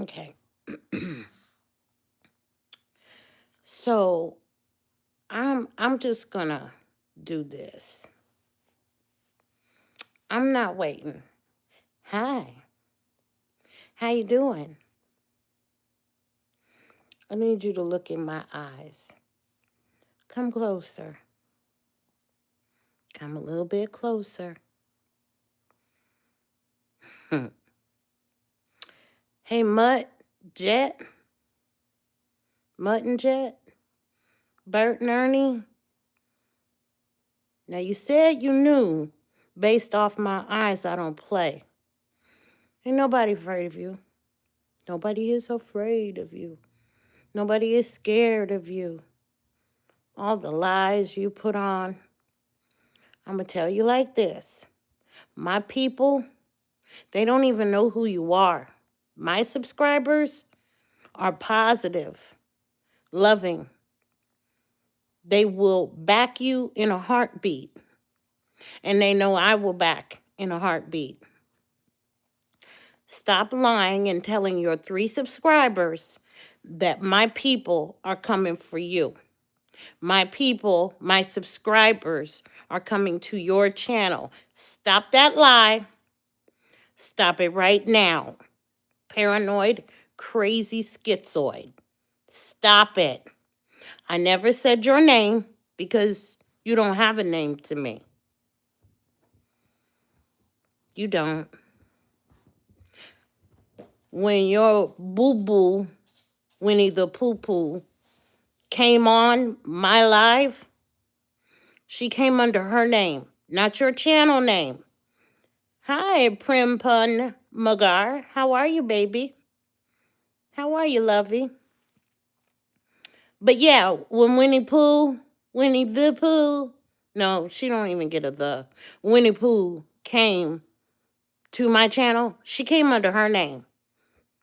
Okay. So I'm just gonna do this. I'm not waiting. Hi. How you doing? I need you to look in my eyes. Come closer. Come a little bit closer. Hey, Jet, Mutt and Jet, Bert and Ernie. Now you said you knew based off my eyes I don't play. Ain't nobody afraid of you. Nobody is afraid of you. Nobody is scared of you. All the lies you put on. I'm going to tell you like this. My people, they don't even know who you are. My subscribers are positive, loving. They will back you in a heartbeat. And they know I will back in a heartbeat. Stop lying and telling your 3 subscribers that my people are coming for you. My people, my subscribers are coming to your channel. Stop that lie. Stop it right now. Paranoid, crazy schizoid. Stop it. I never said your name because you don't have a name to me. You don't. When your boo-boo, Winnie the Pooh-Pooh, came on my live, she came under her name, not your channel name. Hi, Primpun Magar. How are you, baby? How are you, lovey? But yeah, when Winnie the Pooh, no, she don't even get a the. Winnie Pooh came to my channel, she came under her name.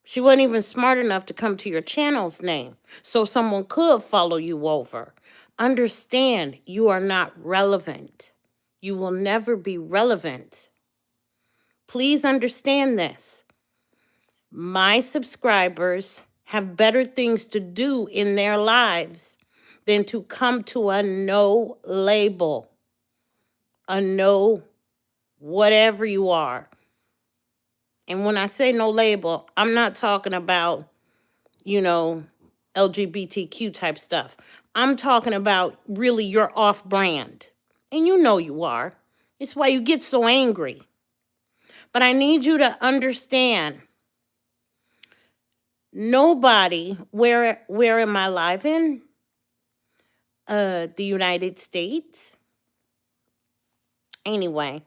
She wasn't even smart enough to come to your channel's name, so someone could follow you over. Understand, you are not relevant. You will never be relevant. Please understand this. My subscribers have better things to do in their lives than to come to a no label, a no whatever you are. And when I say no label, I'm not talking about, LGBTQ type stuff. I'm talking about really you're off brand. And you know you are. It's why you get so angry. But I need you to understand, nobody, where am I live in? The United States. Anyway,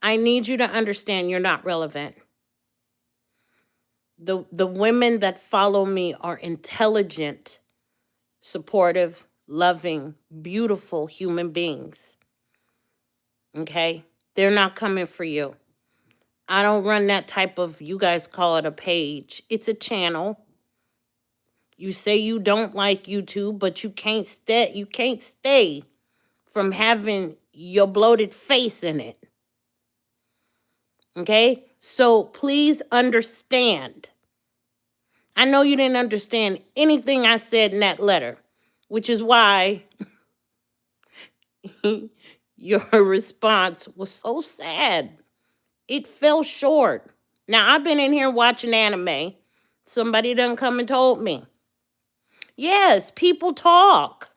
I need you to understand you're not relevant. The women that follow me are intelligent, supportive, loving, beautiful human beings. Okay? They're not coming for you. I don't run that type of, you guys call it a page. It's a channel. You say you don't like YouTube, but you can't stay from having your bloated face in it. Okay? So please understand. I know you didn't understand anything I said in that letter, which is why your response was so sad. It fell short. Now, I've been in here watching anime. Somebody done come and told me. Yes, people talk.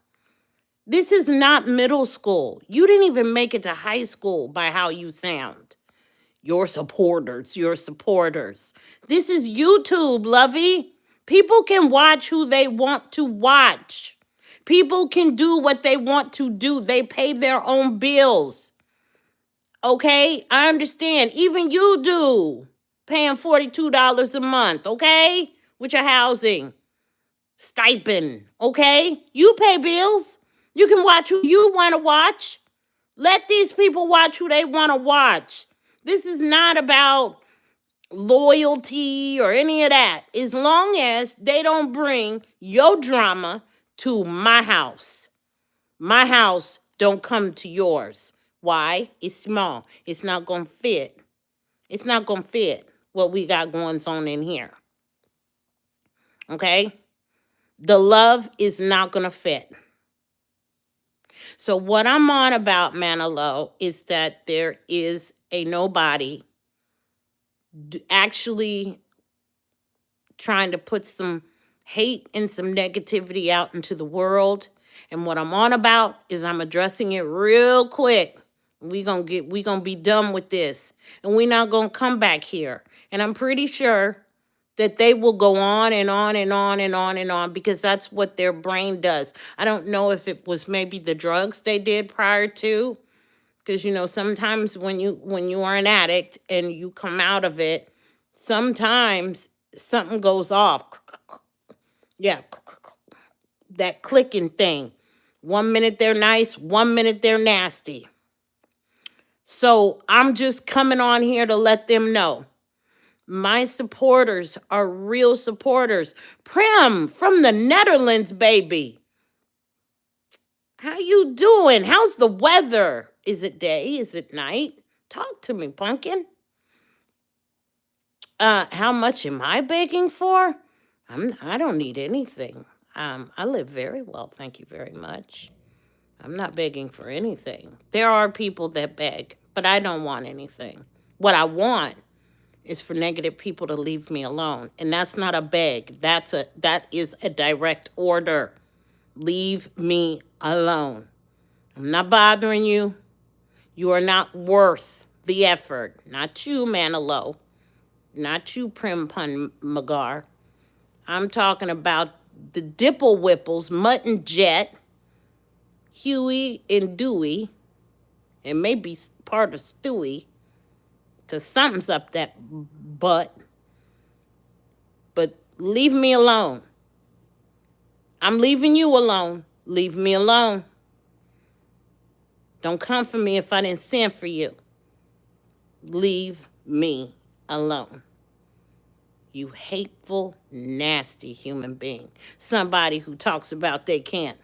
This is not middle school. You didn't even make it to high school by how you sound. Your supporters. This is YouTube, lovey. People can watch who they want to watch. People can do what they want to do. They pay their own bills. Okay? I understand. Even you do. Paying $42 a month, okay? With your housing stipend, okay? You pay bills. You can watch who you want to watch. Let these people watch who they want to watch. This is not about loyalty or any of that. As long as they don't bring your drama to my house. My house don't come to yours. Why? It's small. It's not going to fit. It's not going to fit what we got going on in here. Okay? The love is not going to fit. So what I'm on about, Manilow, is that there is a nobody actually trying to put some hate and some negativity out into the world. And what I'm on about is I'm addressing it real quick. We gonna be done with this. And we're not gonna come back here. And I'm pretty sure that they will go on and on and on and on and on because that's what their brain does. I don't know if it was maybe the drugs they did prior to, because sometimes when you are an addict and you come out of it, sometimes something goes off. Yeah, that clicking thing. 1 minute they're nice, 1 minute they're nasty. So I'm just coming on here to let them know. My supporters are real supporters. Prim from the Netherlands, baby. How you doing? How's the weather? Is it day? Is it night? Talk to me, pumpkin. How much am I begging for? I don't need anything. I live very well, thank you very much. I'm not begging for anything. There are people that beg, but I don't want anything. What I want is for negative people to leave me alone. And that's not a beg. That is a direct order. Leave me alone. I'm not bothering you. You are not worth the effort. Not you, Manilow. Not you, Prim Pun Magar. I'm talking about the Dipple Whipples, Mutton Jet, Huey and Dewey, and maybe part of Stewie, because something's up that butt. But leave me alone. I'm leaving you alone. Leave me alone. Don't come for me if I didn't send for you. Leave me alone. You hateful, nasty human being. Somebody who talks about they can't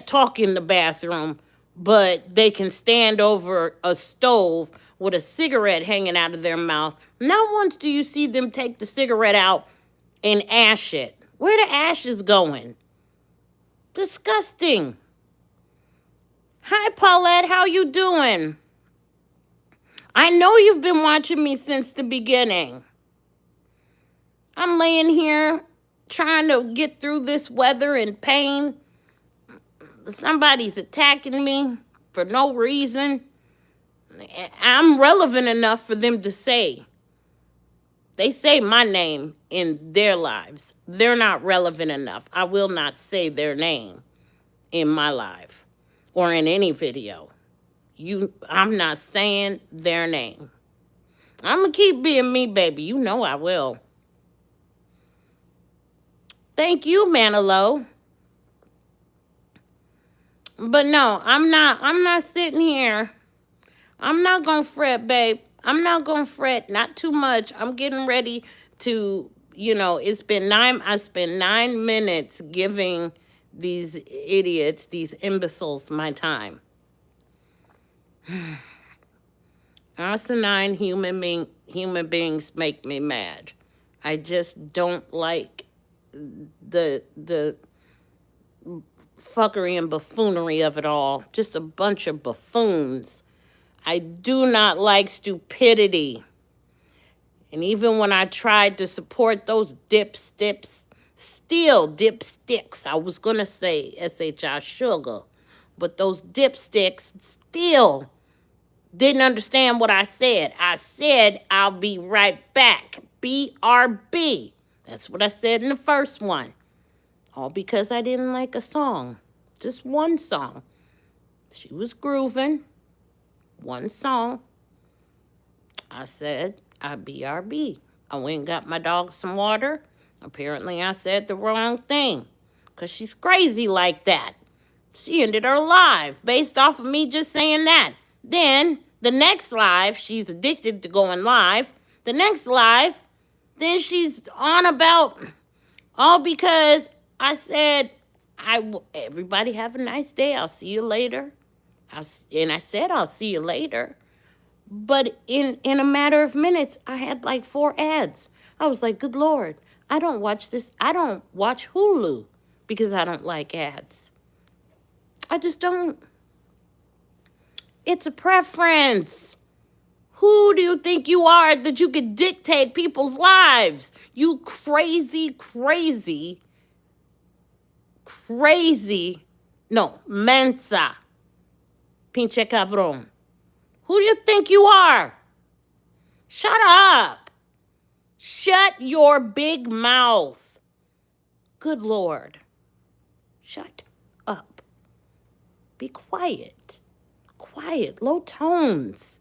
talk in the bathroom, but they can stand over a stove with a cigarette hanging out of their mouth. Not once do you see them take the cigarette out and ash it. Where the ashes going? Disgusting. Hi, Paulette. How you doing? I know you've been watching me since the beginning. I'm laying here trying to get through this weather in pain. Somebody's attacking me for no reason. I'm relevant enough for them to say. They say my name in their lives. They're not relevant enough. I will not say their name in my live or in any video. I'm not saying their name. I'm going to keep being me, baby. You know I will. Thank you, Manilow. But no, I'm not sitting here. I'm not going to fret, babe. I'm not going to fret. Not too much. I'm getting ready to, I spent 9 minutes giving these idiots, these imbeciles, my time. Asinine human beings make me mad. I just don't like the fuckery and buffoonery of it all. Just a bunch of buffoons. I do not like stupidity. And even when I tried to support those dipsticks, I was going to say SHI sugar, but those dipsticks still didn't understand what I said. I said, I'll be right back. BRB. That's what I said in the first one. All because I didn't like a song. Just one song. She was grooving. One song. I said, I BRB. I went and got my dog some water. Apparently I said the wrong thing. Because she's crazy like that. She ended her live based off of me just saying that. Then, the next live, she's addicted to going live. The next live, then she's on about all because I said, everybody have a nice day. I'll see you later. And I said, I'll see you later. But in a matter of minutes, I had like 4 ads. I was like, good Lord, I don't watch Hulu because I don't like ads. I just don't. It's a preference. Who do you think you are that you could dictate people's lives? You crazy, crazy, crazy. No, mensa. Pinche cabrón. Who do you think you are? Shut up. Shut your big mouth. Good Lord. Shut up. Be quiet. Quiet. Low tones.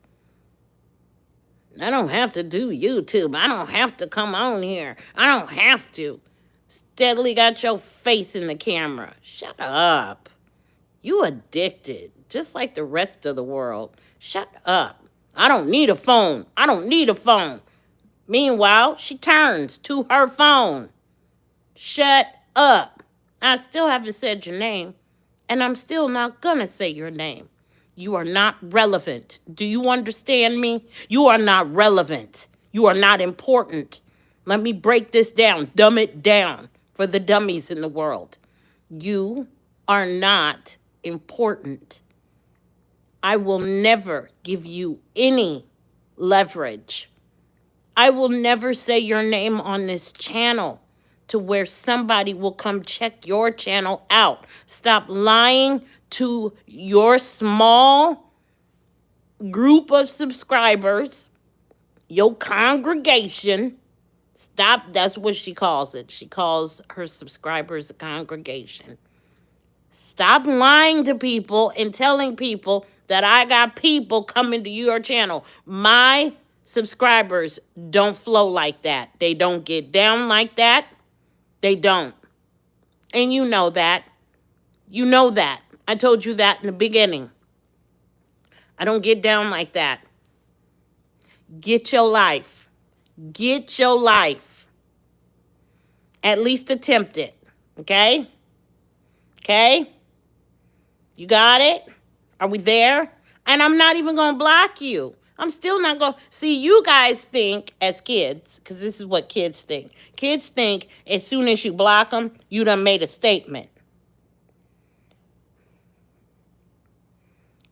I don't have to do YouTube. I don't have to come on here. I don't have to. Steadily got your face in the camera. Shut up. You addicted, just like the rest of the world. Shut up. I don't need a phone. I don't need a phone. Meanwhile, she turns to her phone. Shut up. I still haven't said your name, and I'm still not gonna say your name. You are not relevant. Do you understand me? You are not relevant. You are not important. Let me break this down, dumb it down for the dummies in the world. You are not important. I will never give you any leverage. I will never say your name on this channel to where somebody will come check your channel out. Stop lying to your small group of subscribers, your congregation. Stop. That's what she calls it. She calls her subscribers a congregation. Stop lying to people and telling people that I got people coming to your channel. My subscribers don't flow like that. They don't get down like that. They don't. And you know that. You know that. I told you that in the beginning. I don't get down like that. Get your life. Get your life. At least attempt it. Okay? Okay? You got it? Are we there? And I'm not even going to block you. I'm still not going to. See, you guys think as kids, because this is what kids think. Kids think as soon as you block them, you done made a statement.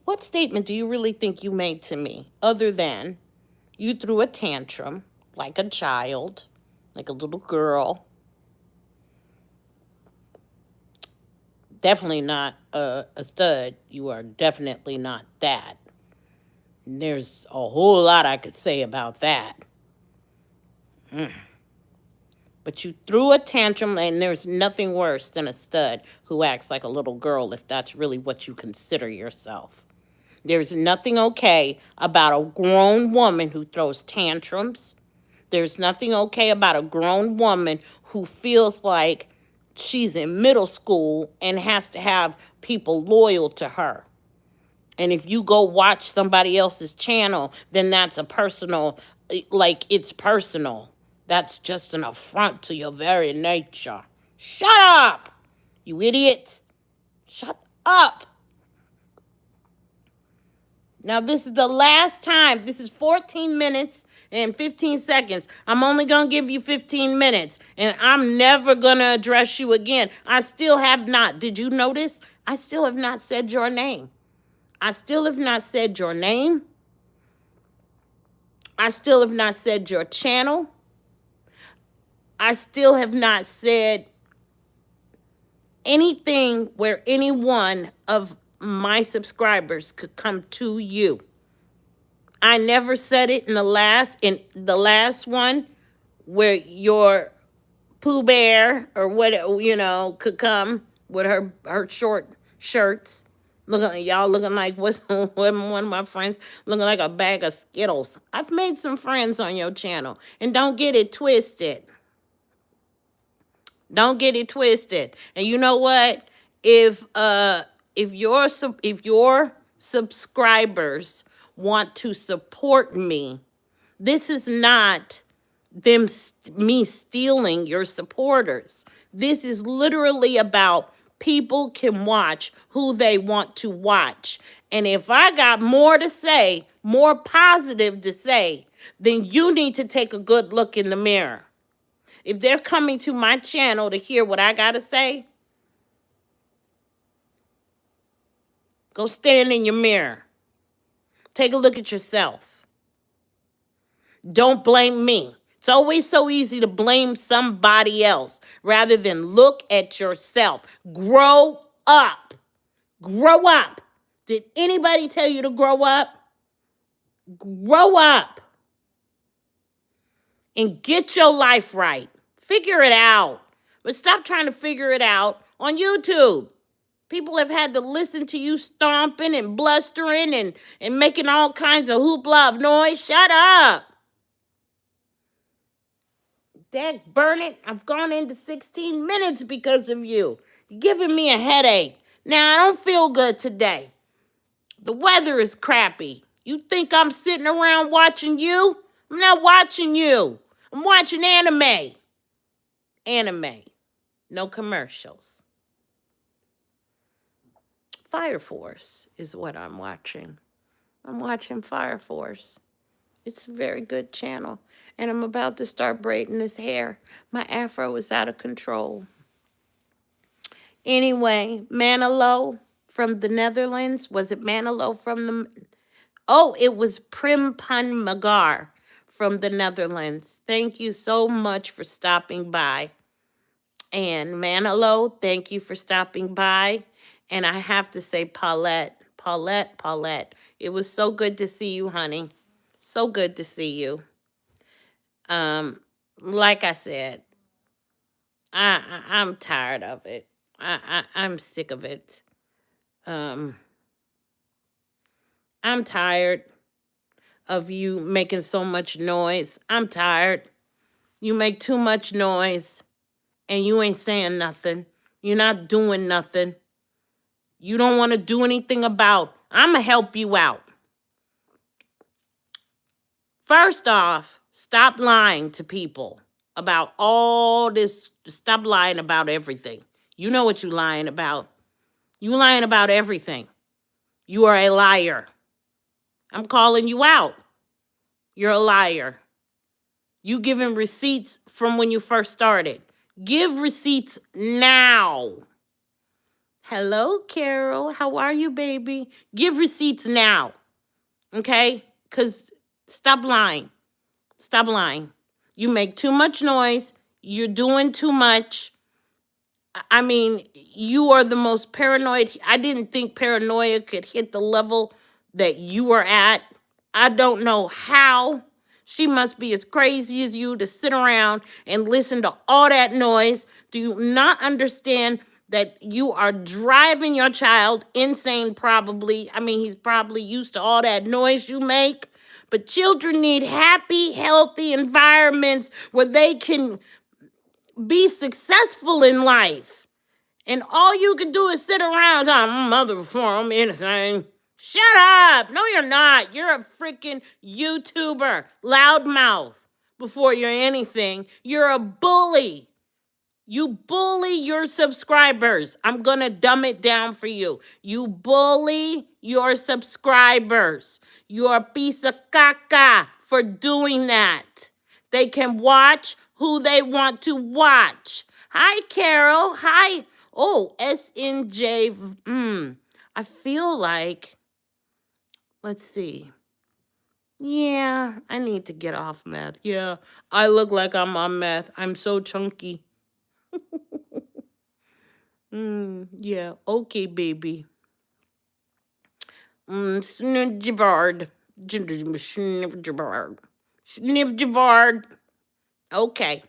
What statement do you really think you made to me other than you threw a tantrum like a child, like a little girl? Definitely not a stud. You are definitely not that. There's a whole lot I could say about that. But you threw a tantrum, and there's nothing worse than a stud who acts like a little girl if that's really what you consider yourself. There's nothing okay about a grown woman who throws tantrums. There's nothing okay about a grown woman who feels like she's in middle school and has to have people loyal to her. And if you go watch somebody else's channel, then that's a personal, like it's personal. That's just an affront to your very nature. Shut up, you idiot. Shut up. Now, this is the last time. This is 14 minutes and 15 seconds. I'm only going to give you 15 minutes, and I'm never going to address you again. I still have not. Did you notice? I still have not said your name. I still have not said your name. I still have not said your channel. I still have not said anything where any one of my subscribers could come to you. I never said it in the last one where your Pooh Bear or what, could come with her short shirts. Y'all looking like what's one of my friends looking like a bag of Skittles. I've made some friends on your channel, and don't get it twisted. Don't get it twisted. And you know what? If your subscribers want to support me, this is not me stealing your supporters. This is literally about people can watch who they want to watch. And if I got more to say, more positive to say, then you need to take a good look in the mirror. If they're coming to my channel to hear what I got to say, go stand in your mirror. Take a look at yourself. Don't blame me. It's always so easy to blame somebody else rather than look at yourself. Grow up. Grow up. Did anybody tell you to grow up? Grow up and get your life right. Figure it out. But stop trying to figure it out on YouTube. People have had to listen to you stomping and blustering and making all kinds of hoopla of noise. Shut up. Dad, burn it. I've gone into 16 minutes because of you. You're giving me a headache. Now, I don't feel good today. The weather is crappy. You think I'm sitting around watching you? I'm not watching you. I'm watching anime. Anime. No commercials. Fire Force is what I'm watching. I'm watching Fire Force. It's a very good channel. And I'm about to start braiding this hair. My afro is out of control. Anyway, Manalo from the Netherlands. Was it Manalo from the... Oh, it was Primpan Magar from the Netherlands. Thank you so much for stopping by. And Manalo, thank you for stopping by. And I have to say, Paulette. It was so good to see you, honey. So good to see you. Like I said, I'm tired of it. I'm sick of it. I'm tired of you making so much noise. I'm tired. You make too much noise and you ain't saying nothing. You're not doing nothing. You don't want to do anything about. I'm going to help you out. First off, stop lying to people about all this. Stop lying about everything. You know what you're lying about. You lying about everything. You are a liar. I'm calling you out. You're a liar. You giving receipts from when you first started. Give receipts now. Hello, Carol. How are you, baby? Give receipts now. Okay? Because stop lying. Stop lying. You make too much noise. You're doing too much. I mean, you are the most paranoid. I didn't think paranoia could hit the level that you were at. I don't know how. She must be as crazy as you to sit around and listen to all that noise. Do you not understand that you are driving your child insane probably? I mean, he's probably used to all that noise you make. But children need happy, healthy environments where they can be successful in life. And all you can do is sit around talking, mother before I'm anything. Shut up. No, you're not. You're a freaking YouTuber. Loudmouth. Before you're anything. You're a bully. You bully your subscribers. I'm going to dumb it down for you. You bully your subscribers. You're a piece of caca for doing that. They can watch who they want to watch. Hi, Carol. Hi. Oh, SNJ. I feel like, let's see. Yeah, I need to get off meth. Yeah, I look like I'm on meth. I'm so chunky. Yeah, okay, baby. Snivjavard. Snivjavard. Snivjavard. Okay.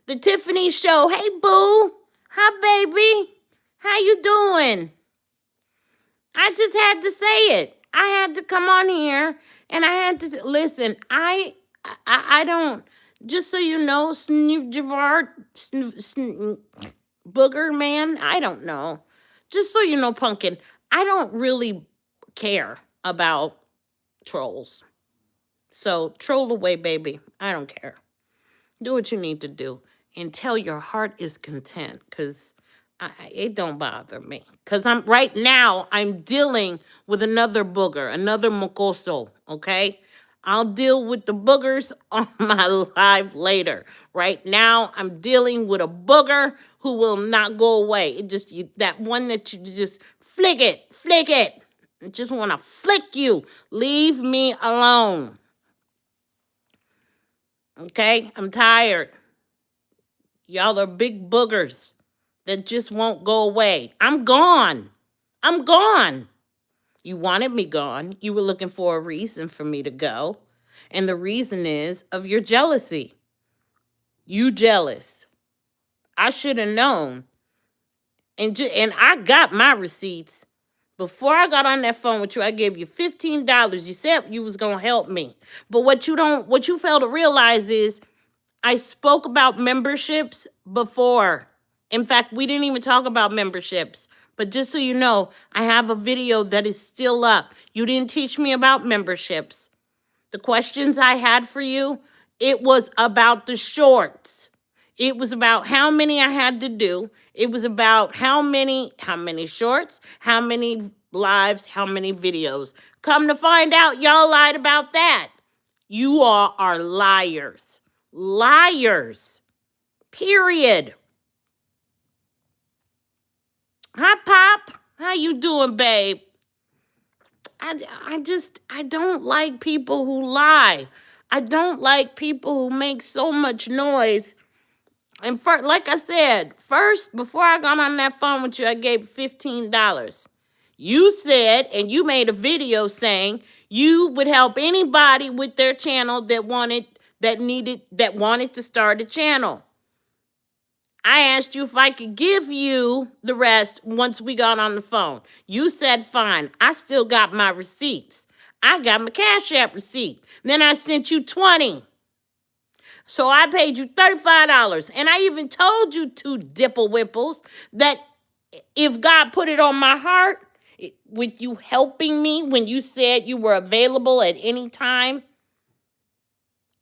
The Tiffany Show. Hey, boo. Hi, baby. How you doing? I just had to say it. I had to come on here and I had to listen. I don't. Just so you know, Snivjavard, Booger Man. I don't know. Just so you know, Pumpkin. I don't really care about trolls. So troll away, baby. I don't care. Do what you need to do until your heart is content, because it don't bother me. Because I'm dealing with another booger, another mocoso, okay? I'll deal with the boogers on my live later. Right now, I'm dealing with a booger who will not go away. It just that one that you just flick it, flick it. I just want to flick you. Leave me alone. Okay? I'm tired. Y'all are big boogers that just won't go away. I'm gone. I'm gone. You wanted me gone. You were looking for a reason for me to go. And the reason is of your jealousy. You jealous. I should have known. And I got my receipts. Before I got on that phone with you, I gave you $15. You said you was gonna help me. But what you fail to realize is I spoke about memberships before. In fact, we didn't even talk about memberships. But just so you know, I have a video that is still up. You didn't teach me about memberships. The questions I had for you, it was about the shorts. It was about how many I had to do. It was about how many shorts, how many lives, how many videos. Come to find out, y'all lied about that. You all are liars. Liars. Period. Hi, Pop. How you doing, babe? I don't like people who lie. I don't like people who make so much noise. And like I said, first, before I got on that phone with you, I gave $15. You said, and you made a video saying you would help anybody with their channel that wanted to start a channel. I asked you if I could give you the rest once we got on the phone. You said fine. I still got my receipts. I got my Cash App receipt. Then I sent you 20. So I paid you $35. And I even told you two dipple whipples that if God put it on my heart, with you helping me when you said you were available at any time,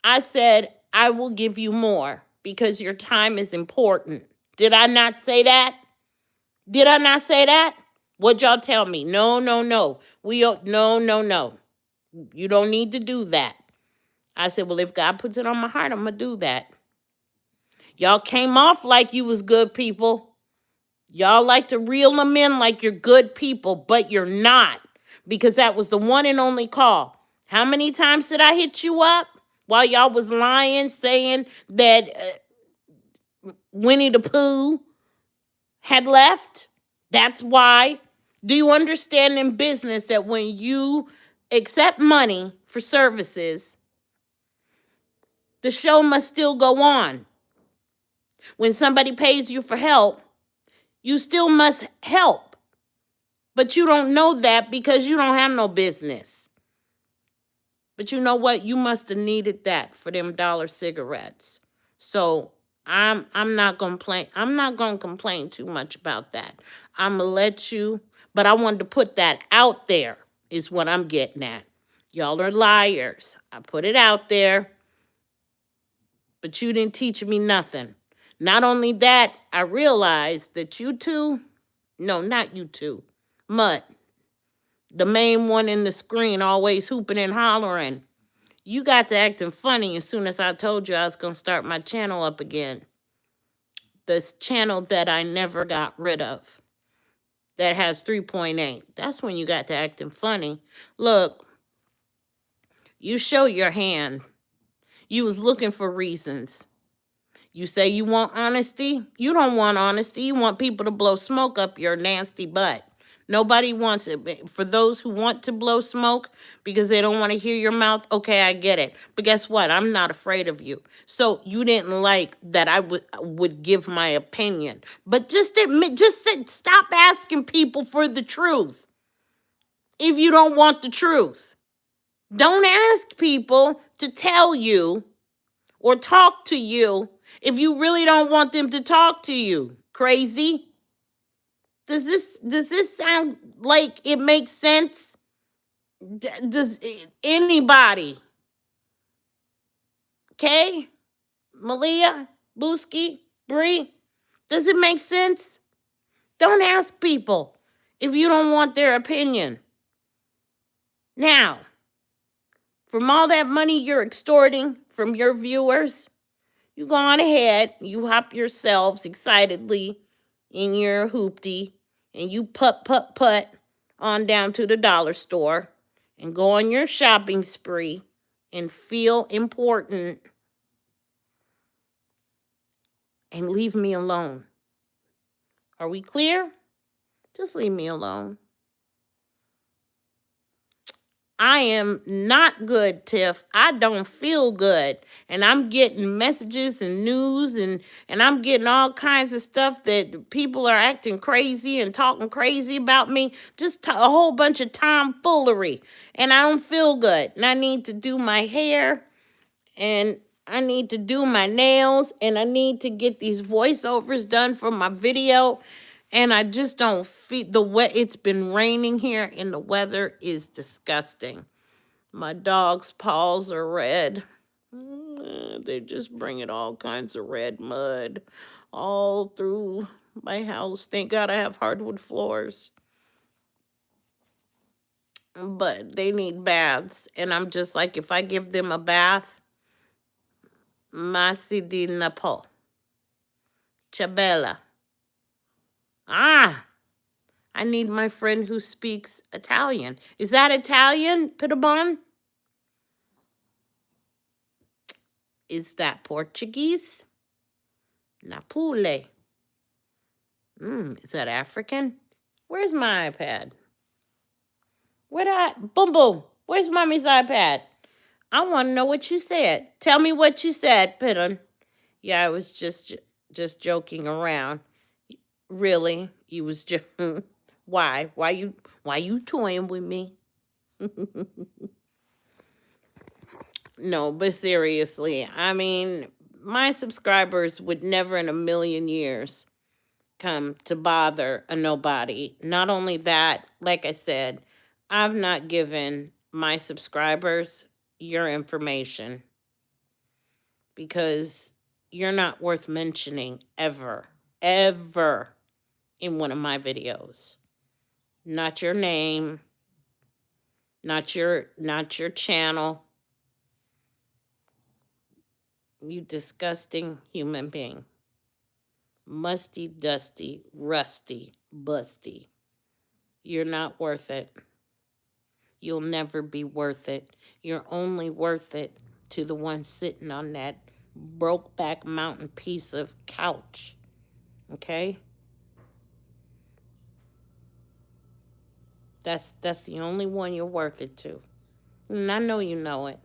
I said, I will give you more because your time is important. Did I not say that? Did I not say that? What'd y'all tell me? No, no, no. No, no, no. You don't need to do that. I said, well, if God puts it on my heart, I'm going to do that. Y'all came off like you was good people. Y'all like to reel them in like you're good people, but you're not. Because that was the one and only call. How many times did I hit you up while y'all was lying, saying that Winnie the Pooh had left? That's why. Do you understand in business that when you accept money for services, the show must still go on? When somebody pays you for help, you still must help. But you don't know that because you don't have no business. But you know what? You must have needed that for them dollar cigarettes. So I'm not gonna complain. I'm not gonna complain too much about that. I'm gonna let you, but I wanted to put that out there, is what I'm getting at. Y'all are liars. I put it out there, but you didn't teach me nothing. Not only that, I realized that you two, no, not you two, Mutt, the main one in the screen, always hooping and hollering. You got to acting funny as soon as I told you I was going to start my channel up again. This channel that I never got rid of, that has 3.8. That's when you got to acting funny. Look, you show your hand. You was looking for reasons. You say you want honesty. You don't want honesty. You want people to blow smoke up your nasty butt. Nobody wants it. For those who want to blow smoke because they don't want to hear your mouth, okay, I get it. But guess what? I'm not afraid of you. So you didn't like that I would give my opinion. But just admit, stop asking people for the truth if you don't want the truth. Don't ask people to tell you or talk to you if you really don't want them to talk to you. Crazy? Does this sound like it makes sense? Does anybody? Okay? Malia, Booski, Bree, does it make sense? Don't ask people if you don't want their opinion. Now, From all that money you're extorting from your viewers, you go on ahead, you hop yourselves excitedly in your hoopty, and you put on down to the dollar store and go on your shopping spree and feel important and leave me alone. Are we clear? Just leave me alone. I am not good, Tiff. I don't feel good. And I'm getting messages and news and I'm getting all kinds of stuff that people are acting crazy and talking crazy about me. Just a whole bunch of tomfoolery. And I don't feel good. And I need to do my hair and I need to do my nails and I need to get these voiceovers done for my video. And I just don't feel the way it's been raining here and the weather is disgusting. My dog's paws are red. They just bringing all kinds of red mud all through my house. Thank God I have hardwood floors. But they need baths. And I'm just like, if I give them a bath, Masi di Napo. Chabella. Ah, I need my friend who speaks Italian. Is that Italian, Pitabon? Is that Portuguese? Napule. Is that African? Where's my iPad? Boom, boom. Where's mommy's iPad? I want to know what you said. Tell me what you said, Pitabon. Yeah, I was just joking around. Really? You was just why? Why you toying with me? No, but seriously, I mean, my subscribers would never in a million years come to bother a nobody. Not only that, like I said, I've not given my subscribers your information because you're not worth mentioning ever, ever in one of my videos. Not your name, not your channel. You disgusting human being. Musty, dusty, rusty, busty. You're not worth it. You'll never be worth it. You're only worth it to the one sitting on that Brokeback Mountain piece of couch. Okay? That's the only one you're worth it to. And I know you know it.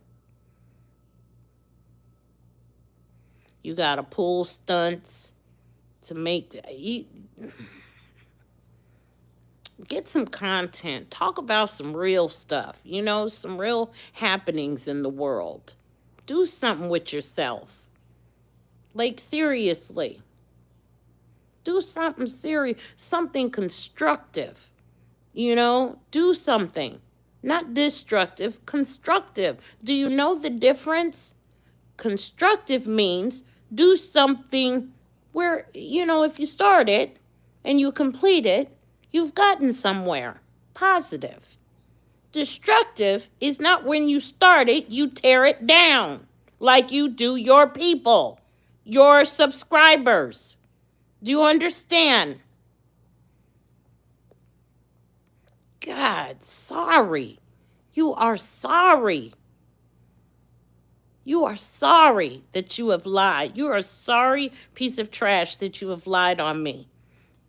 You gotta pull stunts to make get some content. Talk about some real stuff, some real happenings in the world. Do something with yourself. Like, seriously. Do something serious, something constructive. Do something. Not destructive, constructive. Do you know the difference? Constructive means do something where, if you start it and you complete it, you've gotten somewhere positive. Destructive is not when you start it, you tear it down like you do your people, your subscribers. Do you understand? God, sorry. You are sorry. You are sorry that you have lied. You are a sorry piece of trash that you have lied on me.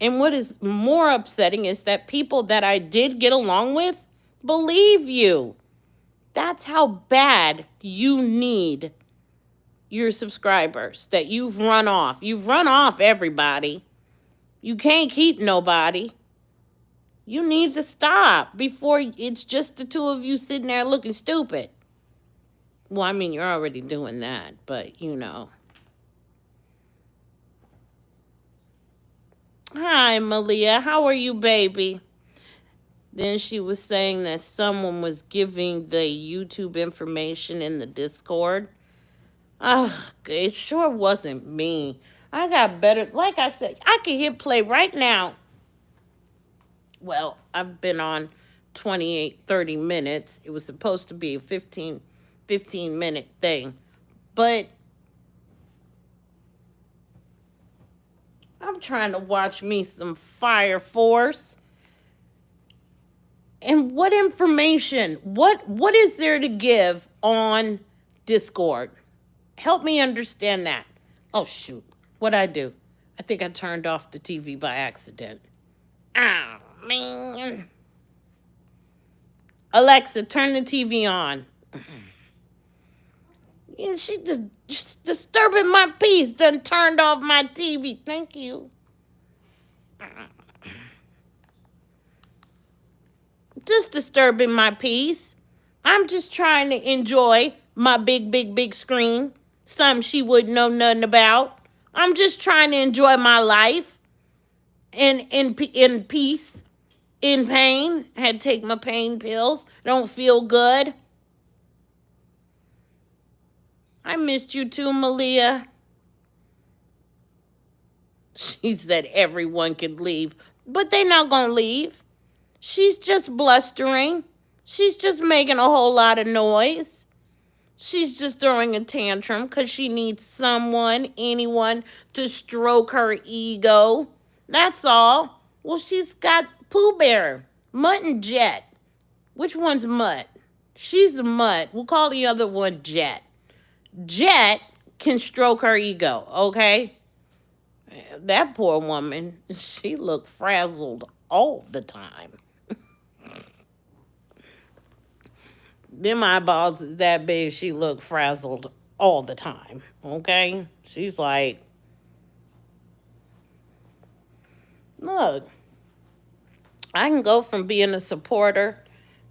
And what is more upsetting is that people that I did get along with believe you. That's how bad you need your subscribers, that you've run off. You've run off everybody. You can't keep nobody. You need to stop before it's just the two of you sitting there looking stupid. Well, I mean, you're already doing that, but Hi, Malia. How are you, baby? Then she was saying that someone was giving the YouTube information in the Discord. It sure wasn't me. I got better. Like I said, I could hit play right now. Well, I've been on 28, 30 minutes. It was supposed to be 15 15-minute thing. But I'm trying to watch me some Fire Force. And what information? What is there to give on Discord? Help me understand that. Oh shoot. What'd I do? I think I turned off the TV by accident. Oh man. Alexa, turn the TV on. Yeah, she just disturbing my peace. Done turned off my TV. Thank you. Just disturbing my peace. I'm just trying to enjoy my big, big, big screen. Something she wouldn't know nothing about. I'm just trying to enjoy my life in peace, in pain. Had to take my pain pills. Don't feel good. I missed you too, Malia. She said everyone could leave, but they not gonna leave. She's just blustering. She's just making a whole lot of noise. She's just throwing a tantrum because she needs someone, anyone, to stroke her ego. That's all. Well, she's got Pooh Bear, Mutt, and Jet. Which one's Mutt? She's the Mutt. We'll call the other one Jet. Jet can stroke her ego, okay? That poor woman, she looked frazzled all the time. Them eyeballs is that big, she looked frazzled all the time, okay? She's like, look, I can go from being a supporter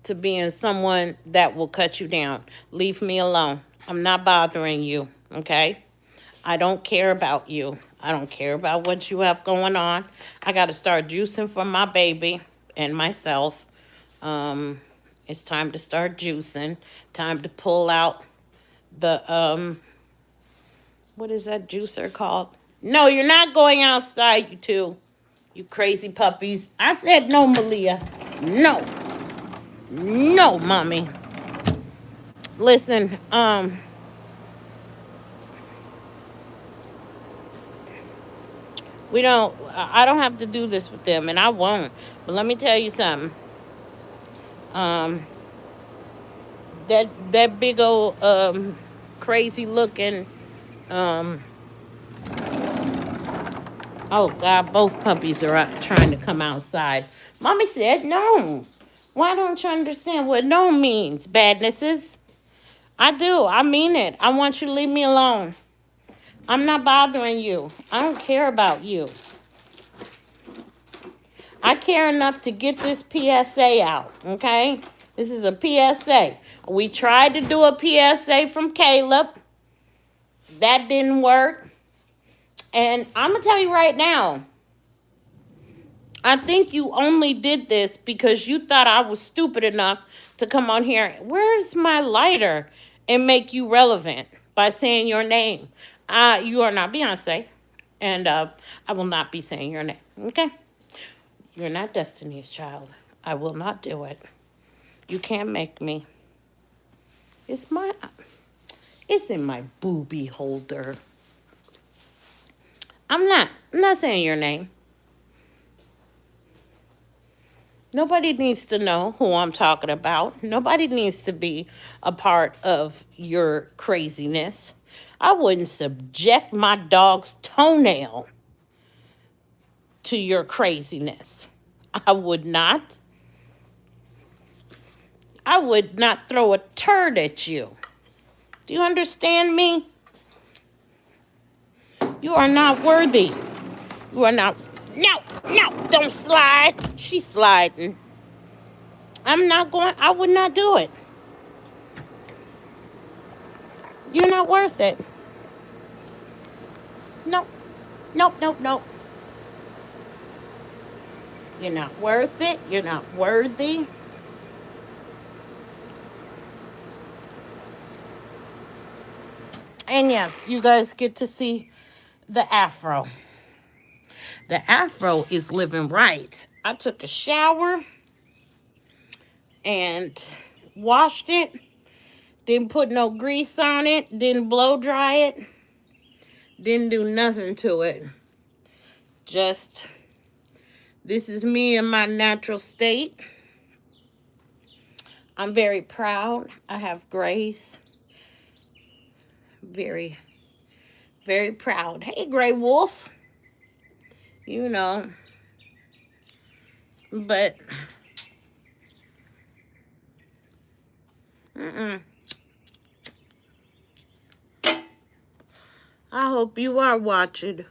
to being someone that will cut you down. Leave me alone. I'm not bothering you, okay? I don't care about you. I don't care about what you have going on. I got to start juicing for my baby and myself. It's time to start juicing. Time to pull out the, what is that juicer called? No, you're not going outside, you two. You crazy puppies. I said no, Malia. No. No, mommy. Listen, I don't have to do this with them, and I won't. But let me tell you something. Um, that big old crazy looking um oh God, both puppies are out trying to come outside. Mommy said no. Why don't you understand what no means, badnesses? I do. I mean it. I want you to leave me alone. I'm not bothering you. I don't care about you. I care enough to get this PSA out, okay? This is a PSA. We tried to do a PSA from Caleb. That didn't work. And I'm going to tell you right now, I think you only did this because you thought I was stupid enough to come on here. Where's my lighter? And make you relevant by saying your name. You are not Beyonce. And I will not be saying your name, okay? You're not Destiny's Child. I will not do it. You can't make me. It's in my booby holder. I'm not saying your name. Nobody needs to know who I'm talking about. Nobody needs to be a part of your craziness. I wouldn't subject my dog's toenail to your craziness. I would not. I would not throw a turd at you. Do you understand me? You are not worthy. You are not. No, don't slide. She's sliding. I would not do it. You're not worth it. Nope. Nope. You're not worth it. You're not worthy. And yes, you guys get to see the afro. The afro is living right. I took a shower and washed it. Didn't put no grease on it. Didn't blow dry it. Didn't do nothing to it. Just, this is me in my natural state. I'm very proud. I have grace. Very, very proud. Hey, Gray Wolf. You know. But, I hope you are watching.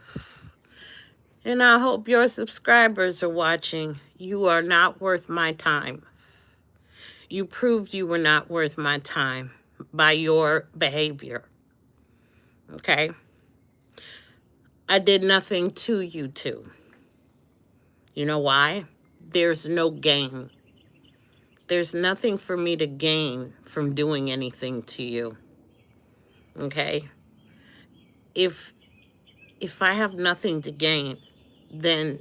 And I hope your subscribers are watching. You are not worth my time. You proved you were not worth my time by your behavior. Okay? I did nothing to you two. You know why? There's no gain. There's nothing for me to gain from doing anything to you. Okay? If I have nothing to gain, then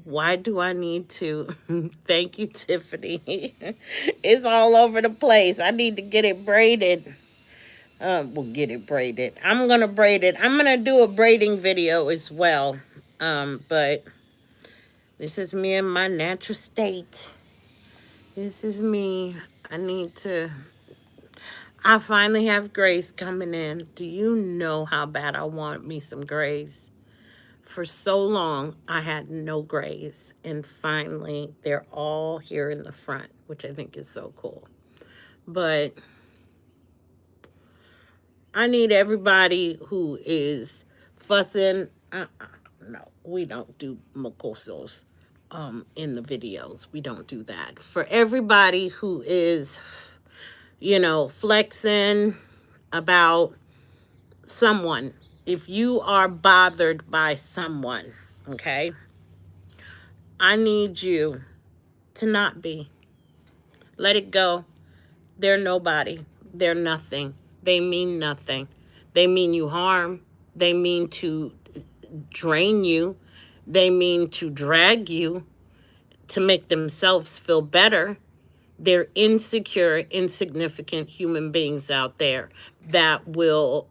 why do I need to? Thank you, Tiffany. It's all over the place. I need to get it braided. We'll get it braided. I'm going to braid it. I'm going to do a braiding video as well. But this is me in my natural state. This is me. I finally have grace coming in. Do you know how bad I want me some grace? For so long, I had no grays, and finally, they're all here in the front, which I think is so cool. But I need everybody who is fussing. No, we don't do mocosos in the videos. We don't do that. For everybody who is, flexing about someone, if you are bothered by someone, okay, I need you to not be. Let it go. They're nobody. They're nothing. They mean nothing. They mean you harm. They mean to drain you. They mean to drag you to make themselves feel better. They're insecure, insignificant human beings out there that will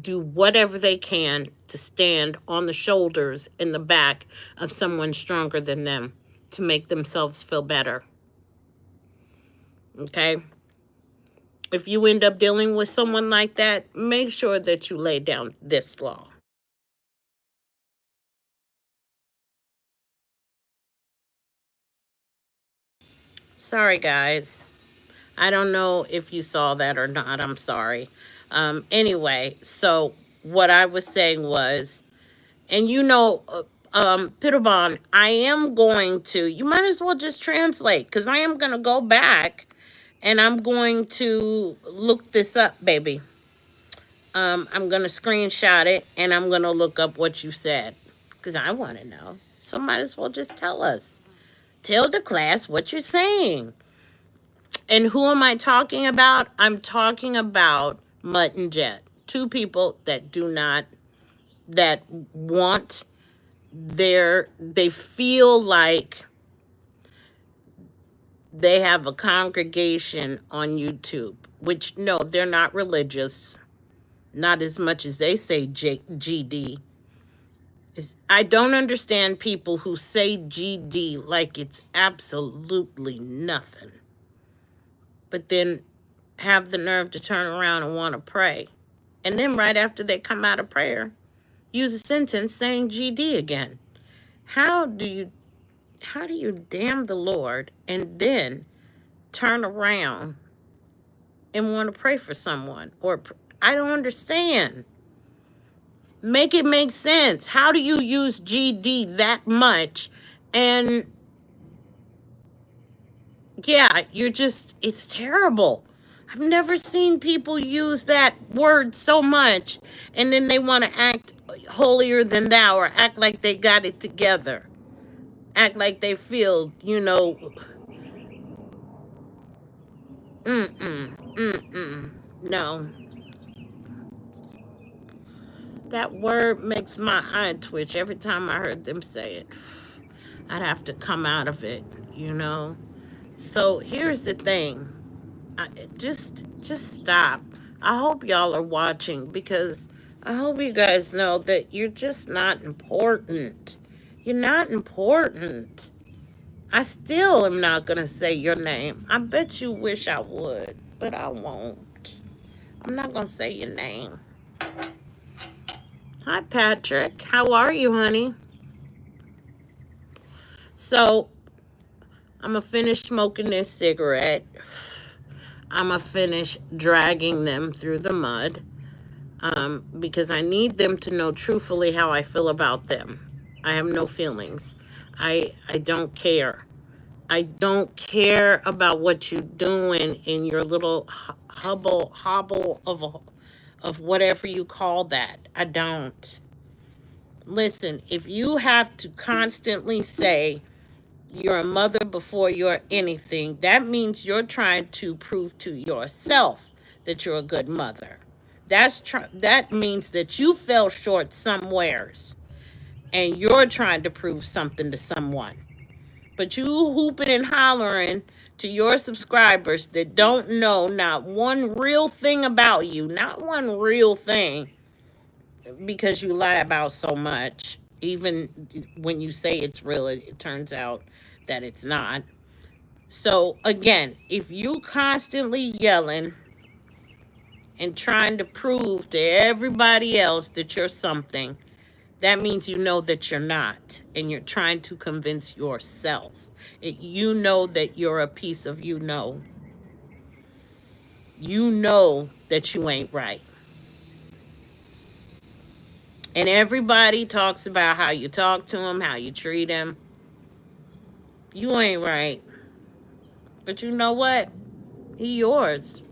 do whatever they can to stand on the shoulders and the back of someone stronger than them to make themselves feel better. Okay? If you end up dealing with someone like that, make sure that you lay down this law. Sorry, guys. I don't know if you saw that or not. I'm sorry. Anyway, so what I was saying was, and Pitobon, I am going to, you might as well just translate, because I am going to go back and I'm going to look this up, baby. I'm going to screenshot it and I'm going to look up what you said, because I want to know. So might as well just tell us. Tell the class what you're saying. And who am I talking about? I'm talking about Mutt and Jet. Two people that that want they feel like they have a congregation on YouTube, which, no, they're not religious. Not as much as they say GD. I don't understand people who say GD like it's absolutely nothing, but then have the nerve to turn around and want to pray. And then right after they come out of prayer, use a sentence saying GD again. How do you damn the Lord and then turn around and want to pray for someone? Or I don't understand. Make it make sense. How do you use GD that much? And yeah, it's terrible. I've never seen people use that word so much, and then they want to act holier than thou or act like they got it together. Act like they feel, no. That word makes my eye twitch every time I heard them say it. I'd have to come out of it, So here's the thing. Just stop. I hope y'all are watching because I hope you guys know that you're just not important. You're not important. I still am not gonna say your name. I bet you wish I would, but I won't. I'm not gonna say your name. Hi, Patrick. How are you, honey? So I'm gonna finish smoking this cigarette. I'm gonna finish dragging them through the mud. Because I need them to know truthfully how I feel about them. I have no feelings. I don't care. I don't care about what you're doing in your little hobble of whatever you call that. I don't. Listen, if you have to constantly say you're a mother before you're anything, that means you're trying to prove to yourself that you're a good mother. That means that you fell short somewheres and you're trying to prove something to someone. But you hooping and hollering to your subscribers that don't know not one real thing about you, not one real thing, because you lie about so much. Even when you say it's real, it turns out that it's not. So again, if you constantly yelling and trying to prove to everybody else that you're something, that means you know that you're not, and you're trying to convince yourself. You know that you're a piece of you know. You know that you ain't right. And everybody talks about how you talk to him, how you treat him. You ain't right. But you know what? He yours.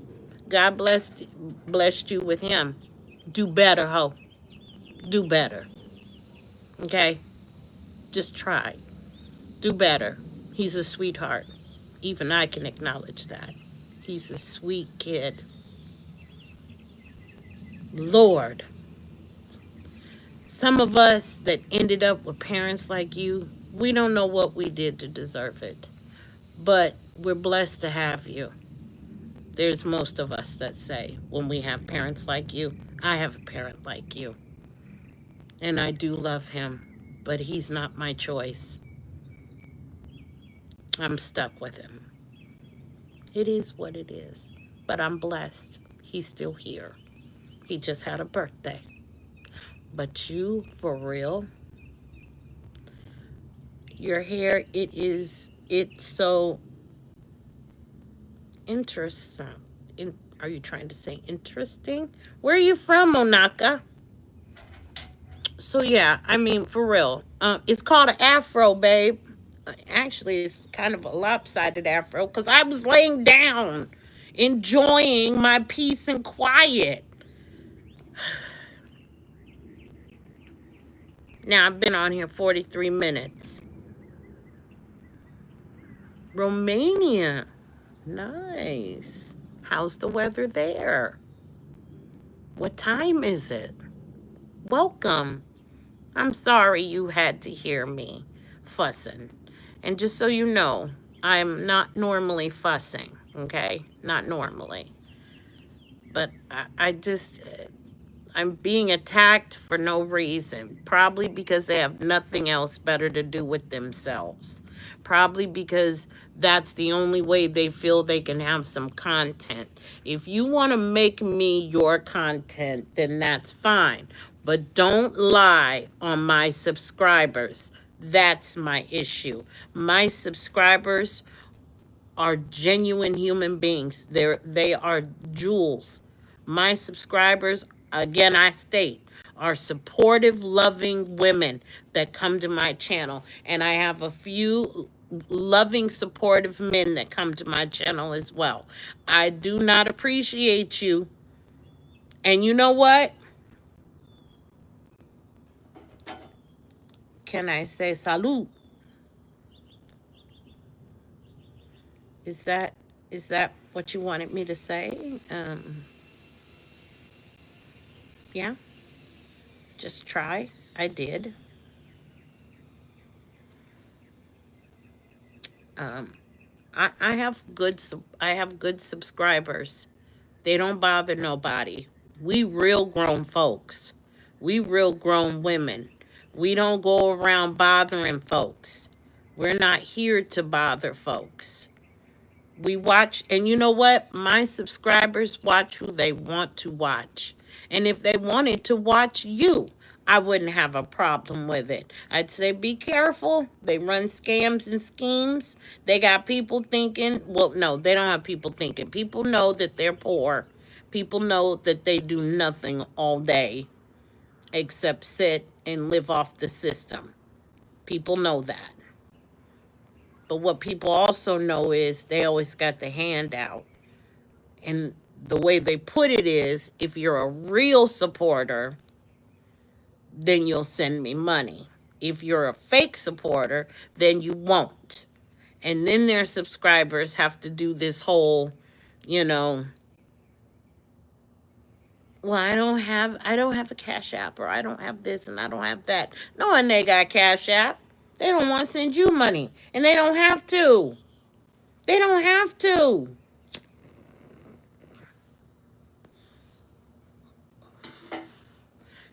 God blessed you with him. Do better, ho. Do better. Okay? Just try. Do better. He's a sweetheart. Even I can acknowledge that. He's a sweet kid. Lord, some of us that ended up with parents like you, we don't know what we did to deserve it. But we're blessed to have you. There's most of us that say, when we have parents like you, I have a parent like you. And I do love him, but he's not my choice. I'm stuck with him. It is what it is. But I'm blessed. He's still here. He just had a birthday. But you, for real, your hair, it's so interesting. Are you trying to say interesting? Where are you from, Monaka? So yeah, I mean, for real. It's called an afro, babe. Actually, it's kind of a lopsided afro because I was laying down, enjoying my peace and quiet. Now, I've been on here 43 minutes. Romania. Nice. How's the weather there? What time is it? Welcome. I'm sorry you had to hear me fussing. And just so you know, I'm not normally fussing, okay? Not normally. But I'm being attacked for no reason. Probably because they have nothing else better to do with themselves. Probably because that's the only way they feel they can have some content. If you want to make me your content, then that's fine. But don't lie on my subscribers. That's my issue. My subscribers are genuine human beings. They are jewels. My subscribers, again I state, are supportive, loving women that come to my channel. And I have a few loving, supportive men that come to my channel as well. I do not appreciate you. And you know what? Can I say salute? Is that what you wanted me to say? Yeah, just try. I did. Um, I have good subscribers. They don't bother nobody. We real grown folks. We real grown women. We don't go around bothering folks. We're not here to bother folks. We watch, and you know what? My subscribers watch who they want to watch. And if they wanted to watch you, I wouldn't have a problem with it. I'd say be careful. They run scams and schemes. They got people thinking, well, no, they don't have people thinking. People know that they're poor. People know that they do nothing all day except sit and live off the system. People know that. But what people also know is they always got the handout. And the way they put it is, if you're a real supporter, then you'll send me money. If you're a fake supporter, then you won't. And then their subscribers have to do this whole, you know, well, I don't have a Cash App, or I don't have this and I don't have that. No, and they got Cash App. They don't want to send you money. And they don't have to. They don't have to.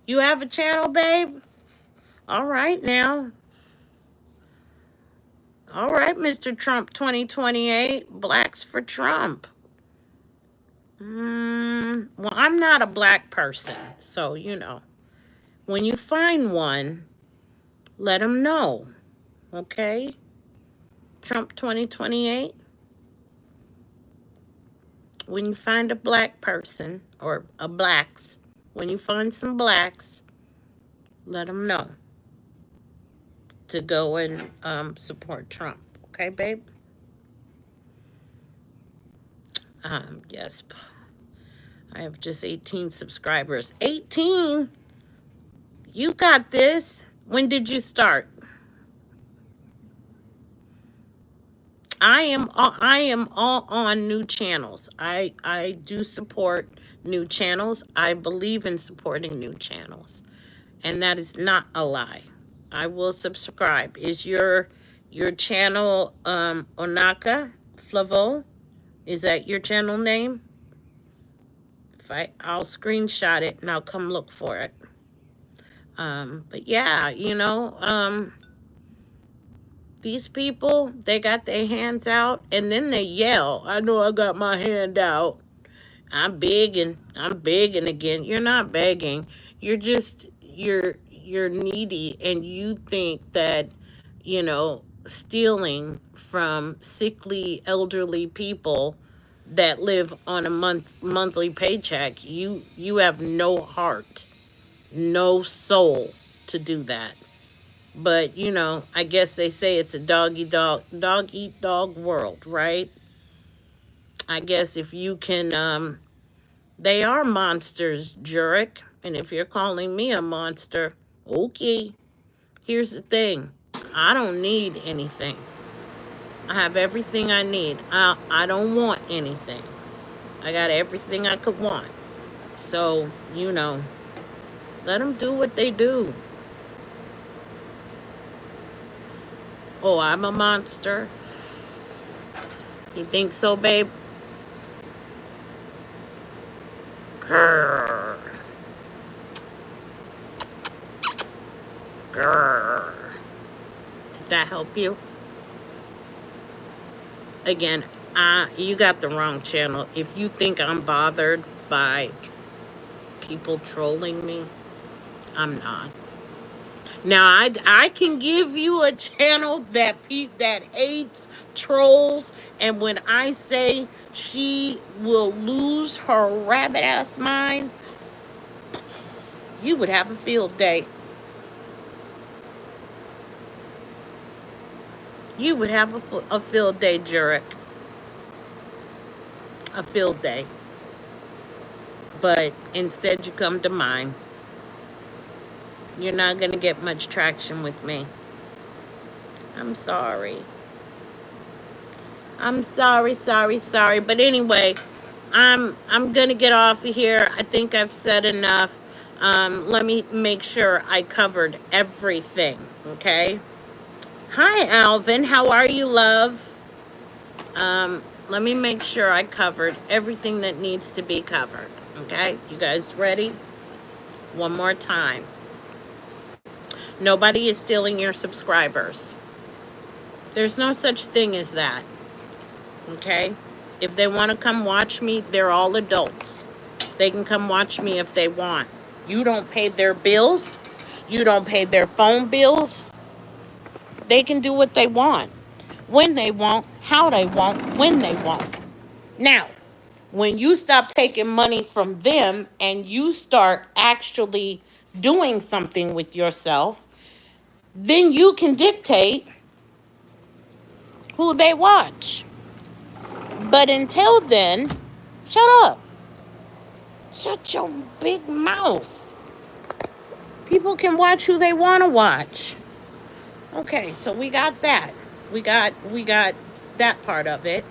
You have a channel, babe? All right now. All right, Mr. Trump 2028. Blacks for Trump. Well, I'm not a black person. So, you know, when you find one, let them know. Okay? Trump 2028. When you find a black person, or a blacks, when you find some blacks, let them know to go and support Trump. Okay, babe? Yes. I have just 18 subscribers. 18? You got this. When did you start? I am all on new channels. I do support new channels. I believe in supporting new channels. And that is not a lie. I will subscribe. Is your channel Onaka Flavo? Is that your channel name? I'll screenshot it and I'll come look for it. But yeah, you know, these people, they got their hands out and then they yell, I know I got my hand out. I'm begging again. You're not begging. You're just, you're needy, and you think that, you know, stealing from sickly elderly people that live on a monthly paycheck, you have no heart, no soul to do that. But, you know, I guess they say it's a dog eat dog world, right? I guess if you can, they are monsters, Jurek. And if you're calling me a monster, okay. Here's the thing. I don't need anything. I have everything I need. I don't want anything. I got everything I could want. So, you know, let them do what they do. Oh, I'm a monster. You think so, babe? Grrr. Grrr. Did that help you? Again, you got the wrong channel. If you think I'm bothered by people trolling me, I'm not. Now, I can give you a channel that hates trolls, and when I say she will lose her rabbit ass mind, you would have a field day. You would have a field day, Jurek. A field day. But instead you come to mine. You're not going to get much traction with me. I'm sorry. I'm sorry. But anyway, I'm going to get off of here. I think I've said enough. Let me make sure I covered everything, okay? Hi, Alvin. How are you, love? Let me make sure I covered everything that needs to be covered. Okay? You guys ready? One more time. Nobody is stealing your subscribers. There's no such thing as that. Okay? If they want to come watch me, they're all adults. They can come watch me if they want. You don't pay their bills. You don't pay their phone bills. They can do what they want. When they want, how they want, when they want. Now, when you stop taking money from them and you start actually doing something with yourself, then you can dictate who they watch. But until then, shut up. Shut your big mouth. People can watch who they want to watch. Okay, so we got that. We got that part of it.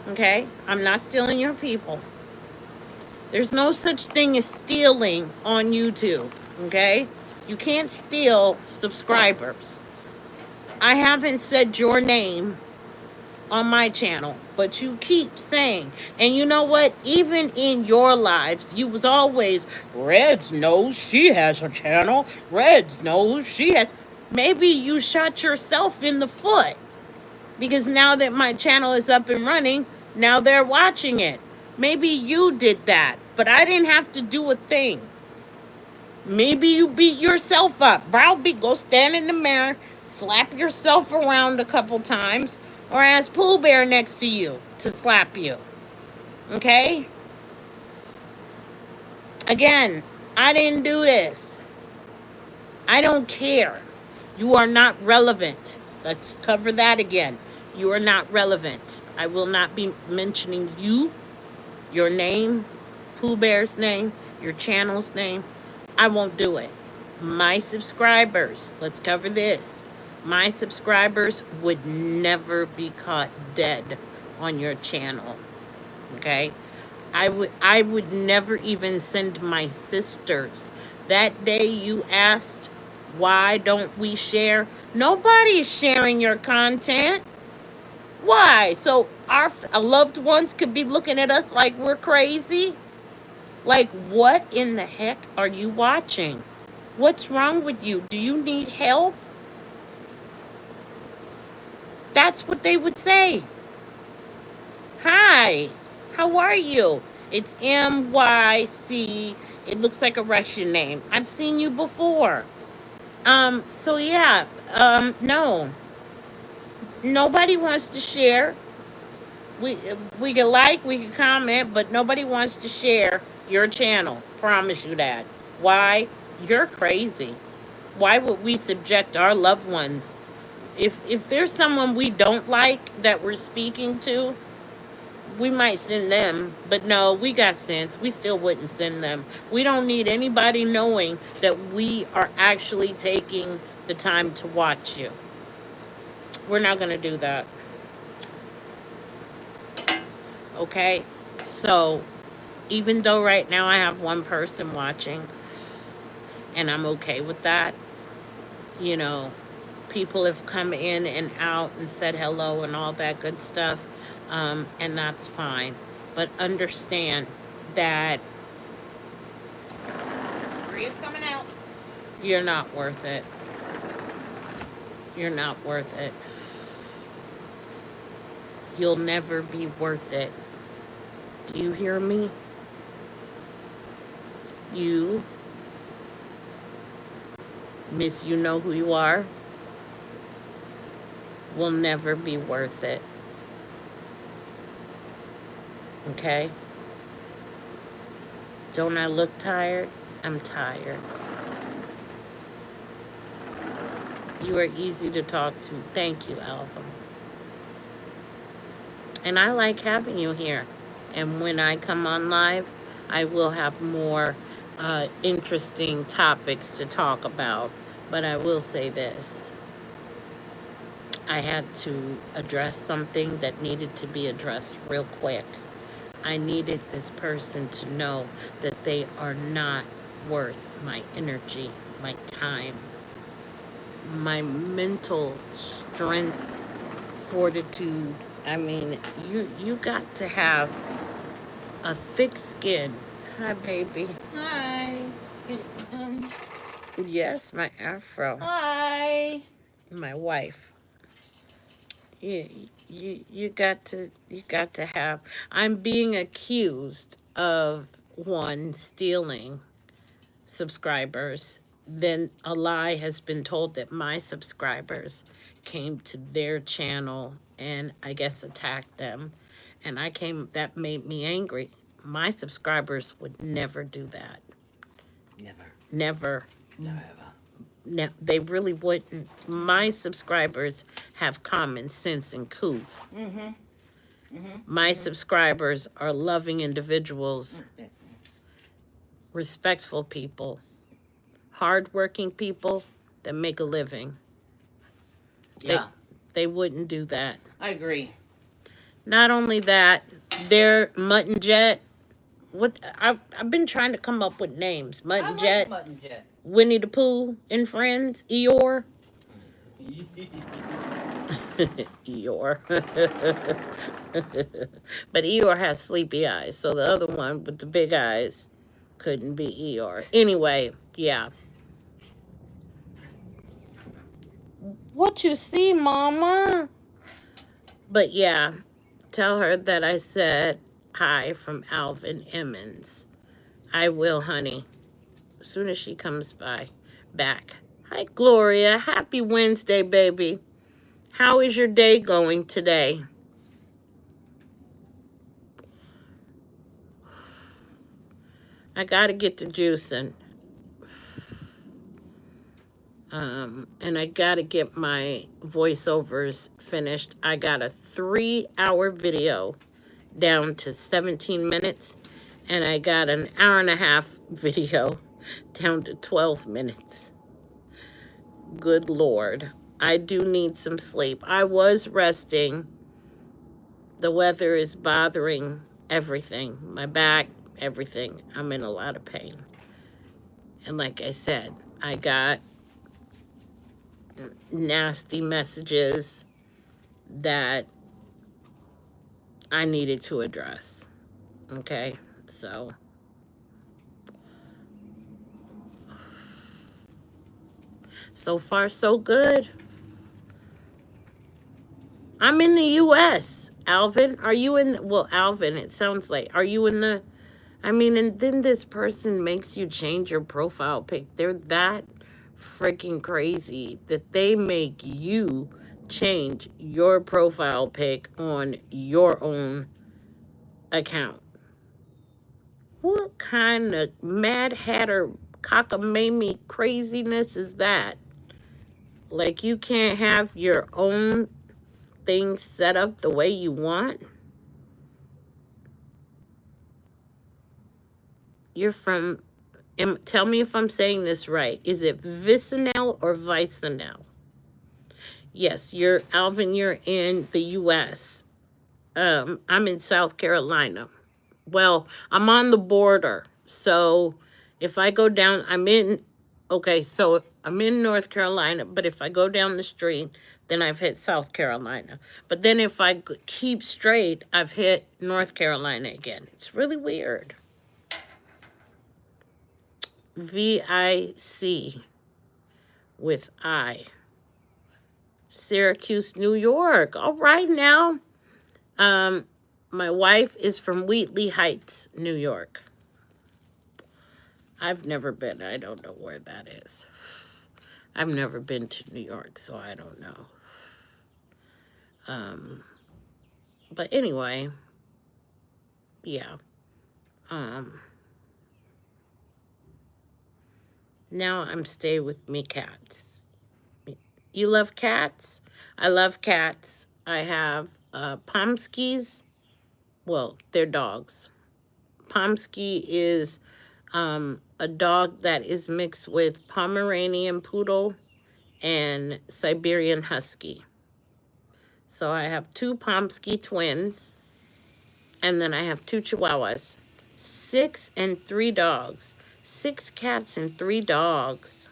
Okay? I'm not stealing your people. There's no such thing as stealing on YouTube. Okay? You can't steal subscribers. I haven't said your name on my channel, but you keep saying, and you know what, even in your lives you was always, Reds knows she has a channel, Reds knows she has. Maybe you shot yourself in the foot, because now that my channel is up and running, now they're watching it. Maybe you did that, but I didn't have to do a thing. Maybe you beat yourself up. Browbeat, go stand in the mirror, slap yourself around a couple times, or ask Pooh Bear next to you to slap you. Okay? Again, I didn't do this. I don't care. You are not relevant. Let's cover that again. You are not relevant. I will not be mentioning you, your name, Pooh Bear's name, your channel's name. I won't do it. My subscribers, let's cover this. My subscribers would never be caught dead on your channel. Okay? I would never even send my sisters. That day you asked, why don't we share? Nobody's sharing your content. Why? So our loved ones could be looking at us like we're crazy? Like, what in the heck are you watching? What's wrong with you? Do you need help? That's what they would say. Hi, how are you? It's MYC. It looks like a Russian name. I've seen you before. So yeah, no. Nobody wants to share. We we can like, we can comment, but nobody wants to share your channel. Promise you that. Why? You're crazy. Why would we subject our loved ones? If there's someone we don't like that we're speaking to, we might send them, but no, we got sense. We still wouldn't send them. We don't need anybody knowing that we are actually taking the time to watch you. We're not going to do that. Okay? So, even though right now I have one person watching, and I'm okay with that, you know, people have come in and out and said hello and all that good stuff, and that's fine. But understand that Maria's coming out. You're not worth it. You're not worth it. You'll never be worth it. Do you hear me? You, Miss, you know who you are, will never be worth it. Okay? Don't I look tired? I'm tired. You are easy to talk to. Thank you, Alpha. And I like having you here. And when I come on live, I will have more interesting topics to talk about. But I will say this. I had to address something that needed to be addressed real quick. I needed this person to know that they are not worth my energy, my time, my mental strength, fortitude, I mean, you got to have a thick skin. Hi, baby. Hi. Um, Yes, my afro. Hi. My wife. You got to have. I'm being accused of one stealing subscribers. Then a lie has been told that my subscribers came to their channel and I guess attacked them. And that made me angry. My subscribers would never do that. Never. Never. Never ever. No, they really wouldn't. My subscribers have common sense and couth. My subscribers are loving individuals, respectful people, hardworking people that make a living. Yeah. They wouldn't do that. I agree. Not only that, their Mutton Jet. What I've been trying to come up with names. Mutton Jet, Mutton Jet. Winnie the Pooh and Friends, Eeyore. Eeyore. But Eeyore has sleepy eyes, so the other one with the big eyes couldn't be Eeyore. Anyway, yeah. What you see, Mama? But yeah, tell her that I said hi from Alvin Emmons. I will, honey. As soon as she comes back. Hi, Gloria. Happy Wednesday, baby. How is your day going today? I gotta get to juicing. And I gotta get my voiceovers finished. I got a 3-hour video down to 17 minutes, and I got an hour and a half video down to 12 minutes. Good Lord. I do need some sleep. I was resting. The weather is bothering everything. My back, everything. I'm in a lot of pain. And like I said, I got nasty messages that I needed to address. Okay? So far so good. I'm in the US. Alvin, are you in well, Alvin, it sounds like. Are you in the and then this person makes you change your profile pic. They're that freaking crazy that they make you change your profile pic on your own account. What kind of Mad Hatter cockamamie craziness is that? Like you can't have your own thing set up the way you want? You're from, tell me if I'm saying this right. Is it Vicinal or Vicinal? Yes, Alvin, you're in the U.S. I'm in South Carolina. Well, I'm on the border. So if I go down, so I'm in North Carolina, but if I go down the street, then I've hit South Carolina. But then if I keep straight, I've hit North Carolina again. It's really weird. VIC with I. Syracuse, New York. All right now. My wife is from Wheatley Heights, New York. I've never been. I don't know where that is. I've never been to New York, so I don't know. But anyway, yeah. Now I'm stay with me cats. You love cats? I love cats. I have Pomskis. Well, they're dogs. Pomsky is a dog that is mixed with Pomeranian Poodle and Siberian Husky. So I have 2 Pomsky twins, and then I have 2 Chihuahuas. 6 and 3 dogs. 6 cats and 3 dogs.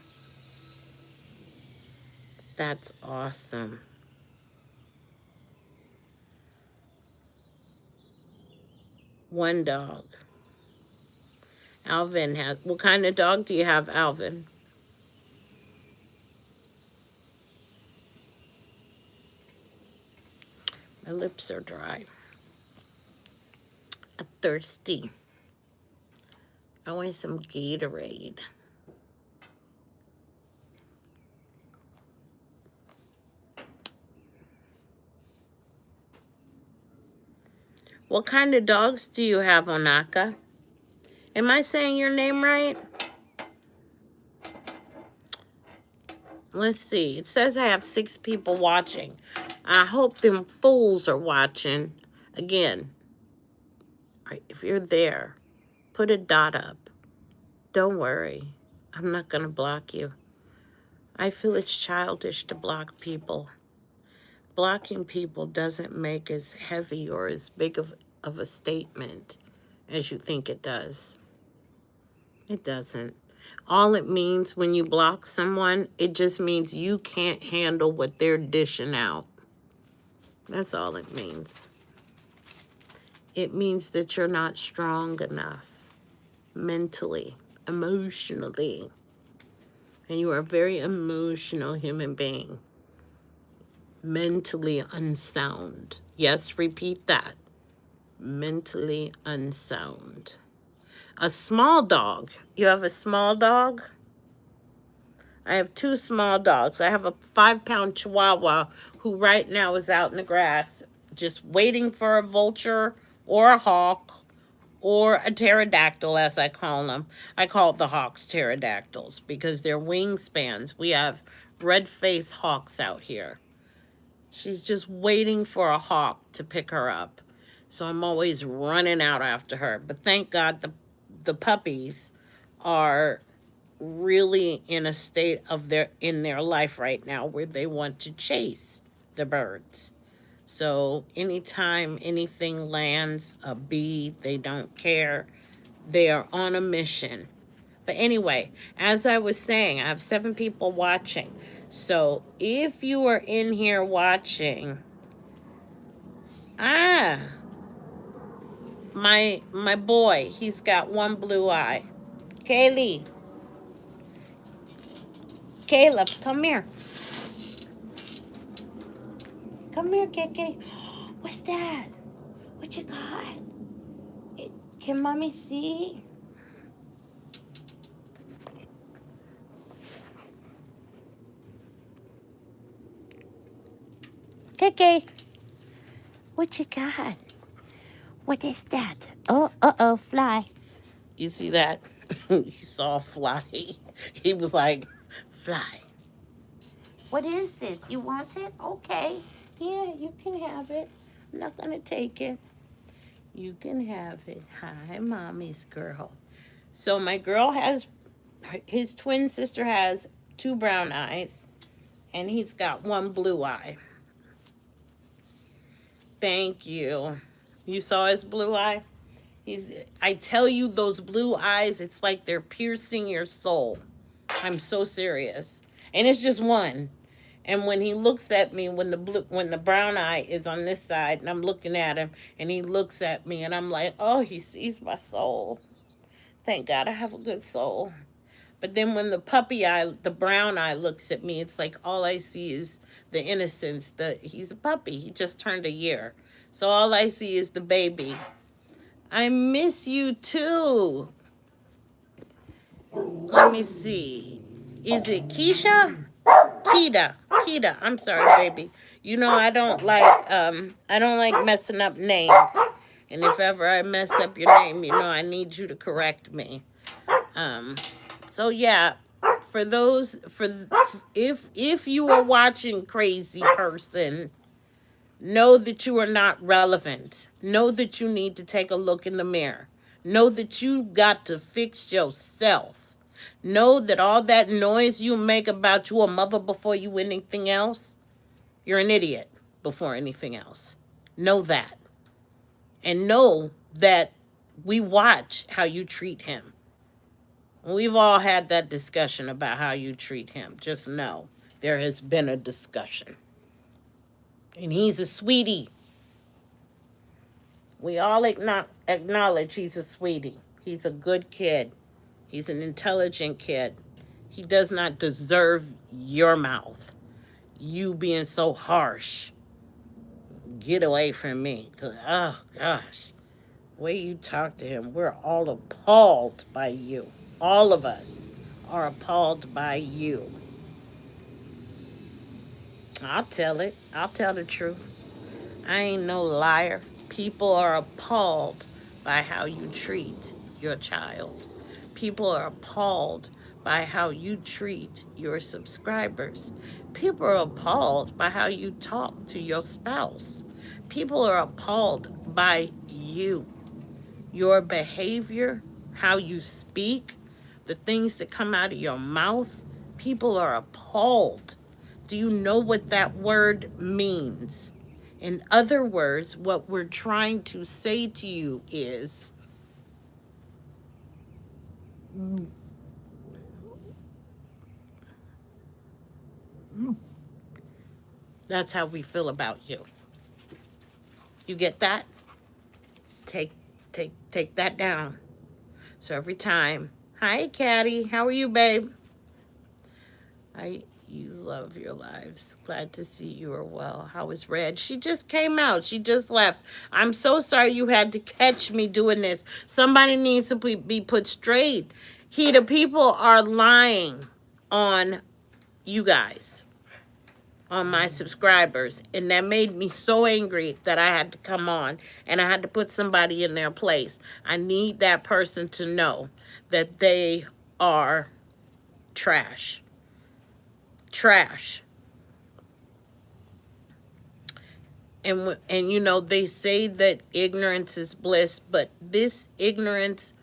That's awesome. One dog. Alvin has. What kind of dog do you have, Alvin? My lips are dry. I'm thirsty. I want some Gatorade. What kind of dogs do you have, Onaka? Am I saying your name right? Let's see. It says I have 6 people watching. I hope them fools are watching. Again, if you're there, put a dot up. Don't worry. I'm not going to block you. I feel it's childish to block people. Blocking people doesn't make as heavy or as big of a statement as you think it does. It doesn't. All it means when you block someone, it just means you can't handle what they're dishing out. That's all it means. It means that you're not strong enough mentally, emotionally. And you are a very emotional human being. Mentally unsound. Yes, repeat that. Mentally unsound. A small dog. You have a small dog? I have 2 small dogs. I have a 5-pound Chihuahua who right now is out in the grass just waiting for a vulture or a hawk or a pterodactyl, as I call them. I call the hawks pterodactyls because their wingspans. We have red-faced hawks out here. She's just waiting for a hawk to pick her up. So I'm always running out after her. But thank God the puppies are really in a state of their life right now where they want to chase the birds. So anytime anything lands, a bee, they don't care. They are on a mission. But anyway, as I was saying, I have 7 people watching. So if you are in here watching, ah, my boy, he's got one blue eye. Kaylee, Caleb, come here. Come here, KK. What's that? What you got? Can mommy see? KK, what you got? What is that? Oh, uh-oh, fly. You see that? He saw a fly. He was like, fly. What is this? You want it? Okay. Yeah, you can have it. I'm not going to take it. You can have it. Hi, mommy's girl. So my girl has, his twin sister has 2 brown eyes, and he's got 1 blue eye. Thank you. You saw his blue eye? I tell you, those blue eyes, it's like they're piercing your soul. I'm so serious. And it's just one. And when he looks at me, when the brown eye is on this side, and I'm looking at him, and he looks at me, and I'm like, oh, he sees my soul. Thank God I have a good soul. But then when the puppy eye, the brown eye looks at me, it's like all I see is the innocence. He's a puppy. He just turned a year. So all I see is the baby. I miss you too. Let me see. Is it Keisha? Keita. I'm sorry, baby. You know I don't like messing up names. And if ever I mess up your name, you know I need you to correct me. So yeah, for those if you are watching Crazy Person, know that you are not relevant. Know that you need to take a look in the mirror. Know that you got to fix yourself. Know that all that noise you make about you a mother before you anything else, you're an idiot before anything else. Know that. And know that we watch how you treat him. We've all had that discussion about how you treat him. Just know there has been a discussion. And he's a sweetie. We all acknowledge he's a sweetie. He's a good kid. He's an intelligent kid. He does not deserve your mouth. You being so harsh. Get away from me. Oh, gosh. The way you talk to him, we're all appalled by you. All of us are appalled by you. I'll tell it. I'll tell the truth. I ain't no liar. People are appalled by how you treat your child. People are appalled by how you treat your subscribers. People are appalled by how you talk to your spouse. People are appalled by you, your behavior, how you speak, the things that come out of your mouth. People are appalled. Do you know what that word means? In other words, what we're trying to say to you is that's how we feel about you. You get that? Take take that down. So every time, hi Caddy, how are you, babe? I use love your lives. Glad to see you are well. How is Red? She just came out. She just left. I'm so sorry you had to catch me doing this. Somebody needs to be put straight. The people are lying on you guys, on my subscribers, and that made me so angry that I had to come on and I had to put somebody in their place. I need that person to know that they are trash. Trash. And you know, they say that ignorance is bliss, but this ignorance,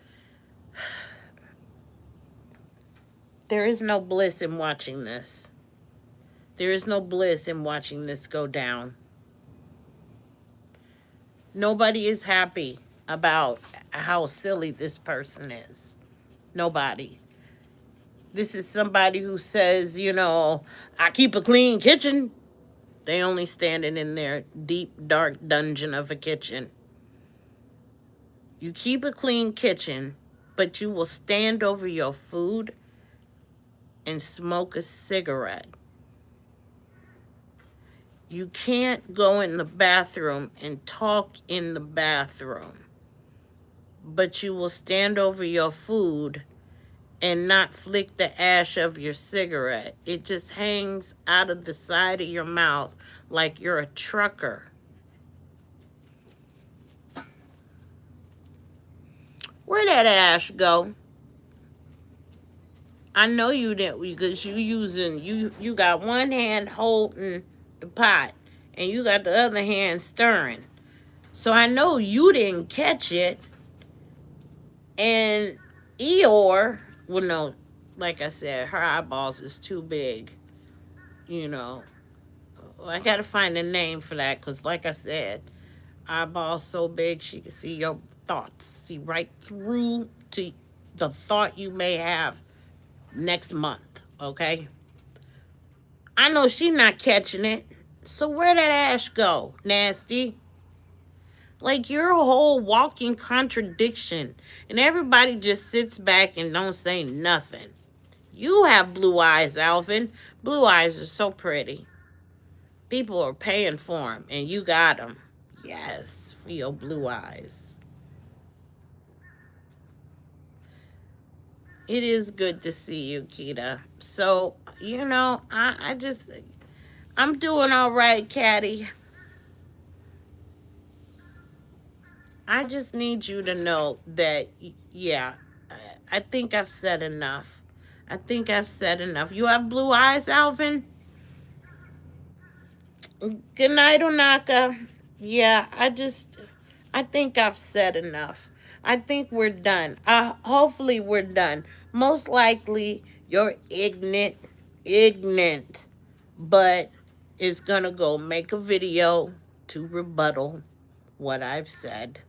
there is no bliss in watching this. There is no bliss in watching this go down. Nobody is happy about how silly this person is. Nobody. This is somebody who says, you know, I keep a clean kitchen. They only standing in their deep, dark dungeon of a kitchen. You keep a clean kitchen, but you will stand over your food and smoke a cigarette. You can't go in the bathroom and talk in the bathroom, but you will stand over your food and not flick the ash of your cigarette. It just hangs out of the side of your mouth like you're a trucker. Where'd that ash go? I know you didn't, because you got one hand holding the pot and you got the other hand stirring. So I know you didn't catch it. And Eeyore, well, no, like I said, her eyeballs is too big. You know, I gotta find a name for that, because like I said, eyeballs so big she can see your thoughts, see right through to the thought you may have next month, okay? I know she not catching it. So where did Ash go, nasty? Like, you're a whole walking contradiction. And everybody just sits back and don't say nothing. You have blue eyes, Alvin. Blue eyes are so pretty. People are paying for them, and you got them. Yes, for your blue eyes. It is good to see you, Kita. So, you know, I'm doing all right, Caddy. I just need you to know that, yeah, I think I've said enough. I think I've said enough. You have blue eyes, Alvin? Good night, Onaka. Yeah, I think I've said enough. I think we're done. Hopefully we're done. Most likely you're ignorant, but is gonna go make a video to rebuttal what I've said.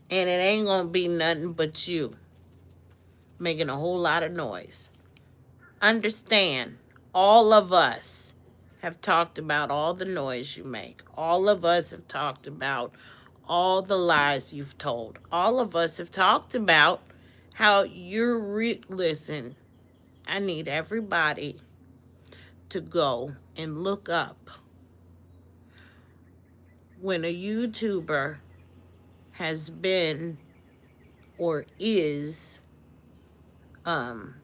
And it ain't gonna be nothing but you making a whole lot of noise. Understand, all of us have talked about all the noise you make. All of us have talked about all the lies you've told. All of us have talked about how listen, I need everybody to go and look up when a YouTuber has been or is um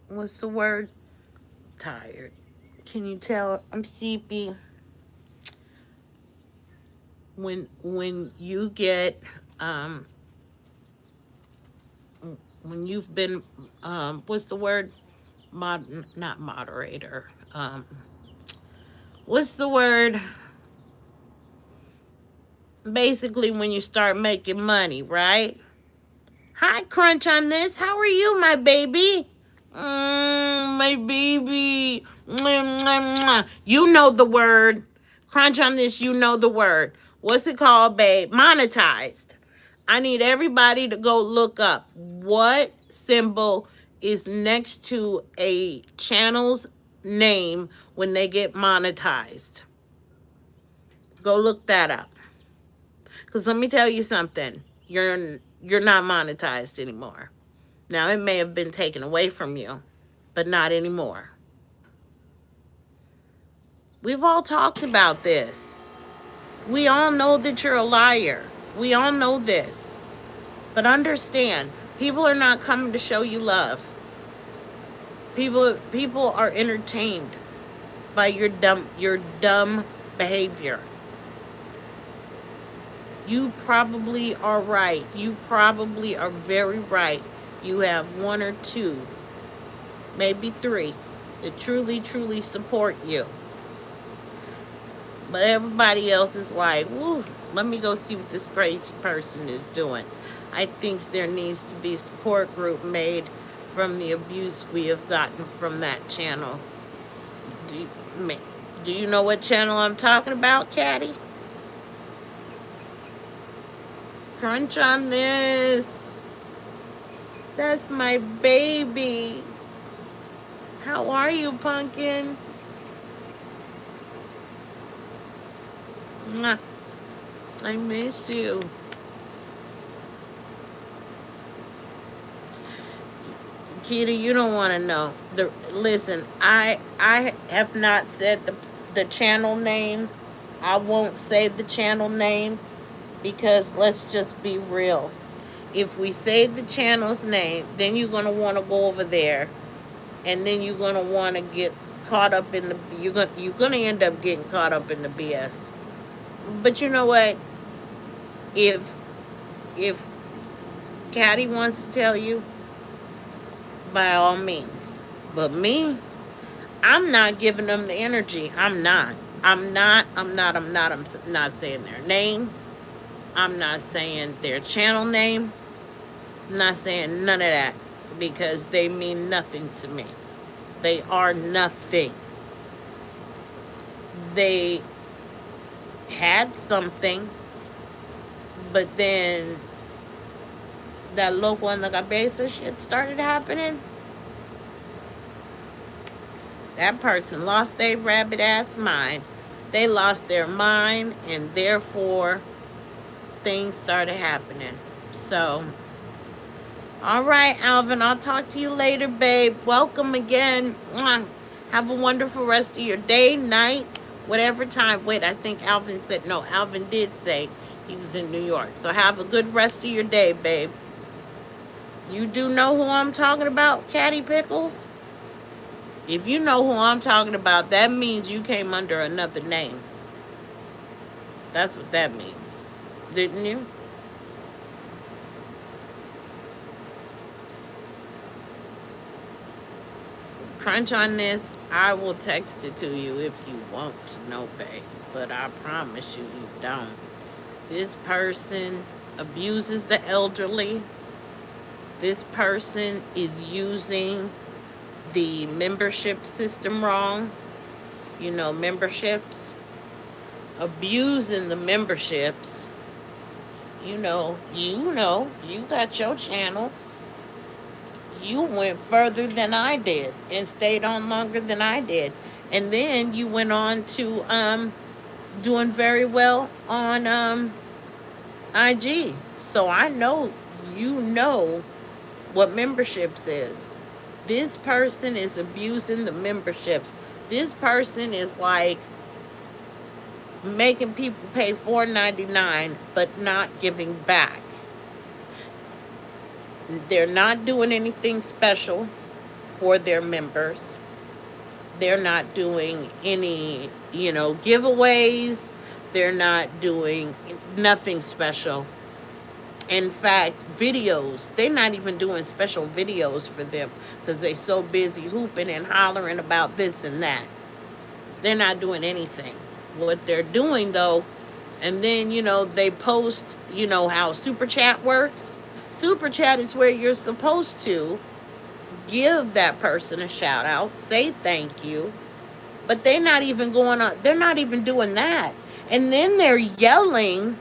what's the word? Tired. Can you tell I'm sleepy? When you get um when you've been what's the word? Not moderator. What's the word? Basically when you start making money, right? Hi, Crunch on this. How are you, my baby? My baby. Mwah, mwah, mwah. You know the word. Crunch on this, you know the word. What's it called, babe? Monetized. I need everybody to go look up what symbol is next to a channel's name when they get monetized. Go look that up. Because let me tell you something. You're not monetized anymore. Now, it may have been taken away from you, but not anymore. We've all talked about this. We all know that you're a liar. We all know this. But understand, people are not coming to show you love. People are entertained by your dumb behavior. You probably are right. You probably are very right. You have one or two, maybe three, that truly, truly support you. But everybody else is like, woo, let me go see what this crazy person is doing. I think there needs to be a support group made from the abuse we have gotten from that channel. Do you, do you know what channel I'm talking about, Caddy? Crunch on this. That's my baby. How are you, Pumpkin? Mwah. I miss you. Kita, you don't want to know. Listen, I have not said the channel name. I won't say the channel name because let's just be real. If we say the channel's name, then you're gonna want to go over there, and then you're gonna want to get caught up in the you're gonna end up getting caught up in the BS. But you know what? If if Caddy wants to tell you, by all means. But me, I'm not giving them the energy. I'm not. I'm not saying their name. I'm not saying their channel name. I'm not saying none of that because they mean nothing to me. They are nothing. They had something, but then that local in the cabeza shit started happening. That person lost their rabbit ass mind. They lost their mind, and therefore things started happening. So, all right, Alvin, I'll talk to you later, babe. Welcome again. Mwah. Have a wonderful rest of your day, night, whatever time. Wait, I think Alvin said no. Alvin did say he was in New York. So have a good rest of your day, babe. You do know who I'm talking about, Caddy Pickles? If you know who I'm talking about, that means you came under another name. That's what that means. Didn't you? Crunch on this. I will text it to you if you want to know, babe. But I promise you don't. This person abuses the elderly. This person is using the membership system wrong. You know, memberships. Abusing the memberships. You got your channel. You went further than I did and stayed on longer than I did. And then you went on to doing very well on IG. So I know you know what memberships is. This person is abusing the memberships. This person is like making people pay $4.99 but not giving back. They're not doing anything special for their members. They're not doing any, giveaways. They're not doing nothing special. In fact, videos, they're not even doing special videos for them because they're so busy hooping and hollering about this and that. They're not doing anything. What they're doing though, and then, they post, how Super Chat works. Super Chat is where you're supposed to give that person a shout out, say thank you, but they're not even going on, they're not even doing that. And then they're yelling,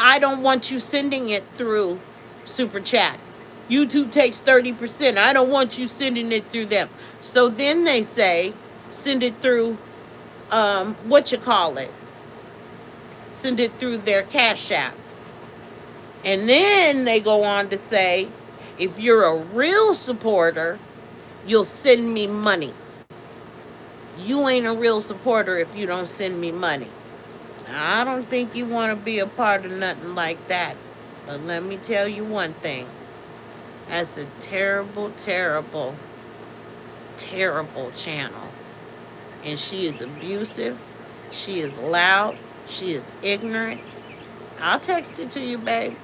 I don't want you sending it through Super Chat. YouTube takes 30%. I don't want you sending it through them. So then they say, send it through, what you call it? Send it through their Cash App. And then they go on to say, if you're a real supporter, you'll send me money. You ain't a real supporter if you don't send me money. I don't think you want to be a part of nothing like that. But let me tell you one thing. That's a terrible, terrible, terrible channel. And she is abusive. She is loud. She is ignorant. I'll text it to you, babe.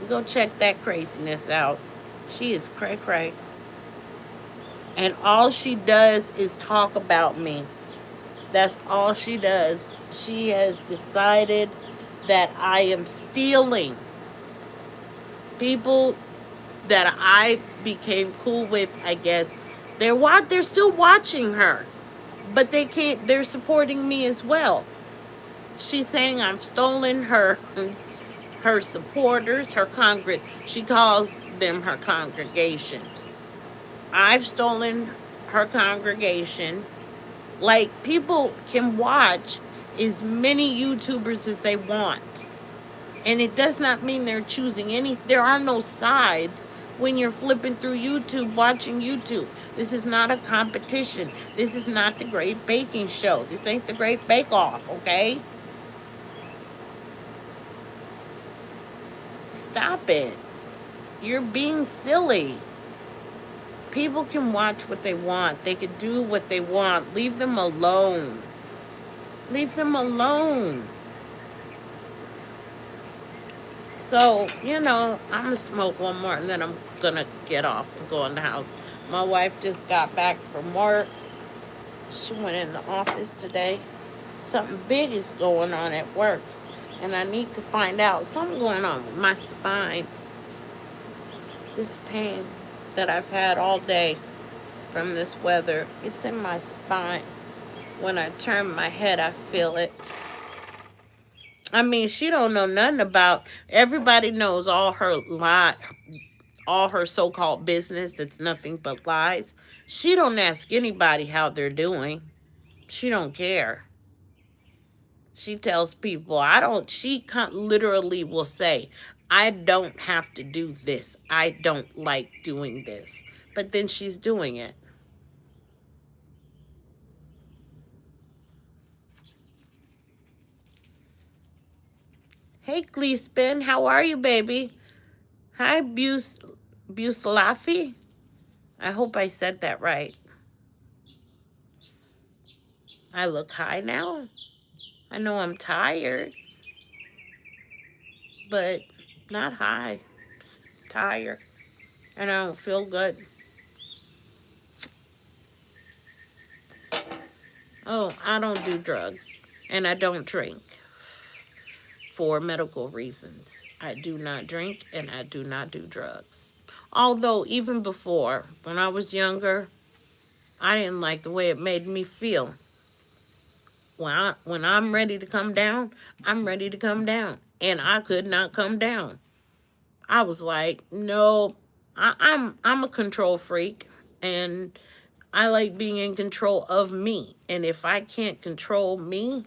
Go check that craziness out. She is cray cray. And all she does is talk about me. That's all she does. She has decided that I am stealing. People that I became cool with, I guess, they're still watching her. But they can't, they're supporting me as well. She's saying I've stolen her supporters, she calls them her congregation. I've stolen her congregation. Like, people can watch as many YouTubers as they want. And it does not mean they're choosing any, there are no sides when you're flipping through YouTube, watching YouTube. This is not a competition. This is not the Great Baking Show. This ain't the Great Bake Off, okay? Stop it. You're being silly. People can watch what they want. They can do what they want. Leave them alone. Leave them alone. So, I'm going to smoke one more and then I'm going to get off and go in the house. My wife just got back from work. She went in the office today. Something big is going on at work. And I need to find out something going on with my spine. This pain that I've had all day from this weather, it's in my spine. When I turn my head, I feel it. I mean, she don't know nothing about, everybody knows all her so-called business that's nothing but lies. She don't ask anybody how they're doing. She don't care. She tells people, literally will say, I don't have to do this. I don't like doing this. But then she's doing it. Hey, Gleespin, how are you, baby? Hi, Busalafi. I hope I said that right. I look high now. I know I'm tired, but not high. Just tired. And I don't feel good. Oh, I don't do drugs. And I don't drink for medical reasons. I do not drink and I do not do drugs. Although, even before, when I was younger, I didn't like the way it made me feel. When I'm ready to come down, I'm ready to come down. And I could not come down. I was like, no, I'm a control freak, and I like being in control of me. And if I can't control me,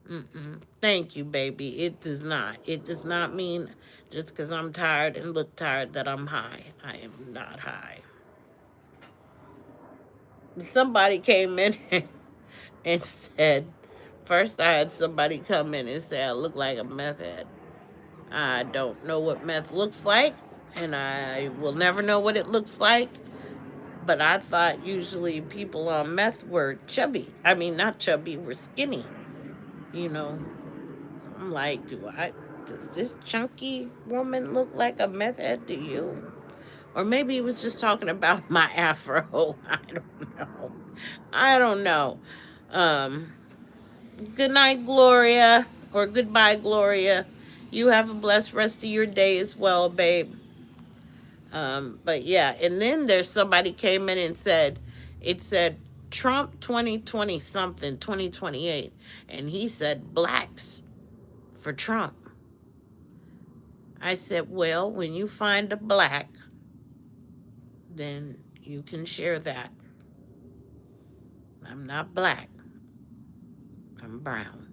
Mm-mm. Thank you, baby. It does not. It does not mean just because I'm tired and look tired that I'm high. I am not high. Somebody came in and said, first I had somebody come in and say I look like a meth head. I don't know what meth looks like, and I will never know what it looks like. But I thought usually people on meth were chubby. I mean, not chubby, were skinny. You know, I'm like, does this chunky woman look like a meth head to you? Or maybe he was just talking about my afro. I don't know. I don't know. Um, Good night, Gloria. Or goodbye, Gloria. You have a blessed rest of your day as well, babe. But yeah, and then there's somebody came in and said, it said Trump 2020 something, 2028. And he said blacks for Trump. I said, well, when you find a black, then you can share that. I'm not black, I'm brown.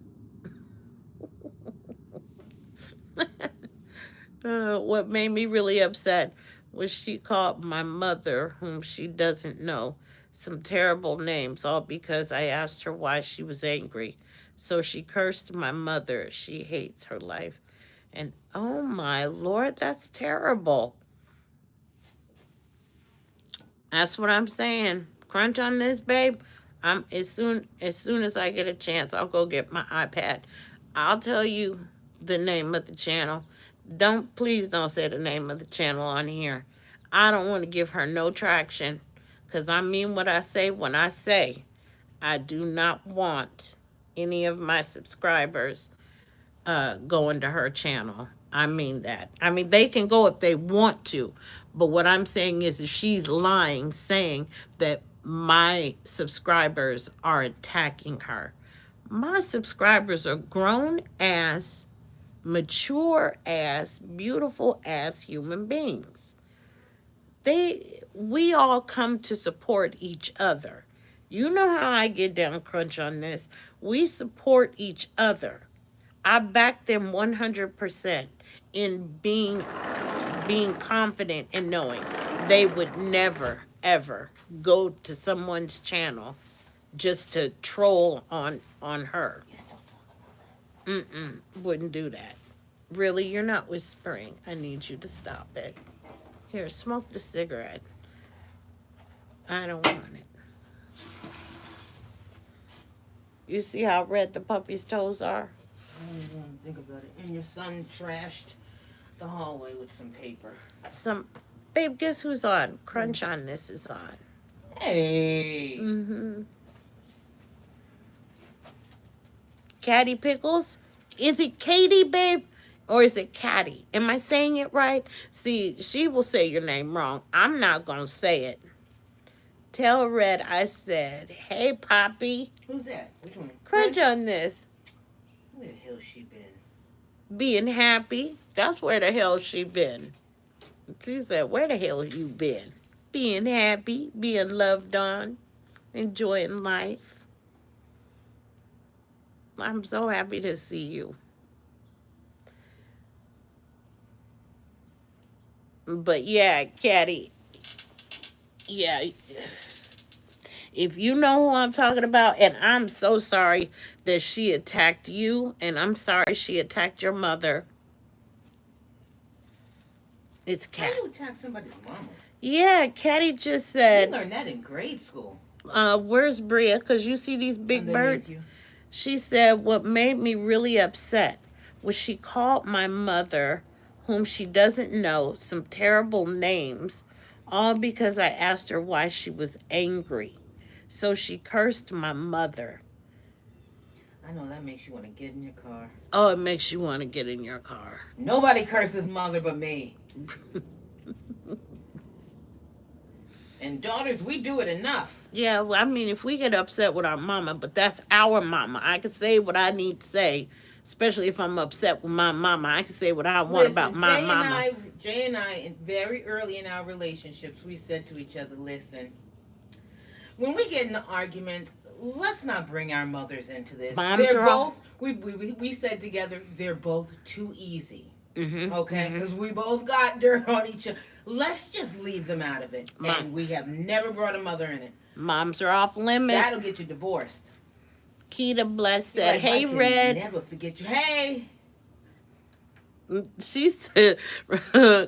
What made me really upset was she called my mother, whom she doesn't know, some terrible names, all because I asked her why she was angry. So she cursed my mother. She hates her life. And oh my Lord, that's terrible. That's what I'm saying. Crunch on this, babe. I'm as soon as I get a chance, I'll go get my iPad. I'll tell you the name of the channel. Please don't say the name of the channel on here. I don't want to give her no traction because I mean what I say when I say I do not want any of my subscribers going to her channel. I mean that. I mean, they can go if they want to. But what I'm saying is, if she's lying, saying that my subscribers are attacking her, my subscribers are grown ass, mature ass, beautiful ass human beings. We all come to support each other. You know how I get down crunch on this. We support each other. I back them 100% in being confident and knowing they would never ever go to someone's channel just to troll on her. Wouldn't do that. Really, you're not whispering. I need you to stop it. Here, smoke the cigarette. I don't want it. You see how red the puppy's toes are? I don't even want to think about it. And your son trashed the hallway with some paper. Some Babe, guess who's on? Crunch on this is on. Hey. Mm-hmm. Caddy Pickles? Is it Katie, babe? Or is it Caddy? Am I saying it right? See, she will say your name wrong. I'm not going to say it. Tell Red I said, hey, Poppy. Who's that? Which one? Crunch on this. Where the hell she been? Being happy. That's where the hell she been. She said, where the hell you been? Being happy, being loved on, enjoying life. I'm so happy to see you. But yeah, Caddy, yeah, if you know who I'm talking about, and I'm so sorry that she attacked you, and I'm sorry she attacked your mother. It's How Cat. you attack somebody's mama? Yeah, Caddy just You said, learned that in grade school. where's Bria? Because you see these big Underneath birds? you. She said, what made me really upset was she called my mother, whom she doesn't know, some terrible names, all because I asked her why she was angry. So she cursed my mother. I know that makes you want to get in your car. Oh, it makes you want to get in your car. Nobody curses mother but me. And daughters, we do it enough. Yeah, well, I mean, if we get upset with our mama, but that's our mama. I can say what I need to say, especially if I'm upset with my mama. I can say what I want about Listen, my mama. Jay and I, very early in our relationships, we said to each other, listen, when we get into arguments, let's not bring our mothers into this. Moms They're are off. both, we said together, they're both too easy. Mm-hmm. Okay? Mm-hmm. Because we both got dirt on each other. Let's just leave them out of it. Mom, And we have never brought a mother in it. moms are off limit. That'll get you divorced. Keita Bless You're said, like, I "Hey, can Red." never forget you. Hey! She said,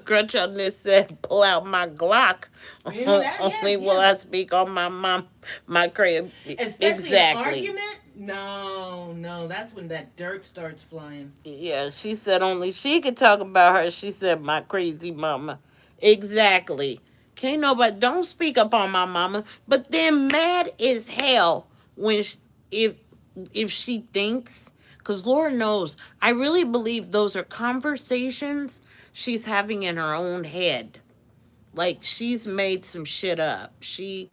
Crunch on this said, pull out my Glock. You know that? Yeah, Only will yeah. I speak on my mom, my crib. Especially in an Exactly. argument? No, no. That's when that dirt starts flying. Yeah, she said only she could talk about her. She said, my crazy mama. Exactly. Can't nobody, don't speak up on my mama. But then mad as hell when, if, if she thinks, because Lord knows, I really believe those are conversations she's having in her own head. Like she's made some shit up. She's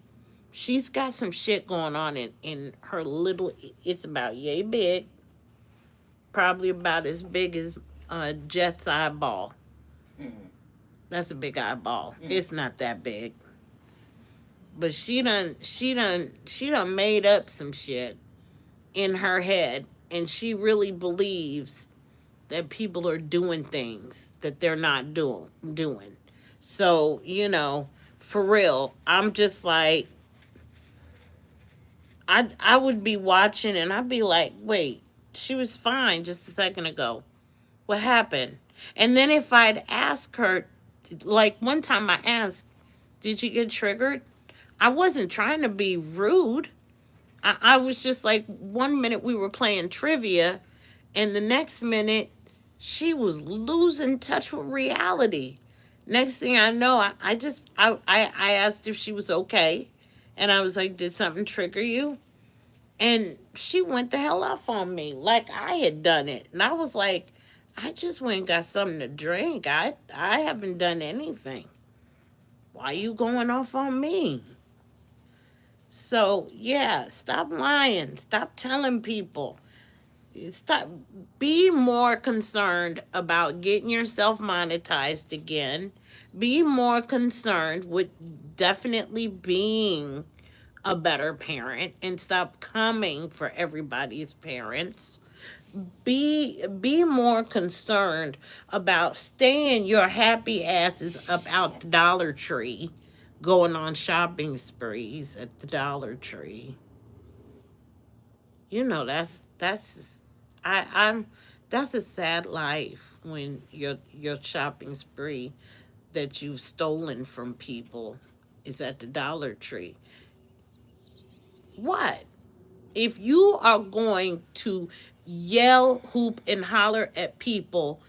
got some shit going on in her little, it's about yay big, probably about as big as Jet's eyeball. Mm-hmm. That's a big eyeball. Mm. It's not that big. But she done made up some shit in her head, and she really believes that people are doing things that they're not doing. So, for real, I'm just like, I would be watching and I'd be like, wait, she was fine just a second ago. What happened? And then if I'd ask her, like one time I asked, did you get triggered? I wasn't trying to be rude. I was just like, one minute we were playing trivia, and the next minute she was losing touch with reality. Next thing I know, I asked if she was okay. And I was like, did something trigger you? And she went the hell off on me like I had done it. And I was like, I just went and got something to drink. I haven't done anything. Why you going off on me? So, yeah, stop lying. Stop telling people. Stop. Be more concerned about getting yourself monetized again. Be more concerned with definitely being a better parent and stop coming for everybody's parents. Be more concerned about staying your happy asses up out the Dollar Tree, going on shopping sprees at the Dollar Tree. That's I'm that's a sad life when your shopping spree that you've stolen from people is at the Dollar Tree. What? If you are going to yell, hoop, and holler at people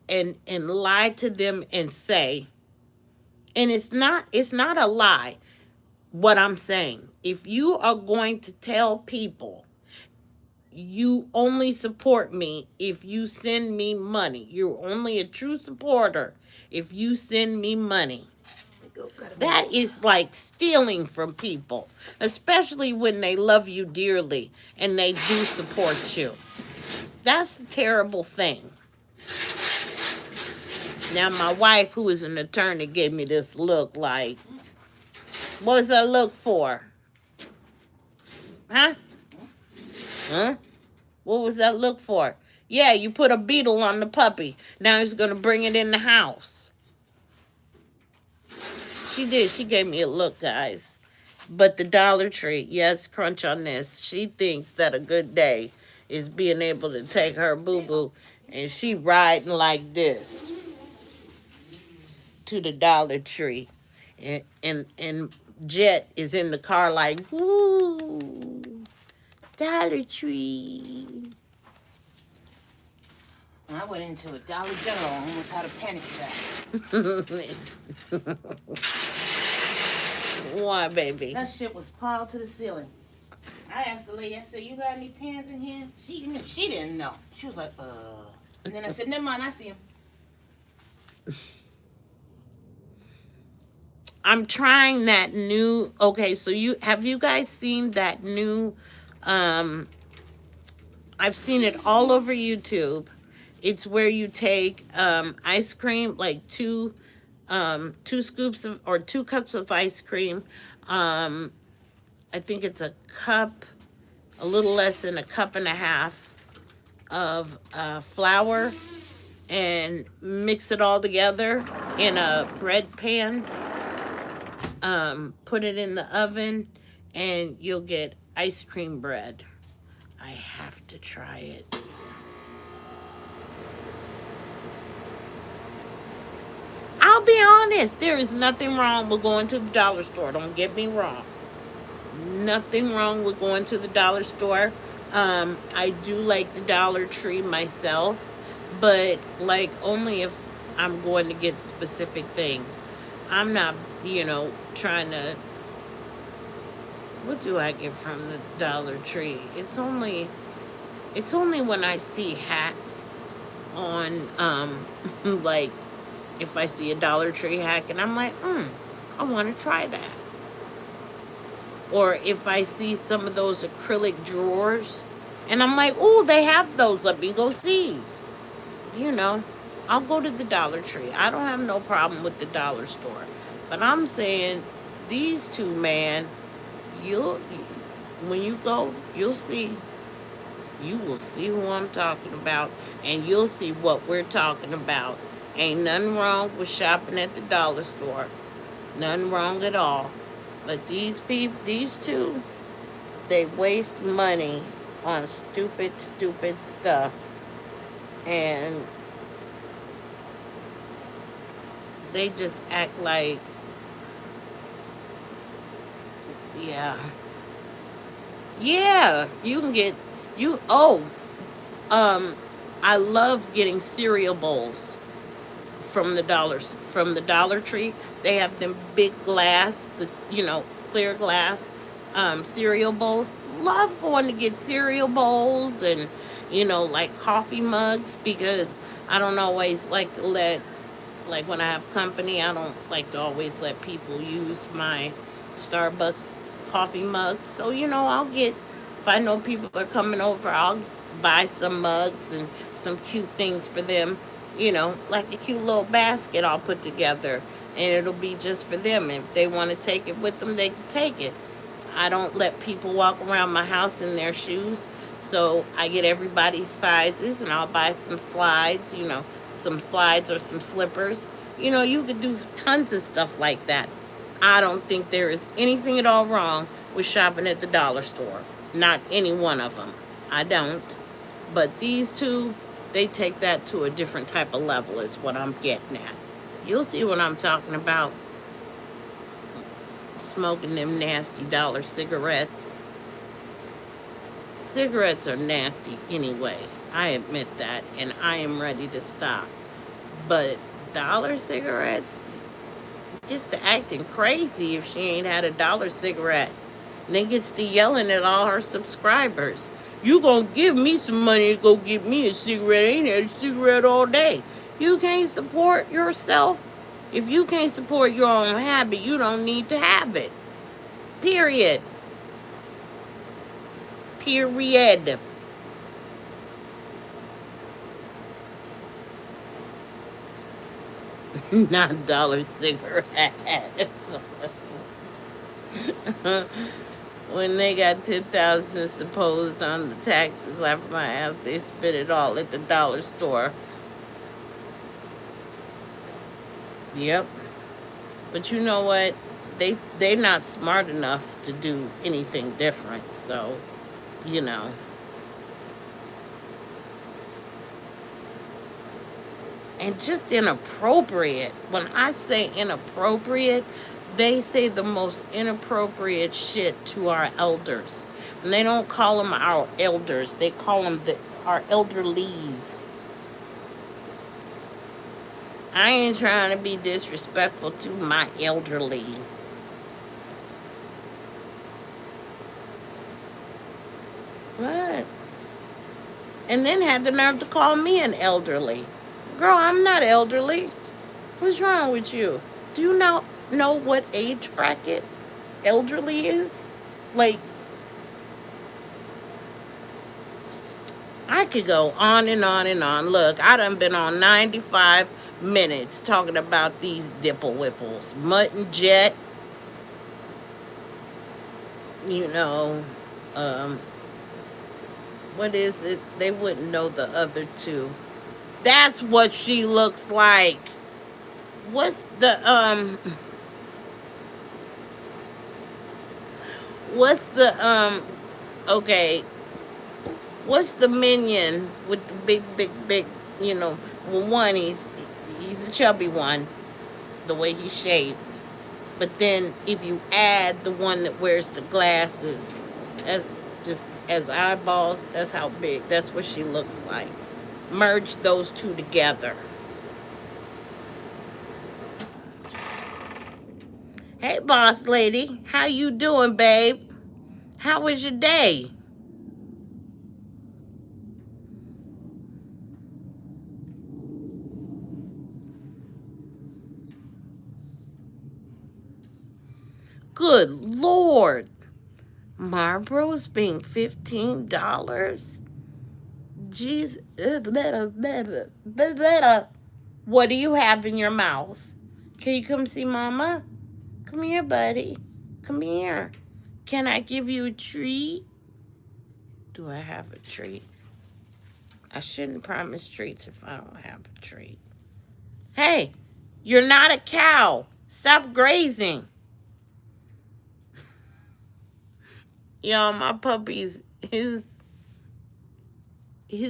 and lie to them and say, and it's not a lie what I'm saying. If you are going to tell people you only support me if you send me money, you're only a true supporter if you send me money. That is like stealing from people, especially when they love you dearly and they do support you. That's a terrible thing. Now, my wife, who is an attorney, gave me this look like, what's that look for? Huh? Huh? What was that look for? Yeah, you put a beetle on the puppy. Now he's going to bring it in the house. She did. She gave me a look, guys. But the Dollar Tree, yes, crunch on this. She thinks that a good day is being able to take her boo-boo and she riding like this to the Dollar Tree. And Jet is in the car like, woo, Dollar Tree. I went into a Dollar General, almost had a panic attack. Why, baby? That shit was piled to the ceiling. I asked the lady, I said, you got any pans in here? She didn't know. She was like, And then I said, never mind, I see them. I'm trying that new. Okay, so you guys seen that new? Um, I've seen it all over YouTube. It's where you take ice cream, like two scoops or 2 cups of ice cream. I think it's a cup a little less than a cup and a half of flour, and mix it all together in a bread pan. Put it in the oven, and you'll get ice cream bread. I have to try it. I'll be honest, there is nothing wrong with going to the dollar store. Don't get me wrong. Nothing wrong with going to the dollar store. I do like the Dollar Tree myself, but like only if I'm going to get specific things. I'm not, trying to. What do I get from the Dollar Tree? It's only when I see hacks on like if I see a Dollar Tree hack and I'm like, I want to try that. Or if I see some of those acrylic drawers and I'm like, oh, they have those. Let me go see. You know, I'll go to the Dollar Tree. I don't have no problem with the dollar store. But I'm saying these two, man, you'll when you go, you'll see. You will see who I'm talking about, and you'll see what we're talking about. Ain't nothing wrong with shopping at the dollar store. Nothing wrong at all. But these two, they waste money on stupid, stupid stuff. And they just act like, yeah. Yeah, you can get, um, I love getting cereal bowls from the Dollar Tree. They have them big glass, this clear glass cereal bowls. Love going to get cereal bowls and like coffee mugs because I don't always like to let like when I have company, I don't like to always let people use my Starbucks coffee mugs. So, I'll get, if I know people are coming over, I'll buy some mugs and some cute things for them, like a cute little basket I'll put together. And it'll be just for them. If they want to take it with them, they can take it. I don't let people walk around my house in their shoes. So I get everybody's sizes and I'll buy some slides, some slides or some slippers. You could do tons of stuff like that. I don't think there is anything at all wrong with shopping at the dollar store. Not any one of them. I don't. But these two, they take that to a different type of level, is what I'm getting at. You'll see what I'm talking about. Smoking them nasty dollar cigarettes. Cigarettes are nasty anyway. I admit that, and I am ready to stop. But dollar cigarettes, gets to acting crazy if she ain't had a dollar cigarette. And then gets to yelling at all her subscribers. You gonna give me some money to go get me a cigarette? I ain't had a cigarette all day. You can't support yourself. If you can't support your own habit, you don't need to have it. Period. Period. Not dollar cigarettes. When they got 10,000 supposed on the taxes after my ass, they spit it all at the dollar store. Yep. But you know what? They're not smart enough to do anything different. So, you know. And just inappropriate. When I say inappropriate, they say the most inappropriate shit to our elders. And they don't call them our elders. They call them our elderlies. I ain't trying to be disrespectful to my elderlies. What? And then had the nerve to call me an elderly. Girl, I'm not elderly. What's wrong with you? Do you know what age bracket elderly is? Like, I could go on and on and on. Look, I done been on 95 minutes talking about these dipple whipples. Mutton Jet, you know, um, What is it? They wouldn't know the other two. That's what she looks like. What's what's the okay, what's the minion with the big, you know, well one he's a chubby one, the way he's shaped. But then if you add the one that wears the glasses, that's just as eyeballs, that's how big, that's what she looks like. Merge those two together. Hey boss lady, how you doing, babe? How was your day? Good Lord. Marlboro's being $15? Jeez. What do you have in your mouth? Can you come see mama? Come here, buddy. Come here. Can I give you a treat? Do I have a treat? I shouldn't promise treats if I don't have a treat. Hey, you're not a cow. Stop grazing. Y'all, my puppy's his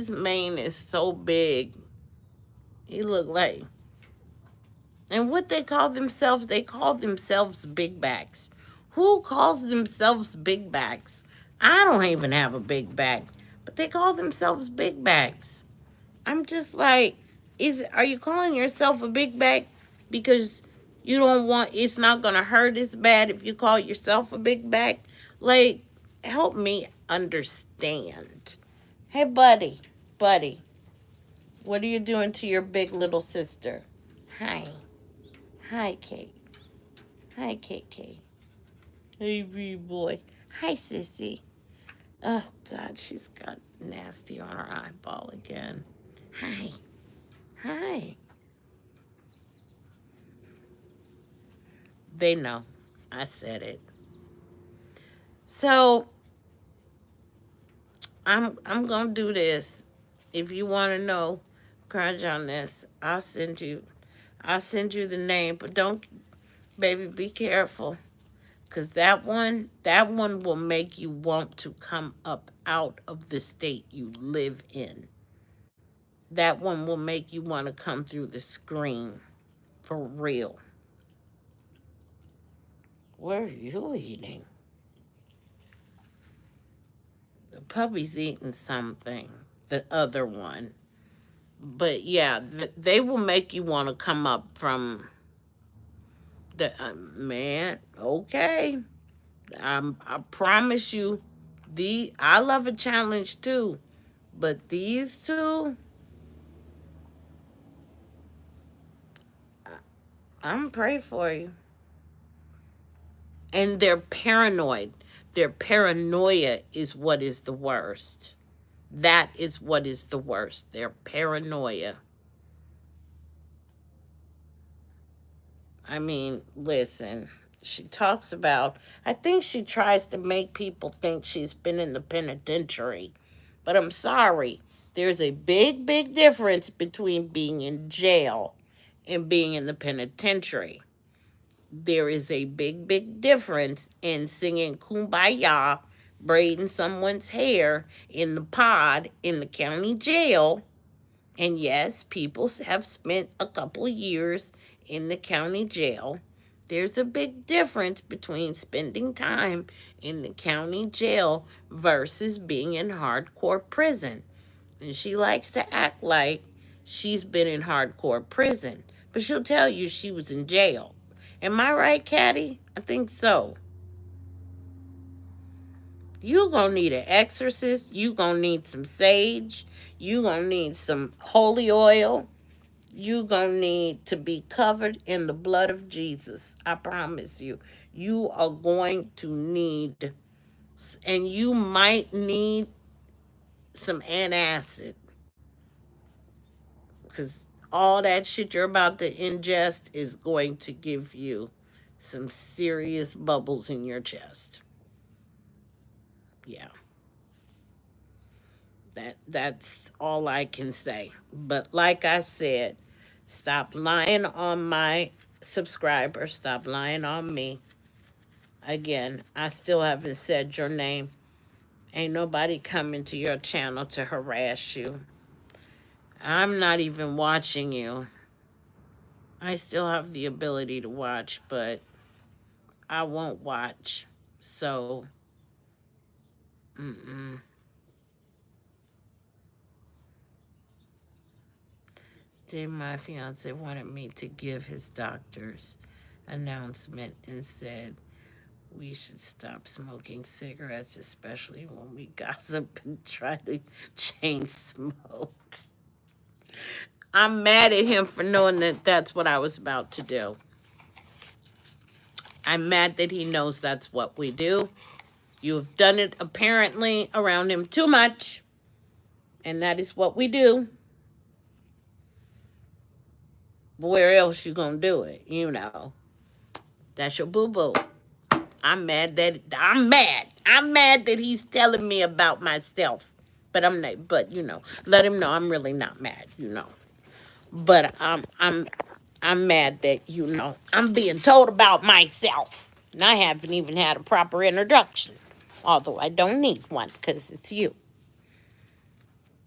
mane is so big. He look like, and what they call themselves big backs. Who calls themselves big backs? I don't even have a big back, but they call themselves big backs. I'm just like, are you calling yourself a big back because you don't want, it's not gonna hurt as bad if you call yourself a big back? Like, help me understand. Hey, buddy, what are you doing to your big little sister? Hi, hi, Kate. Hi, Kate. Hey, big boy. Hi, sissy. Oh God, she's got nasty on her eyeball again. Hi, hi. They know. I said it. So I'm gonna do this. If you want to know, crunch on this. I'll send you the name, but don't, baby, be careful, cause that one will make you want to come up out of the state you live in. That one will make you want to come through the screen for real. What are you eating? The puppy's eating something. The other one. But yeah, they will make you want to come up from the man. Okay, I promise you, I love a challenge too, but these two, I'm pray for you. And they're paranoid. Their paranoia is what is the worst. That is what is the worst. Their paranoia. I mean, listen, she talks about, I think she tries to make people think she's been in the penitentiary. But I'm sorry, there's a big difference between being in jail and being in the penitentiary. There is a big difference in singing Kumbaya, braiding someone's hair in the pod in the county jail. And yes, people have spent a couple of years in the county jail. There's a big difference between spending time in the county jail versus being in hardcore prison. And she likes to act like she's been in hardcore prison, but she'll tell you she was in jail. Am I right, Caddy? I think so. You gonna need an exorcist. You gonna need some sage. You gonna need some holy oil. You gonna need to be covered in the blood of Jesus. I promise you. You are going to need, and you might need some antacid, because all that shit you're about to ingest is going to give you some serious bubbles in your chest. Yeah. That's all I can say. But like I said, stop lying on my subscribers. Stop lying on me. Again, I still haven't said your name. Ain't nobody coming to your channel to harass you. I'm not even watching you. I still have the ability to watch, but I won't watch. So, mm-mm. Then my fiance wanted me to give his doctor's announcement and said we should stop smoking cigarettes, especially when we gossip and try to change smoke. I'm mad at him for knowing that that's what I was about to do. I'm mad that he knows that's what we do. You have done it apparently around him too much, and that is what we do. But where else you gonna do it? You know, that's your boo boo. I'm mad that he's telling me about myself. But I'm not. But let him know I'm really not mad. But I'm mad that I'm being told about myself, and I haven't even had a proper introduction. Although I don't need one because it's you.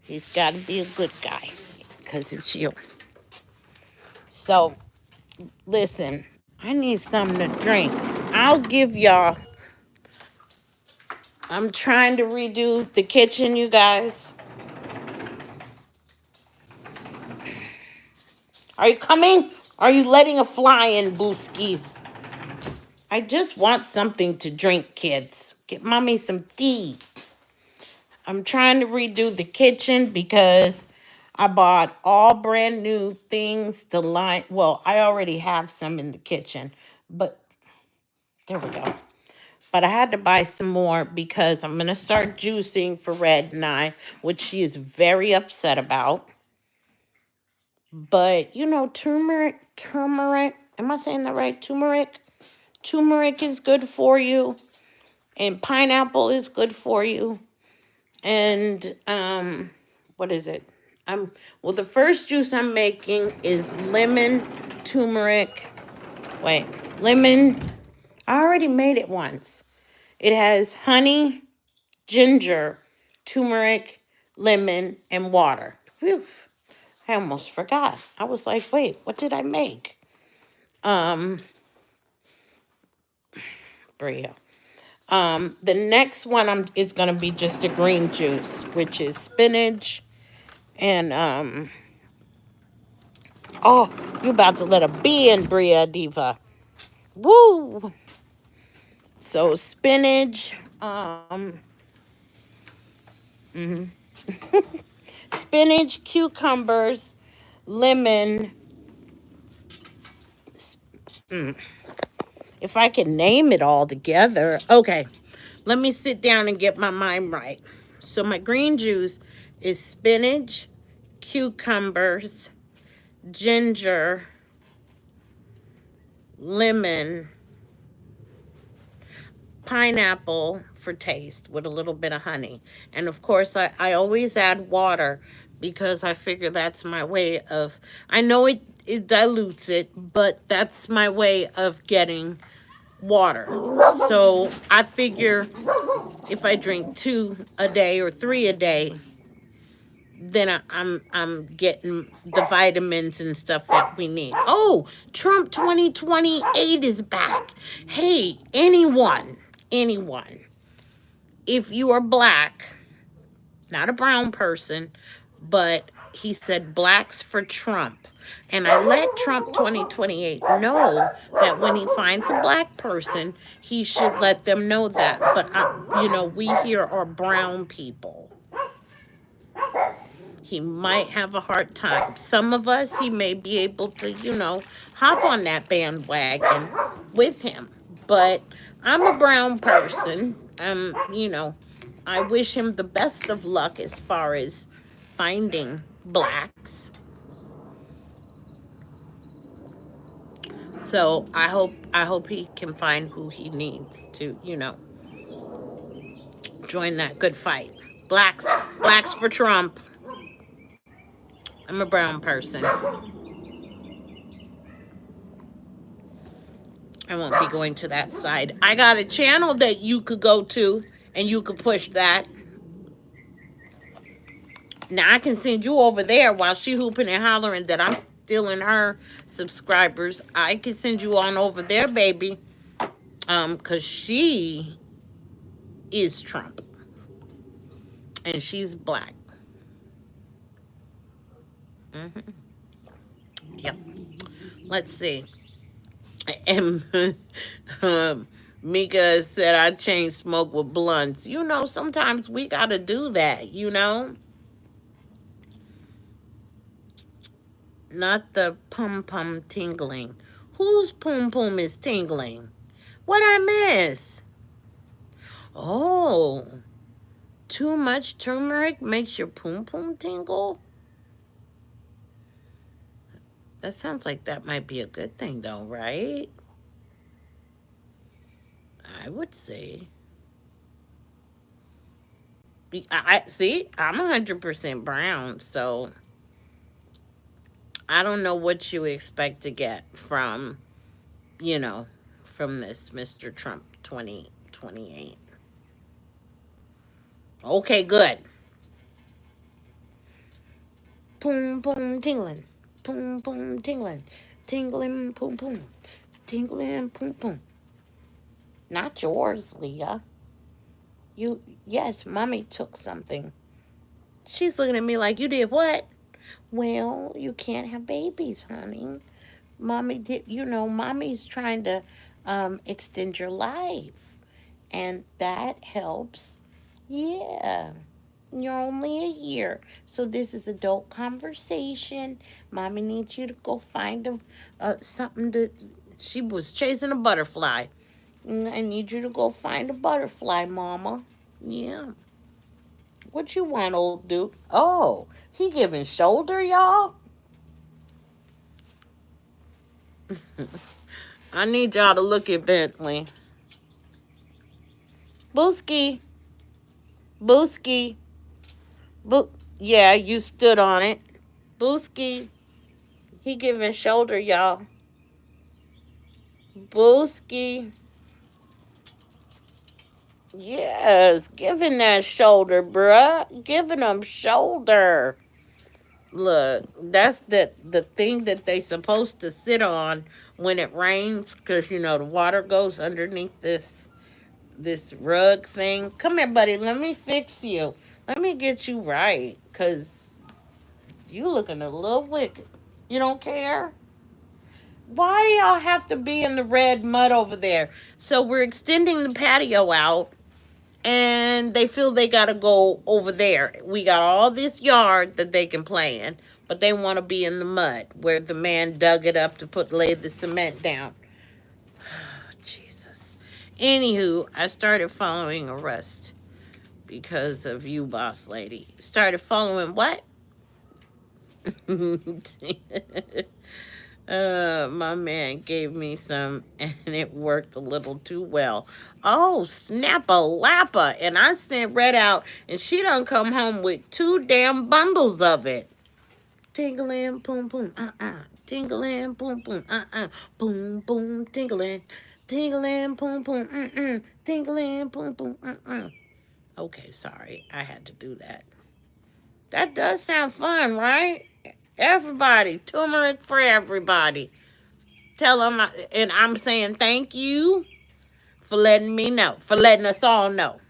He's got to be a good guy because it's you. So listen, I need something to drink. I'll give y'all. I'm trying to redo the kitchen, you guys. Are you coming? Are you letting a fly in, Booskies? I just want something to drink, kids. Get mommy some tea. I'm trying to redo the kitchen because I bought all brand new things to line. Well, I already have some in the kitchen, but there we go. But I had to buy some more because I'm going to start juicing for Red and I, which she is very upset about. But, turmeric, am I saying that right? Turmeric? Turmeric is good for you, and pineapple is good for you. And, what is it? Well, the first juice I'm making is lemon, turmeric, wait, lemon. I already made it once. It has honey, ginger, turmeric, lemon, and water. Whew. I almost forgot. I was like, wait, what did I make? Um, Bria. The next one is gonna be just a green juice, which is spinach and oh, you about to let a bee in, Bria Diva. Woo! So spinach, mhm. Spinach, cucumbers, lemon. Mm, if I can name it all together. Okay, let me sit down and get my mind right. So my green juice is spinach, cucumbers, ginger, lemon, pineapple for taste with a little bit of honey. And of course, I always add water because I figure that's my way of, I know it dilutes it, but that's my way of getting water. So I figure if I drink 2 a day or 3 a day, then I'm getting the vitamins and stuff that we need. Oh, Trump 2028 is back. Hey, anyone, if you are black, not a brown person, but he said blacks for Trump. And I let Trump 2028 know that when he finds a black person, he should let them know that. But, we here are brown people. He might have a hard time. Some of us, he may be able to, hop on that bandwagon with him. But I'm a brown person. I wish him the best of luck as far as finding blacks. So I hope he can find who he needs to, join that good fight. Blacks, blacks for Trump. I'm a brown person. I won't be going to that side. I got a channel that you could go to and you could push that. Now I can send you over there while she hooping and hollering that I'm stealing her subscribers. I can send you on over there, baby. Cause she is Trump and she's black. Hmm. Yep. Let's see. And Mika said I chain smoke with blunts. You know, sometimes we gotta do that, you know? Not the pum pum tingling. Whose pum pum is tingling? What I miss? Oh, too much turmeric makes your pum pum tingle? That sounds like that might be a good thing though, right? I would say. I see, I'm 100% brown, so I don't know what you expect to get from, you know, from this Mr. Trump 2028. Okay, good. Boom, boom, tingling. Boom, boom, tingling. Tingling, boom, boom. Tingling, boom, boom. Not yours, Leah. Yes, mommy took something. She's looking at me like, you did what? Well, you can't have babies, honey. Mommy did, mommy's trying to extend your life. And that helps. Yeah. You're only a year. So this is adult conversation. Mommy needs you to go find something to... She was chasing a butterfly. I need you to go find a butterfly, Mama. Yeah. What you want, old dude? Oh, he giving shoulder, y'all? I need y'all to look at Bentley. Booski. Booski. Yeah, you stood on it. Booski. He giving shoulder, y'all. Booski. Yes, giving that shoulder, bruh. Giving them shoulder. Look, that's the thing that they supposed to sit on when it rains, because the water goes underneath this rug thing. Come here, buddy. Let me fix you. Let me get you right, because you looking a little wicked. You don't care? Why do y'all have to be in the red mud over there? So we're extending the patio out, and they feel they got to go over there. We got all this yard that they can play in, but they want to be in the mud where the man dug it up to lay the cement down. Jesus. Anywho, I started following Arrest because of you, boss lady. Started following what? My man gave me some and it worked a little too well. Oh, snap-a-lappa. And I sent Red out and she done come home with 2 damn bundles of it. Tingling, boom, boom, Tingling, boom, boom, Boom, boom, tingling. Tingling, boom, boom, Tingling, boom, boom, Okay, sorry. I had to do that. That does sound fun, right? Everybody. Turmeric for everybody. Tell them, and I'm saying thank you for letting me know, for letting us all know.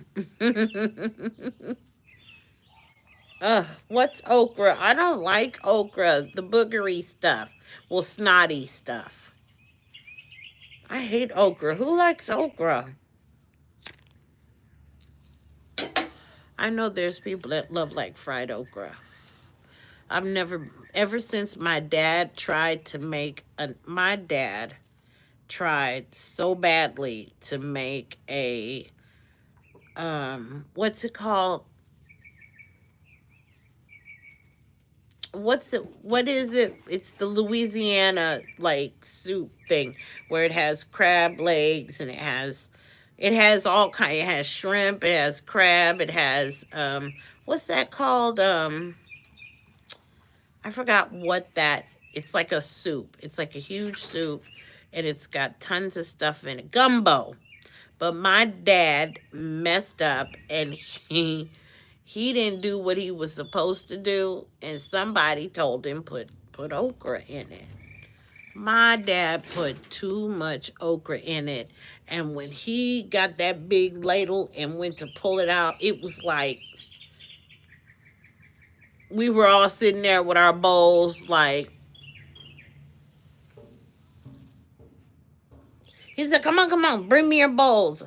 What's okra? I don't like okra, the boogery stuff. Well, snotty stuff. I hate okra. Who likes okra? I know there's people that love like fried okra. I've never, ever since my dad tried so badly to make what's it called? What is it? It's the Louisiana like soup thing where it has crab legs and it has It has all kind. It has shrimp. It has crab. It has what's that called? I forgot what that. It's like a soup. It's like a huge soup, and it's got tons of stuff in it. Gumbo. But my dad messed up, and he didn't do what he was supposed to do, and somebody told him put okra in it. My dad put too much okra in it, and when he got that big ladle and went to pull it out, it was like we were all sitting there with our bowls like he said, come on, bring me your bowls.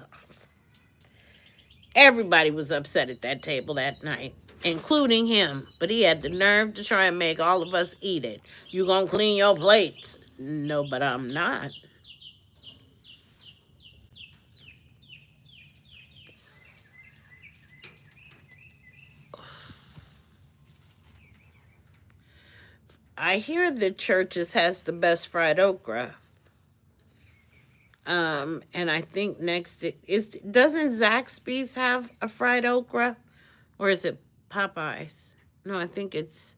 Everybody was upset at that table that night, including him. But he had the nerve to try and make all of us eat it. You gonna clean your plates? No, but I'm not. I hear the churches has the best fried okra. And I think next is doesn't Zaxby's have a fried okra, or is it Popeyes? No, I think it's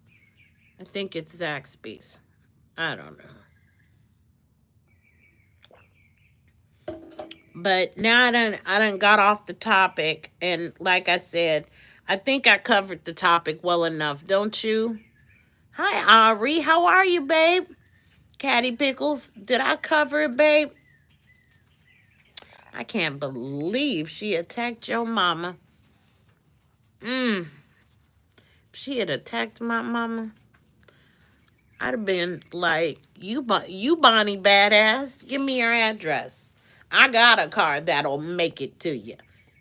Zaxby's. I don't know. But now I done got off the topic, and like I said, I think I covered the topic well enough, don't you? Hi, Ari. How are you, babe? Catty Pickles. Did I cover it, babe? I can't believe she attacked your mama. If she had attacked my mama, I'd have been like, you Bonnie badass. Give me your address. I got a car that'll make it to you.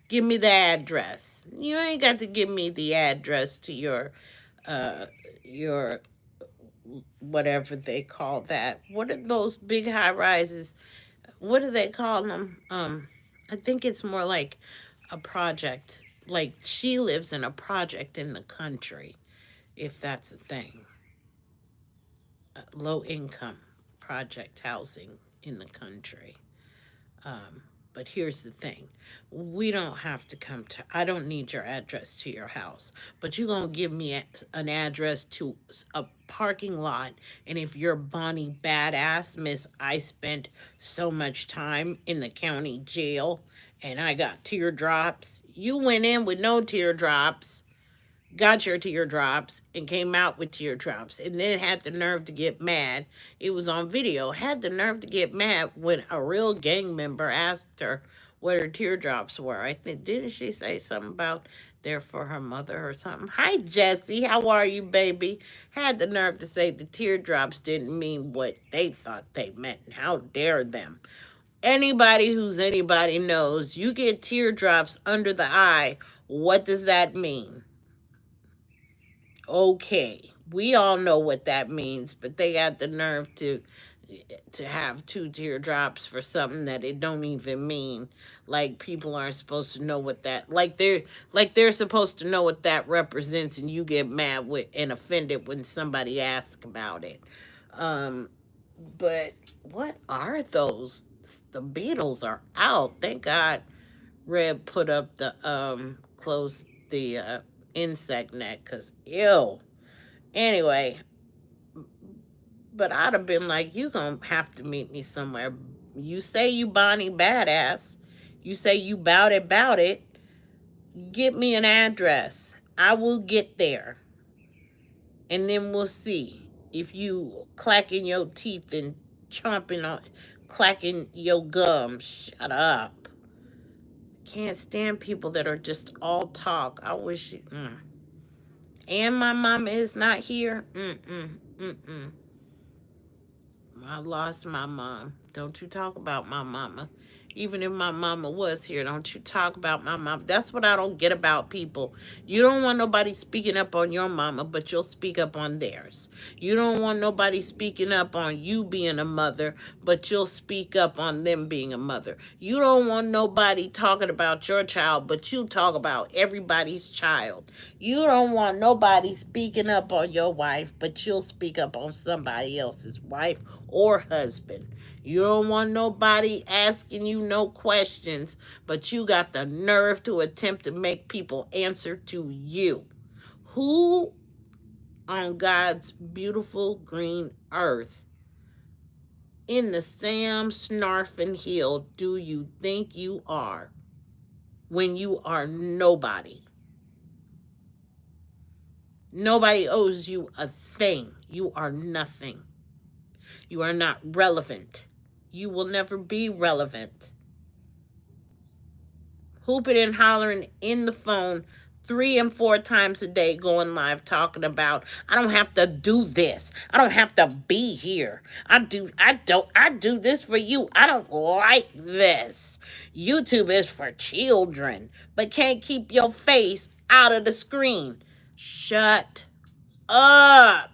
Give me the address. You ain't got to give me the address to uh your whatever they call that. What are those big high rises? What do they call them? I think it's more like a project. Like she lives in a project in the country, if that's a thing. Low income project housing in the country. Um, but here's the thing. We don't have to come to, I don't need your address to your house, but you're going to give me an address to a parking lot. And if you're Bonnie Badass, Miss, I spent so much time in the county jail and I got teardrops. You went in with no teardrops, got your teardrops and came out with teardrops, and then had the nerve to get mad. It was on video. Had the nerve to get mad when a real gang member asked her what her teardrops were. I think, didn't she say something about they're for her mother or something? Hi, Jesse. How are you, baby? Had the nerve to say the teardrops didn't mean what they thought they meant. How dare them? Anybody who's anybody knows you get teardrops under the eye. What does that mean? Okay, we all know what that means, but they got the nerve to have two teardrops for something that it don't even mean. Like people aren't supposed to know what that, like they're supposed to know what that represents, and you get mad with and offended when somebody asks about it. Um, but what are those? The Beatles are out. Thank God Red put up the close the insect net, cause ew. Anyway, but I'd have been like, you gonna have to meet me somewhere. You say you Bonnie badass. You say you bout it. Get me an address. I will get there. And then we'll see if you clacking your teeth and chomping on, clacking your gums. Shut up. Can't stand people that are just all talk. I wish. And my mama is not here. Mm-mm. I lost my mom. Don't you talk about my mama. Even if my mama was here, don't you talk about my mom. That's what I don't get about people. You don't want nobody speaking up on your mama, but you'll speak up on theirs. You don't want nobody speaking up on you being a mother, but you'll speak up on them being a mother. You don't want nobody talking about your child, but you talk about everybody's child. You don't want nobody speaking up on your wife, but you'll speak up on somebody else's wife or husband. You don't want nobody asking you no questions, but you got the nerve to attempt to make people answer to you. Who on God's beautiful green earth in the Sam Snarfin Hill do you think you are when you are nobody? Nobody owes you a thing. You are nothing. You are not relevant. You will never be relevant. Hooping and hollering in the phone 3 and 4 times a day, going live talking about I don't have to do this. I don't have to be here. I do this for you. I don't like this. YouTube is for children, but can't keep your face out of the screen. Shut up.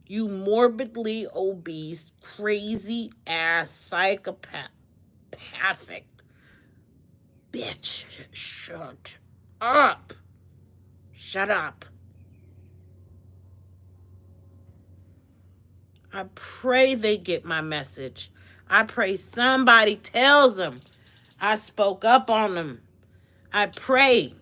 You morbidly obese, crazy ass psychopathic bitch. Shut up. Shut up. I pray they get my message. I pray somebody tells them I spoke up on them. I pray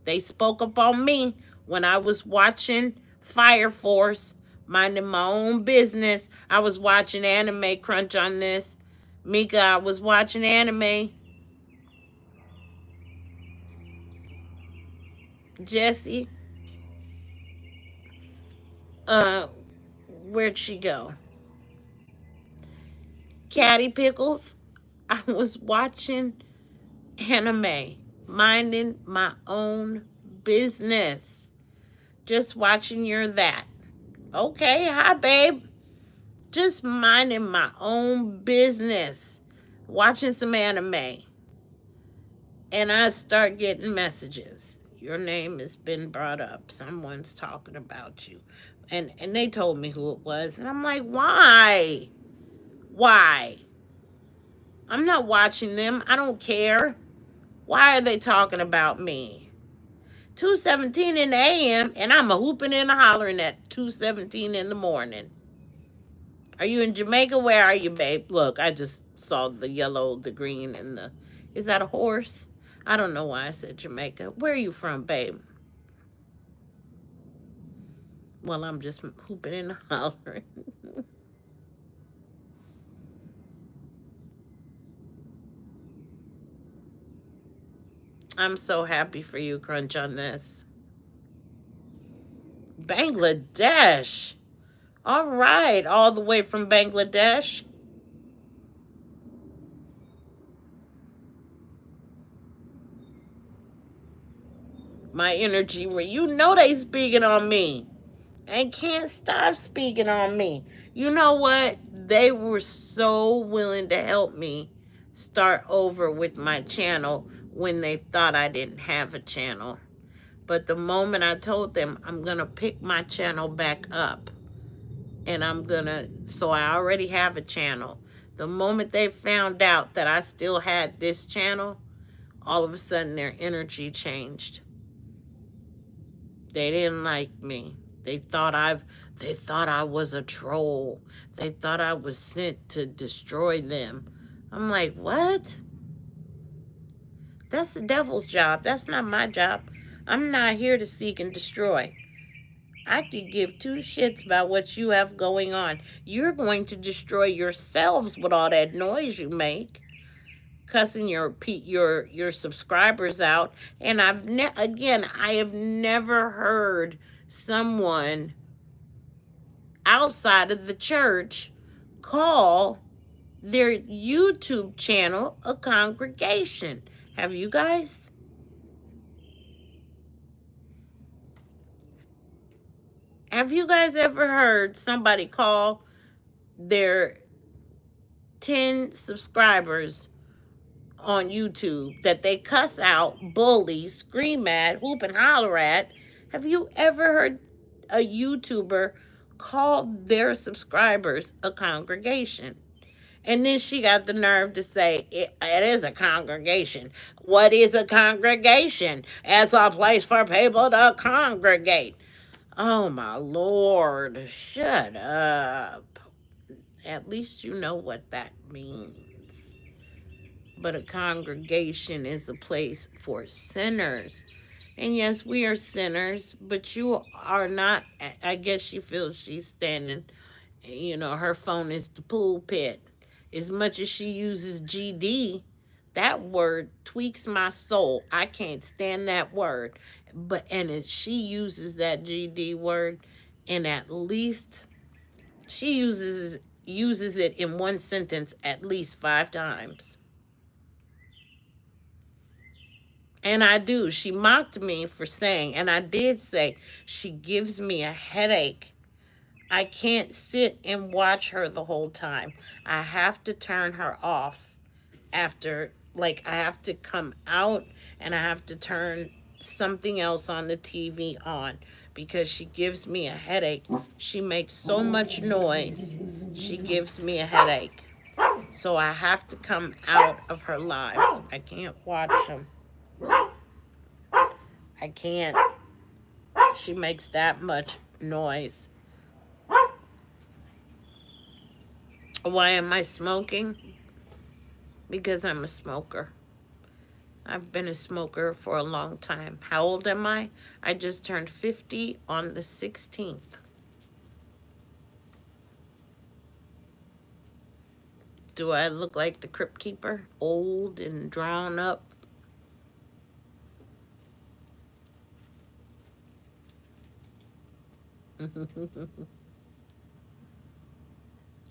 they spoke up on me when I was watching Fire Force, minding my own business. I was watching Anime Crunch on this. Mika, I was watching anime. Jesse, uh, where'd she go? Caddy Pickles, I was watching anime, minding my own business. Just watching your that. Okay, hi, babe. Just minding my own business. Watching some anime. And I start getting messages. Your name has been brought up. Someone's talking about you. And they told me who it was. And I'm like, why? Why? I'm not watching them. I don't care. Why are they talking about me? 2:17 in the AM, and I'm a hooping and a hollering at 2:17 in the morning. Are you in Jamaica? Where are you, babe? Look, I just saw the yellow, the green, and the... Is that a horse? I don't know why I said Jamaica. Where are you from, babe? Well, I'm just hooping and hollering. I'm so happy for you, Crunch, on this. Bangladesh. All right, all the way from Bangladesh. My energy, where you know they speaking on me and can't stop speaking on me. You know what? They were so willing to help me start over with my channel when they thought I didn't have a channel. But the moment I told them I'm going to pick my channel back up and so I already have a channel. The moment they found out that I still had this channel, all of a sudden their energy changed. They didn't like me. They thought I was a troll. They thought I was sent to destroy them. I'm like, what? That's the devil's job. That's not my job. I'm not here to seek and destroy. I could give two shits about what you have going on. You're going to destroy yourselves with all that noise you make, cussing your subscribers out. And I have never heard someone outside of the church call their YouTube channel a congregation. Have you guys? Have you guys ever heard somebody call their 10 subscribers on YouTube that they cuss out, bully, scream at, hoop and holler at? Have you ever heard a YouTuber call their subscribers a congregation? And then she got the nerve to say, it is a congregation. What is a congregation? It's a place for people to congregate. Oh my Lord, shut up. At least you know what that means. But a congregation is a place for sinners. And yes, we are sinners, but you are not. I guess she feels she's standing, her phone is the pulpit. As much as she uses GD, that word tweaks my soul. I can't stand that word. She uses that GD word, and at least she uses it in one sentence at least 5 times. And I do. She mocked me for saying, and I did say, she gives me a headache. I can't sit and watch her the whole time. I have to turn her off after, like, I have to come out and I have to turn something else on the TV on because she gives me a headache. She makes so much noise. She gives me a headache. So I have to come out of her lives. I can't watch them. I can't. She makes that much noise. Why am I smoking? Because I'm a smoker. I've been a smoker for a long time. How old am I? I just turned 50 on the 16th. Do I look like the Crypt Keeper? Old and drawn up?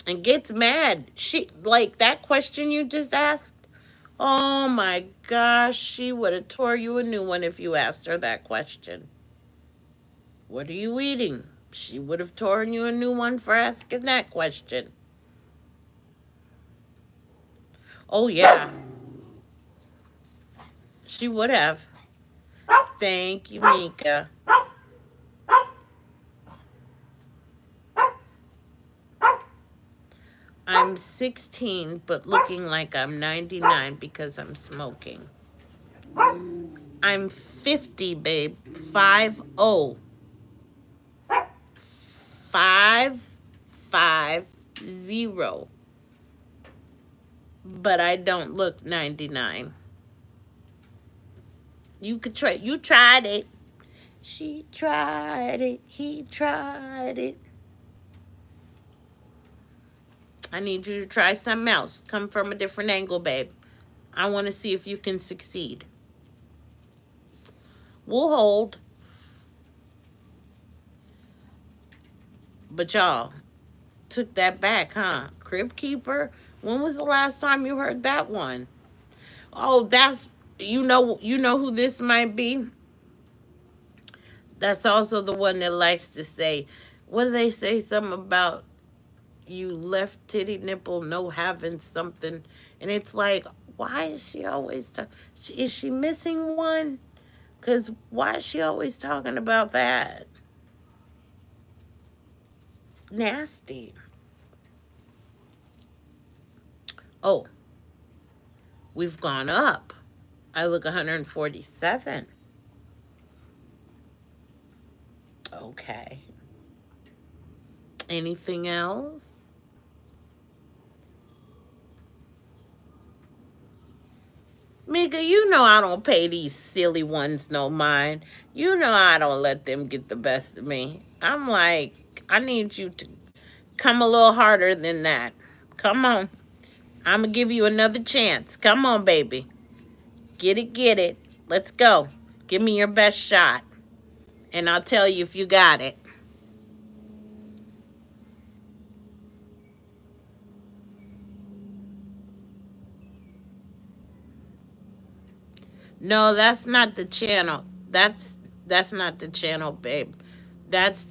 And gets mad. She, like that question you just asked. Oh my gosh, she would have tore you a new one if you asked her that question. What are you eating? She would have torn you a new one for asking that question. Oh yeah, she would have. Thank you, Mika. I'm 16, but looking like I'm 99 because I'm smoking. I'm 50, babe. 50. 550. But I don't look 99. You could try. You tried it. She tried it. He tried it. I need you to try something else. Come from a different angle, babe. I want to see if you can succeed. We'll hold. But y'all took that back, huh? Crib Keeper? When was the last time you heard that one? Oh, that's you know who this might be? That's also the one that likes to say, what do they say? Something about you left titty nipple no having something. And it's like, why is she always is she missing one? Because why is she always talking about that? Nasty. Oh, we've gone up. I look 147. Okay. Anything else? Mika, you know I don't pay these silly ones no mind. You know I don't let them get the best of me. I'm like, I need you to come a little harder than that. Come on. I'm going to give you another chance. Come on, baby. Get it, get it. Let's go. Give me your best shot. And I'll tell you if you got it. No, that's not the channel. That's not the channel, babe. That's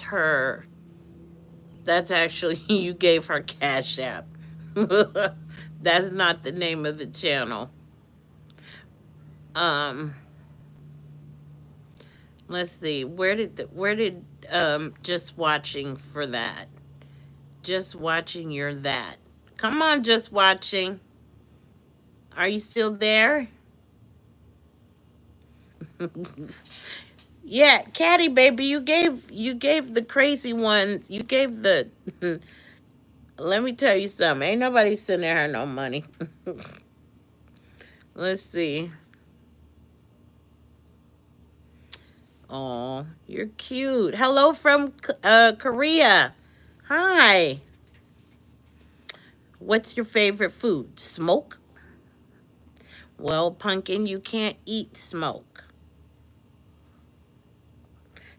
her. That's actually you gave her Cash App. That's not the name of the channel. Um let's see. Where did just watching for that? Just watching you're that. Come on, just watching. Are you still there? Yeah, Caddy baby, you gave the crazy ones. You gave the let me tell you something. Ain't nobody sending her no money. Let's see. Oh, you're cute. Hello from Korea. Hi. What's your favorite food? Smoke? Well, pumpkin, you can't eat smoke.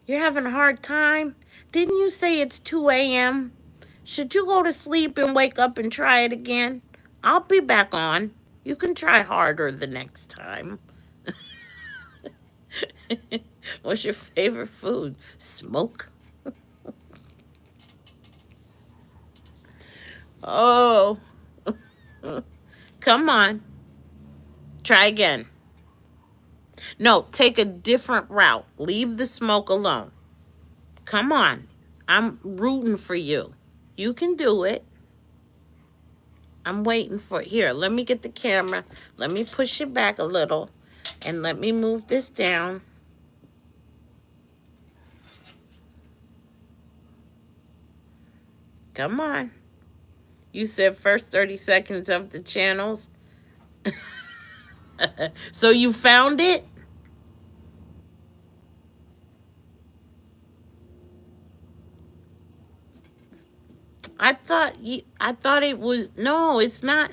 You're having a hard time? Didn't you say it's 2 a.m.? Should you go to sleep and wake up and try it again? I'll be back on. You can try harder the next time. What's your favorite food? Smoke? Oh, come on. Try again. No, take a different route. Leave the smoke alone. Come on. I'm rooting for you. You can do it. I'm waiting for it. Here, let me get the camera. Let me push it back a little. And let me move this down. Come on. You said first 30 seconds of the channels. So you found it? I thought it was no, it's not.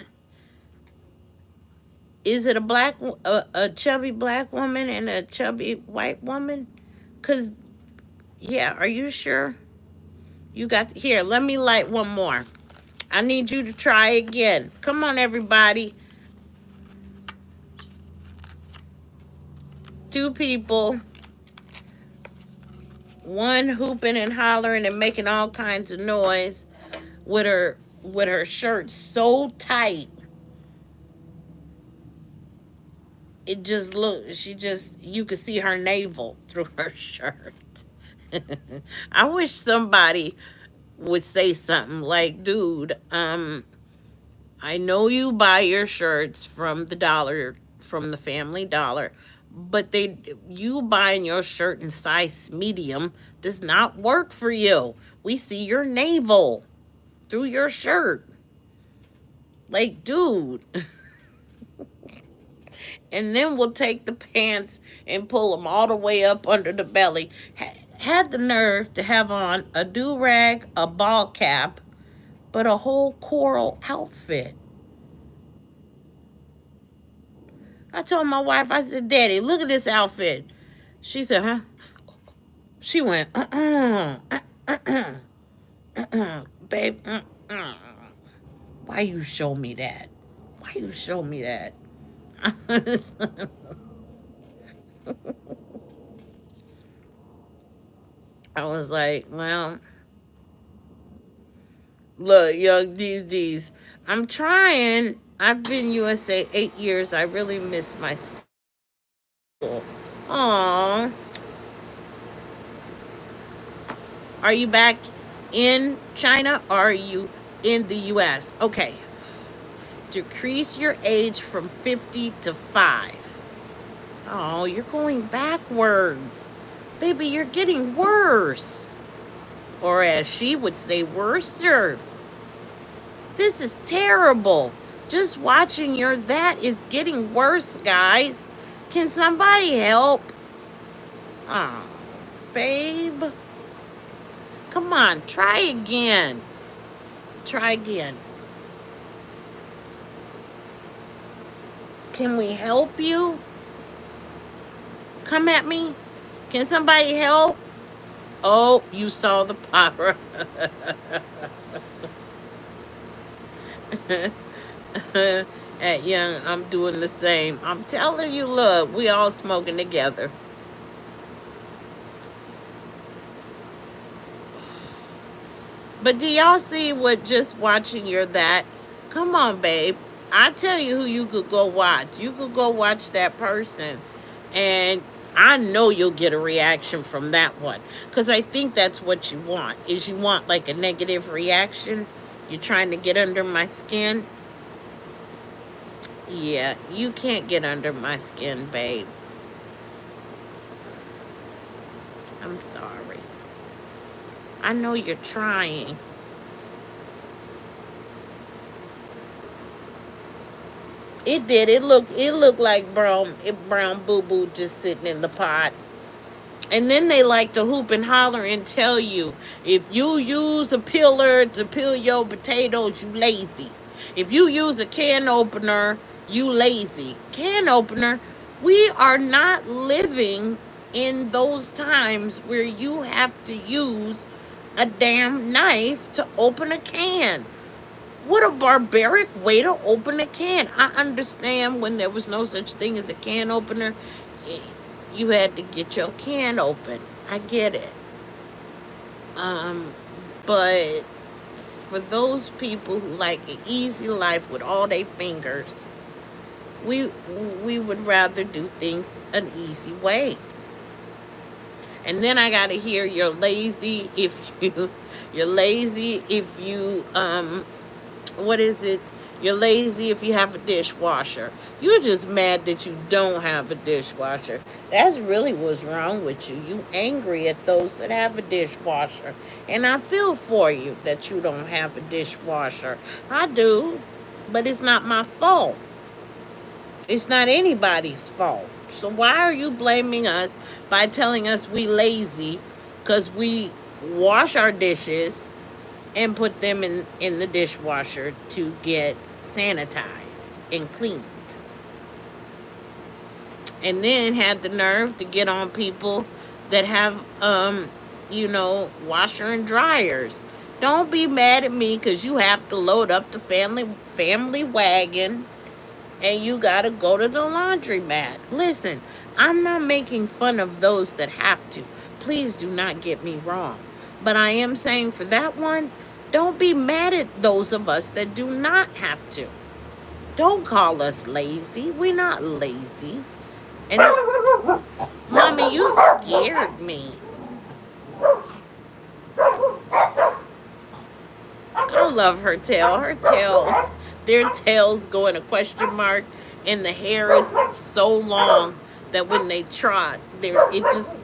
Is it a chubby black woman and a chubby white woman? Cuz yeah, are you sure? You got here, let me light one more. I need you to try again. Come on everybody. Two people, one hooping and hollering and making all kinds of noise with her shirt so tight. It just look she just you could see her navel through her shirt. I wish somebody would say something like, dude, I know you buy your shirts from the Family Dollar, but you buying your shirt in size medium does not work for you. We see your navel through your shirt. Like, dude. And then we'll take the pants and pull them all the way up under the belly. Had the nerve to have on a do-rag, a ball cap, but a whole coral outfit. I told my wife, I said, Daddy, look at this outfit. She said, huh? She went, babe, why you show me that? Why you show me that? I was like, well, look, young D's. I'm trying. I've been USA 8 years. I really miss my school. Aw. Are you back in China or are you in the US? Okay. Decrease your age from 50 to 5. Oh, you're going backwards. Baby, you're getting worse. Or as she would say, worser. This is terrible. Just watching your that is getting worse, guys. Can somebody help? Oh, babe. Come on, try again. Try again. Can we help you? Come at me. Can somebody help? Oh, you saw the power. At young, I'm doing the same. I'm telling you, look, we all smoking together. But do y'all see what just watching your that? Come on, babe. I tell you who you could go watch. You could go watch that person, and I know you'll get a reaction from that one. Because I think that's what you want. Is you want like a negative reaction? You're trying to get under my skin? Yeah, you can't get under my skin, babe. I'm sorry. I know you're trying. It did. It looked like brown boo boo just sitting in the pot. And then they like to hoop and holler and tell you, if you use a peeler to peel your potatoes, you lazy. If you use a can opener, you lazy. Can opener, we are not living in those times where you have to use a damn knife to open a can. What a barbaric way to open a can. I understand when there was no such thing as a can opener, eh, you had to get your can open. I get it. Um, but for those people who like an easy life with all their fingers, we we would rather do things an easy way. And then I gotta hear you're lazy if you what is it? You're lazy if you have a dishwasher. You're just mad that you don't have a dishwasher. That's really what's wrong with you. You angry at those that have a dishwasher. And I feel for you that you don't have a dishwasher. I do. But it's not my fault. It's not anybody's fault. So why are you blaming us by telling us we lazy because we wash our dishes and put them in the dishwasher to get sanitized and cleaned? And then had the nerve to get on people that have, washer and dryers. Don't be mad at me because you have to load up the family wagon and you gotta go to the laundromat. Listen, I'm not making fun of those that have to. Please do not get me wrong. But I am saying for that one, don't be mad at those of us that do not have to. Don't call us lazy. We're not lazy. And mommy, you scared me. I love her tail. Their tails go in a question mark, and the hair is so long that when they trot, it just.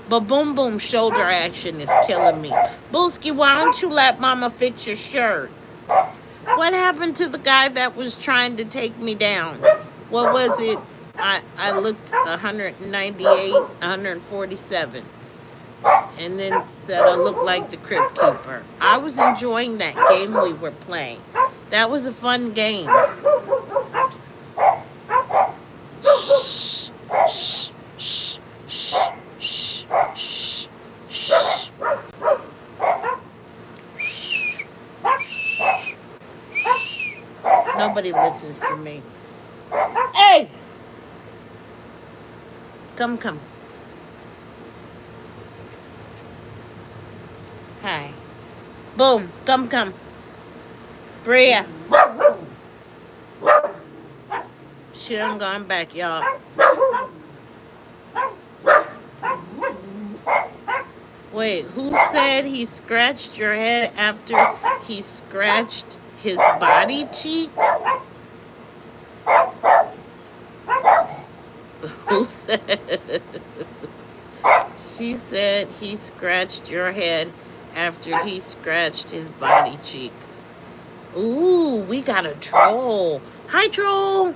But boom boom shoulder action is killing me. Booski, why don't you let mama fix your shirt? What happened to the guy that was trying to take me down? What was it? I looked 198, 147, and then said I looked like the Crypt Keeper. I was enjoying that game we were playing. That was a fun game. Shh, shh, shh, shh, shh, shh, shh. Nobody listens to me. Hey! Come. Hi. Boom. Come. Bria. She done gone back, y'all. Wait, who said he scratched your head after he scratched his body cheeks? Who said? She said he scratched your head after he scratched his body cheeks. Ooh, we got a troll. Hi, troll.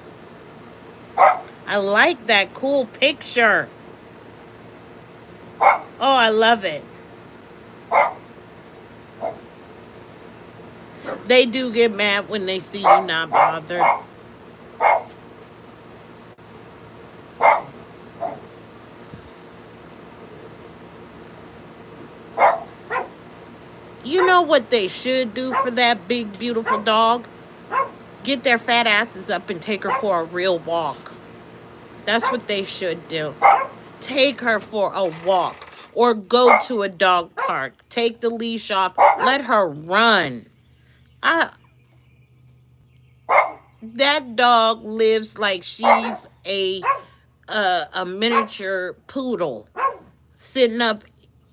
I like that cool picture. Oh, I love it. They do get mad when they see you not bothered. You know what they should do for that big, beautiful dog? Get their fat asses up and take her for a real walk. That's what they should do. Take her for a walk. Or go to a dog park. Take the leash off. Let her run. I That dog lives like she's a miniature poodle sitting up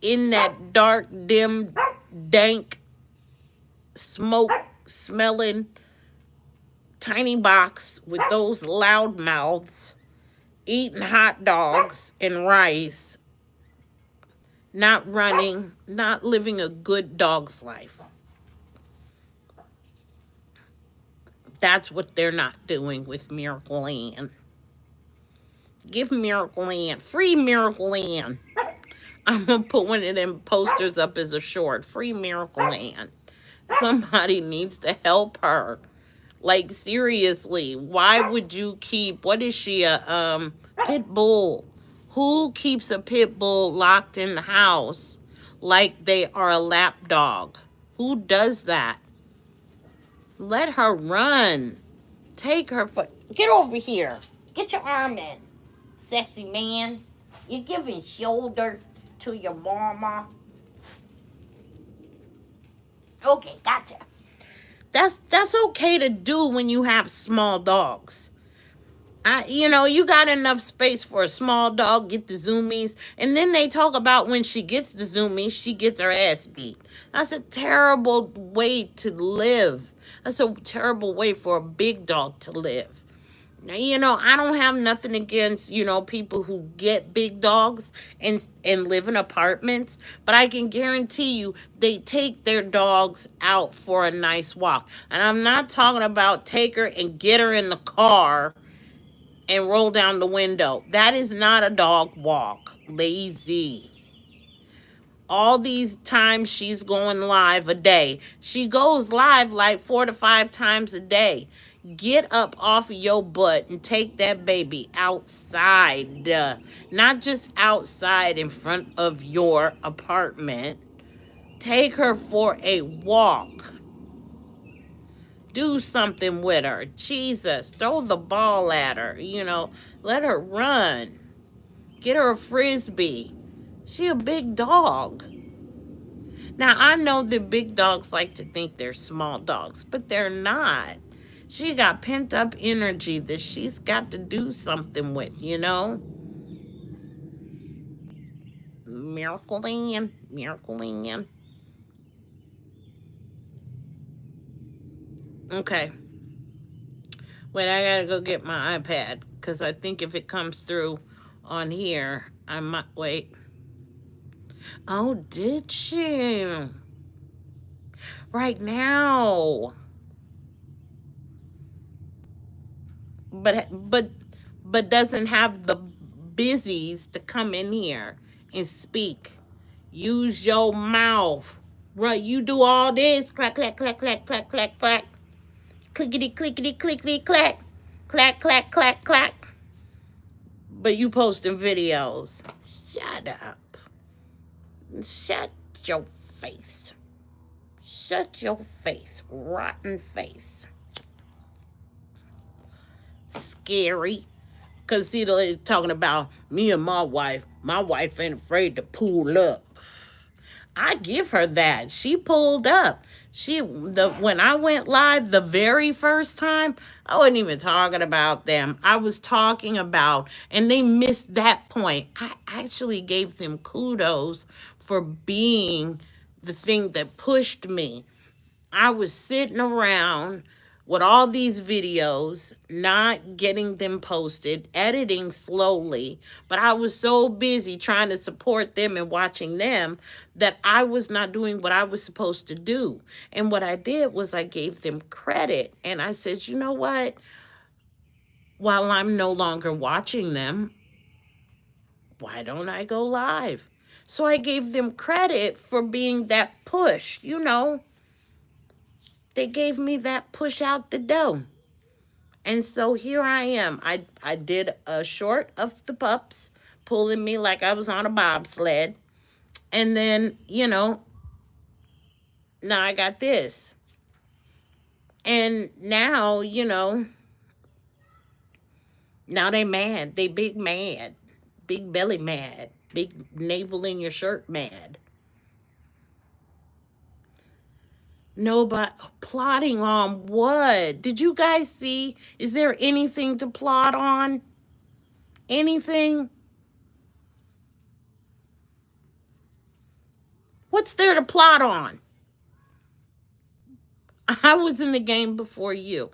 in that dark, dim, dank, smoke smelling tiny box with those loud mouths eating hot dogs and rice, not running, not living a good dog's life. That's what they're not doing with Miracle Ann. Give Miracle Ann, free Miracle Ann. I'm going to put one of them posters up as a short. Free Miracle Ann. Somebody needs to help her. Like, seriously, why would you keep, what is she, a pit bull? Who keeps a pit bull locked in the house like they are a lap dog? Who does that? Let her run. Take her foot. Get over here. Get your arm in, sexy man. You're giving shoulder to your mama. Okay, gotcha. That's okay to do when you have small dogs. You got enough space for a small dog, get the zoomies, and then they talk about when she gets the zoomies, she gets her ass beat. That's a terrible way to live. That's a terrible way for a big dog to live. I don't have nothing against, people who get big dogs and live in apartments, but I can guarantee you they take their dogs out for a nice walk. And I'm not talking about take her and get her in the car and roll down the window. That is not a dog walk. Lazy. All these times she's going live a day. She goes live like 4 to 5 times a day. Get up off of your butt and take that baby outside. Not just outside in front of your apartment. Take her for a walk. Do something with her. Jesus, throw the ball at her. Let her run. Get her a frisbee. She a big dog. Now, I know that big dogs like to think they're small dogs, but they're not. She got pent up energy that she's got to do something with. Miracle Ann, Miracle Ann. Okay. Wait, I gotta go get my iPad, because I think if it comes through on here, I might, wait. Oh, did she? Right now. But doesn't have the busies to come in here and speak. Use your mouth. Right, you do all this. Clack, clack, clack, clack, clack, clack, clack. Clickety, clickety, clickety, clack. Clack, clack, clack, clack. But you posting videos. Shut up. Shut your face. Shut your face. Rotten face. Scary. Because, see, they're talking about me and my wife. My wife ain't afraid to pull up. I give her that. She pulled up. When I went live the very first time, I wasn't even talking about them. I was talking about, and they missed that point. I actually gave them kudos for being the thing that pushed me. I was sitting around with all these videos, not getting them posted, editing slowly, but I was so busy trying to support them and watching them that I was not doing what I was supposed to do. And what I did was I gave them credit. And I said, you know what? While I'm no longer watching them, why don't I go live? So I gave them credit for being that push. They gave me that push out the door. And so here I am. I did a short of the pups pulling me like I was on a bobsled. And then, now I got this. And now they mad. They big mad. Big belly mad. Big navel in your shirt mad. Nobody plotting on what? Did you guys see? Is there anything to plot on? Anything? What's there to plot on? I was in the game before you.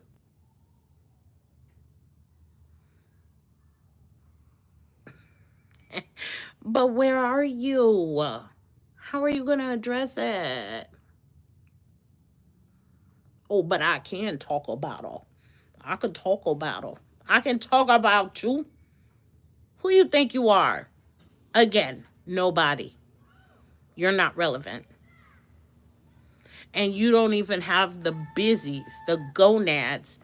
But where are you? How are you going to address it? Oh, but I can talk about her. I can talk about her. I can talk about you. Who you think you are? Again, nobody. You're not relevant. And you don't even have the busies, the gonads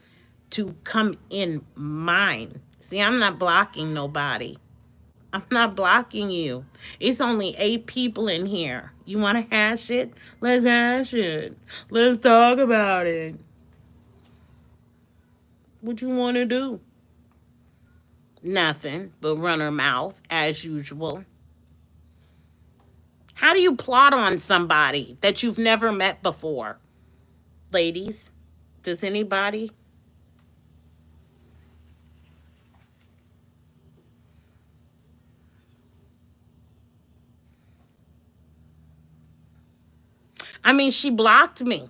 to come in mine. See, I'm not blocking nobody. I'm not blocking you. It's only 8 people in here. You want to hash it? Let's hash it. Let's talk about it. What you want to do? Nothing but run her mouth as usual. How do you plot on somebody that you've never met before? Ladies, does anybody? I mean, she blocked me.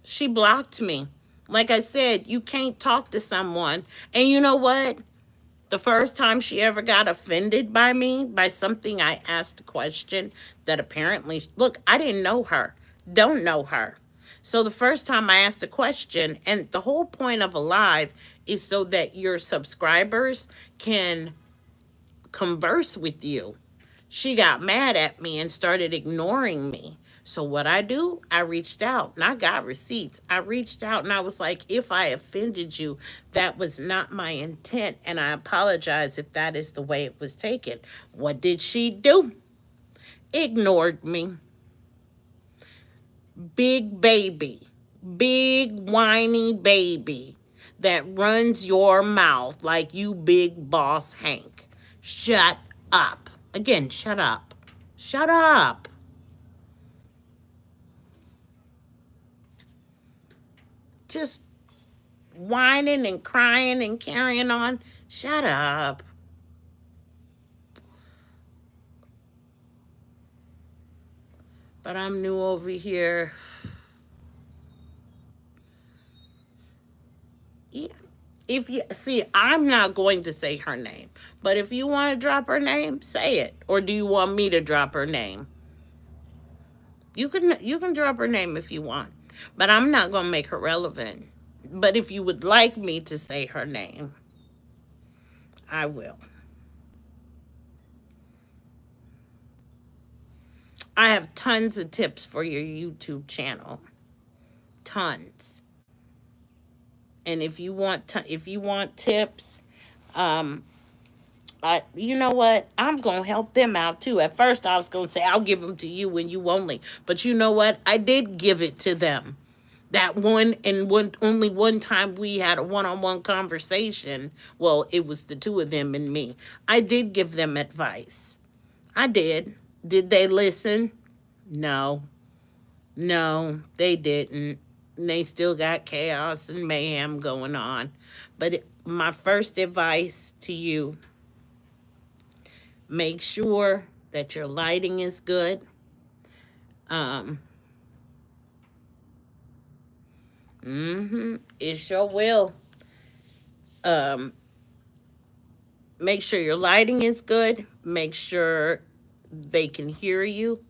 She blocked me. Like I said, you can't talk to someone. And you know what? The first time she ever got offended by me, by something I asked a question that apparently, look, I didn't know her, don't know her. So the first time I asked a question, and the whole point of a live is so that your subscribers can converse with you. She got mad at me and started ignoring me. So what I do, I reached out and I got receipts. I reached out and I was like, if I offended you, that was not my intent. And I apologize if that is the way it was taken. What did she do? Ignored me. Big baby. Big whiny baby that runs your mouth like you big boss Hank. Shut up. Again, shut up. Shut up. Just whining and crying and carrying on. Shut up. But I'm new over here. Yeah. If you see, I'm not going to say her name. But if you want to drop her name, say it. Or do you want me to drop her name? You can drop her name if you want. But I'm not going to make her relevant. But if you would like me to say her name, I will. I have tons of tips for your YouTube channel. Tons. And if you want tips, um you know what? I'm going to help them out too. At first I was going to say I'll give them to you and you only. But you know what? I did give it to them. That one and one only one time we had a one-on-one conversation. Well, it was the two of them and me. I did give them advice. I did. Did they listen? No. No, they didn't. They still got chaos and mayhem going on. But my first advice to you, make sure that your lighting is good. Um, it sure will. Um, make sure your lighting is good. Make sure they can hear you.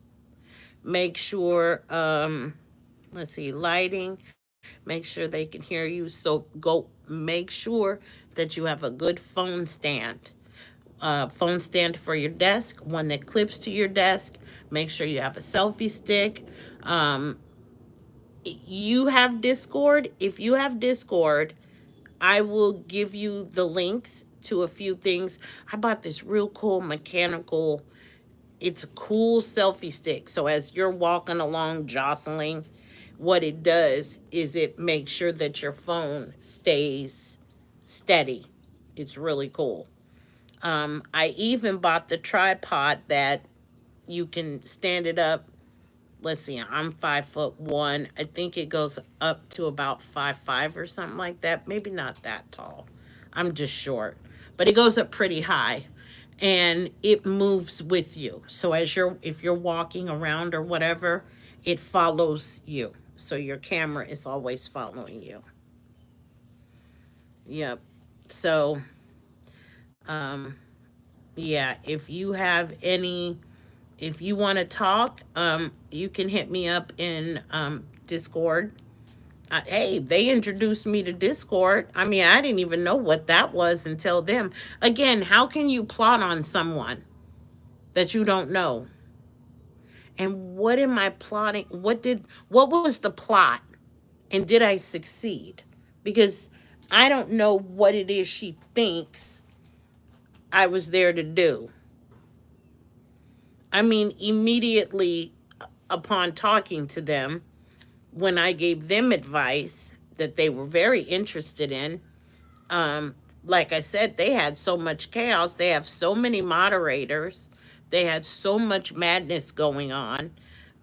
Make sure, let's see, lighting. Make sure they can hear you. So go make sure that you have a good phone stand for your desk, one that clips to your desk. Make sure you have a selfie stick. Um, you have Discord. If you have Discord, I will give you the links to a few things. I bought this real cool mechanical, it's a cool selfie stick. So as you're walking along, jostling, what it does is it makes sure that your phone stays steady. It's really cool. I even bought the tripod that you can stand it up. Let's see, I'm 5'1". I think it goes up to about 5'5" or something like that. Maybe not that tall. I'm just short, but it goes up pretty high, and it moves with you. So if you're walking around or whatever, it follows you. So your camera is always following you. Yep. So, um, Yeah, if you want to talk, you can hit me up in Discord. Hey, they introduced me to Discord. I mean, I didn't even know what that was until them. Again, how can you plot on someone that you don't know? And what am I plotting? What was the plot? And did I succeed? Because I don't know what it is she thinks I was there to do. I mean, immediately upon talking to them, when I gave them advice that they were very interested in, um, like I said, they had so much chaos. They have so many moderators. They had so much madness going on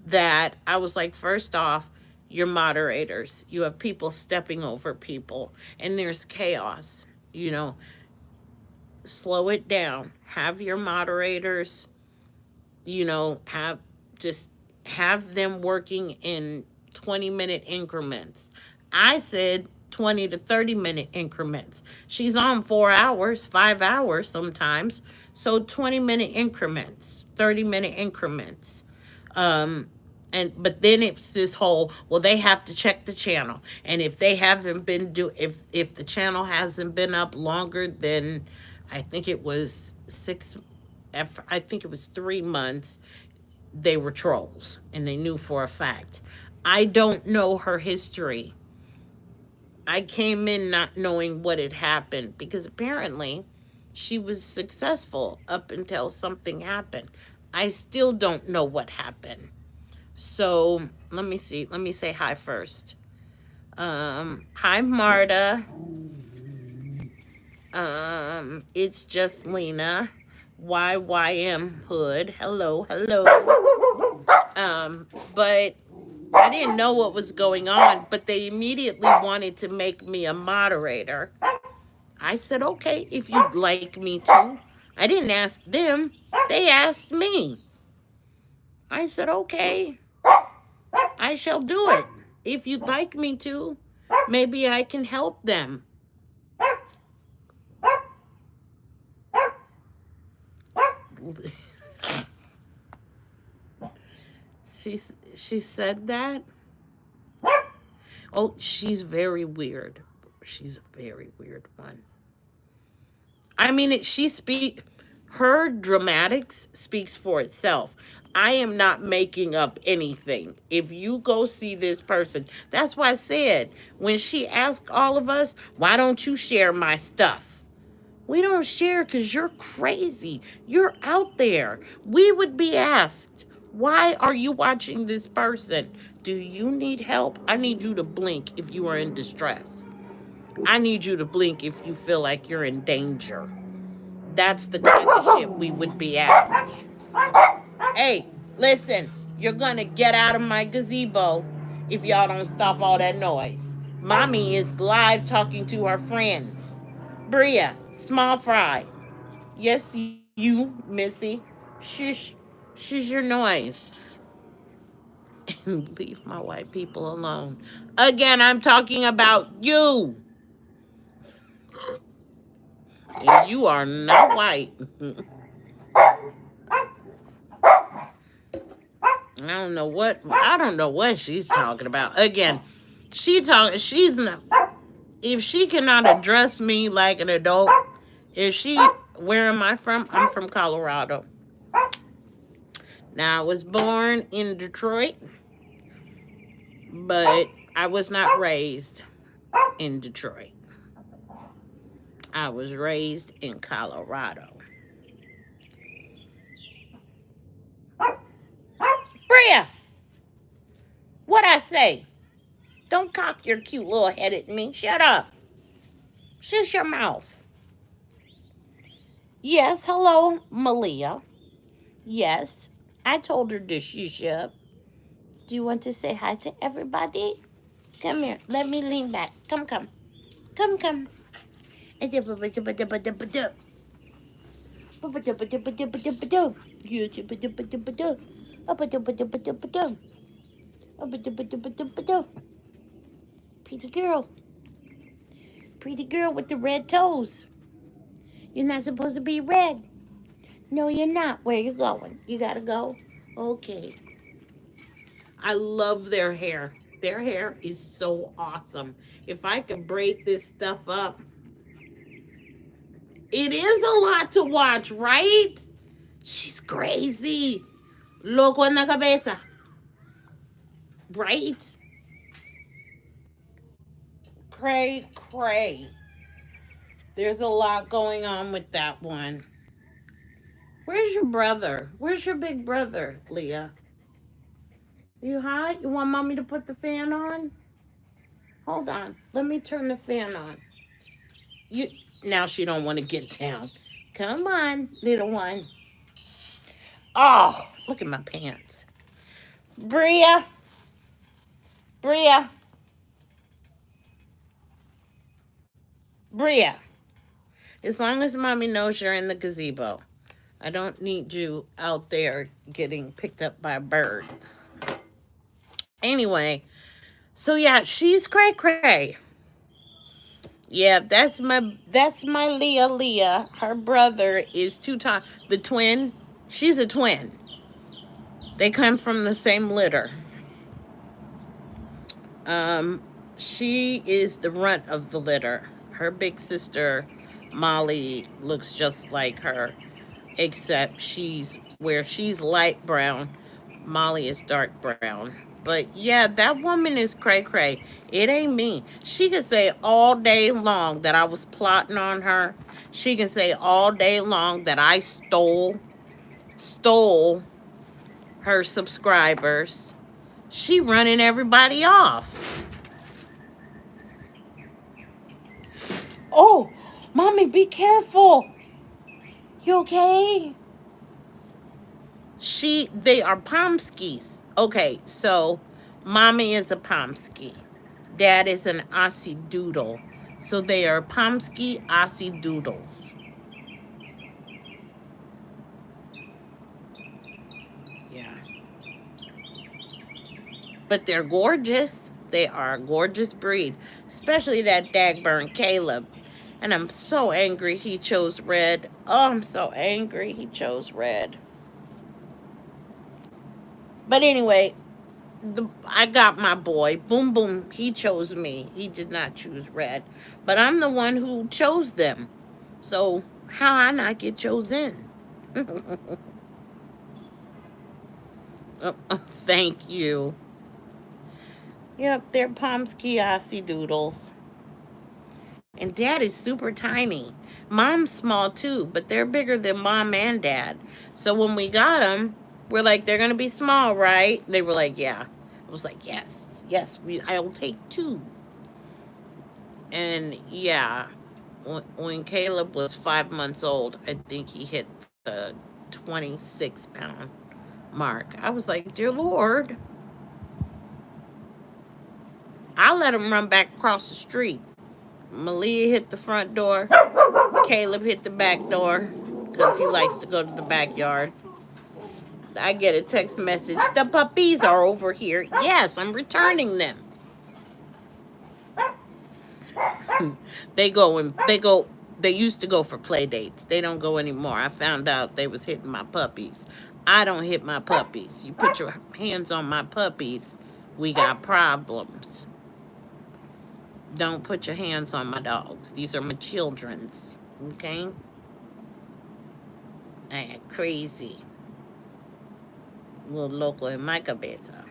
that I was like, first off, you're moderators. You have people stepping over people, and there's chaos. You know, slow it down. Have your moderators, have just have them working in 20-minute increments. I said 20 to 30-minute increments. She's on 4 hours, 5 hours sometimes. So 20-minute increments, 30-minute increments. Um, but then it's this whole, well, they have to check the channel. And if they haven't been if the channel hasn't been up longer than, I think it was I think it was 3 months, they were trolls and they knew for a fact. I don't know her history. I came in not knowing what had happened because apparently she was successful up until something happened. I still don't know what happened. So let me see. Let me say hi first. Hi Marta. It's just Lena. YYM Hood. Hello, hello. But I didn't know what was going on, but they immediately wanted to make me a moderator. I said, okay, if you'd like me to. I didn't ask them, they asked me. I said, okay, I shall do it. If you'd like me to, maybe I can help them. she she said that. Oh, she's very weird. She's a very weird one. I mean, her dramatics speaks for itself. I am not making up anything. If you go see this person, that's why I said when she asked all of us, why don't you share my stuff? We don't share because you're crazy. You're out there. We would be asked, why are you watching this person? Do you need help? I need you to blink if you are in distress. I need you to blink if you feel like you're in danger. That's the kind of shit we would be asked. Hey, listen, you're gonna get out of my gazebo if y'all don't stop all that noise. Mommy is live talking to her friends. Bria, small fry. Yes, you, Missy. Shush, shush your noise. And leave my white people alone. Again, I'm talking about you. And you are not white. I don't know what she's talking about. Again, she's not, if she cannot address me like an adult, if she where am I from? I'm from Colorado. Now I was born in Detroit, but I was not raised in Detroit. I was raised in Colorado. Bria, what I say? Don't cock your cute little head at me. Shut up. Shut your mouth. Yes, hello, Malia. Yes, I told her to shush up. Do you want to say hi to everybody? Come here. Let me lean back. Come, come. Come, come. Pretty girl. Pretty girl with the red toes. You're not supposed to be red. No, you're not. Where you going? You gotta go? Okay. I love their hair. Their hair is so awesome. If I could braid this stuff up, it is a lot to watch, right? She's crazy. Loco en la cabeza. Right? Cray, cray. There's a lot going on with that one. Where's your brother? Where's your big brother, Leah? You hot? You want mommy to put the fan on? Hold on. Let me turn the fan on. You now she don't want to get down. Come on, little one. Oh, look at my pants. Bria, Bria, Bria. As long as mommy knows you're in the gazebo, I don't need you out there getting picked up by a bird. Anyway, so yeah, she's cray cray. Yeah, that's my Leah. Her brother is two times the twin. She's a twin. They come from the same litter. Um, she is the runt of the litter. Her big sister, Molly, looks just like her, except she's light brown. Molly is dark brown. But yeah, that woman is cray cray. It ain't me. She can say all day long that I was plotting on her. She can say all day long that I stole her subscribers. She running everybody off. Oh, mommy, be careful. You okay? They are Pomskis. Okay, so mommy is a Pomsky. Dad is an Aussie Doodle. So they are Pomsky Aussie Doodles. Yeah. But they're gorgeous. They are a gorgeous breed. Especially that Dagburn Caleb. And I'm so angry he chose red. Oh, I'm so angry he chose red. But anyway, I got my boy. Boom, boom. He chose me. He did not choose red. But I'm the one who chose them. So how I not get chosen? Thank you. Yep, they're Pomsky Aussie Doodles. And dad is super tiny. Mom's small too, but they're bigger than mom and dad. So when we got them, we're like, they're going to be small, right? They were like, yeah. I was like, yes, yes, I'll take two. And yeah, when Caleb was 5 months old, I think he hit the 26-pound mark. I was like, dear Lord, I let him run back across the street. Malia hit the front door. Caleb hit the back door because he likes to go to the backyard. I get a text message. The puppies are over here. Yes, I'm returning them. They used to go for play dates. They don't go anymore. I found out they was hitting my puppies. I don't hit my puppies. You put your hands on my puppies, we got problems. Don't put your hands on my dogs. These are my children's. Okay? I am crazy. Little loco in my cabeza.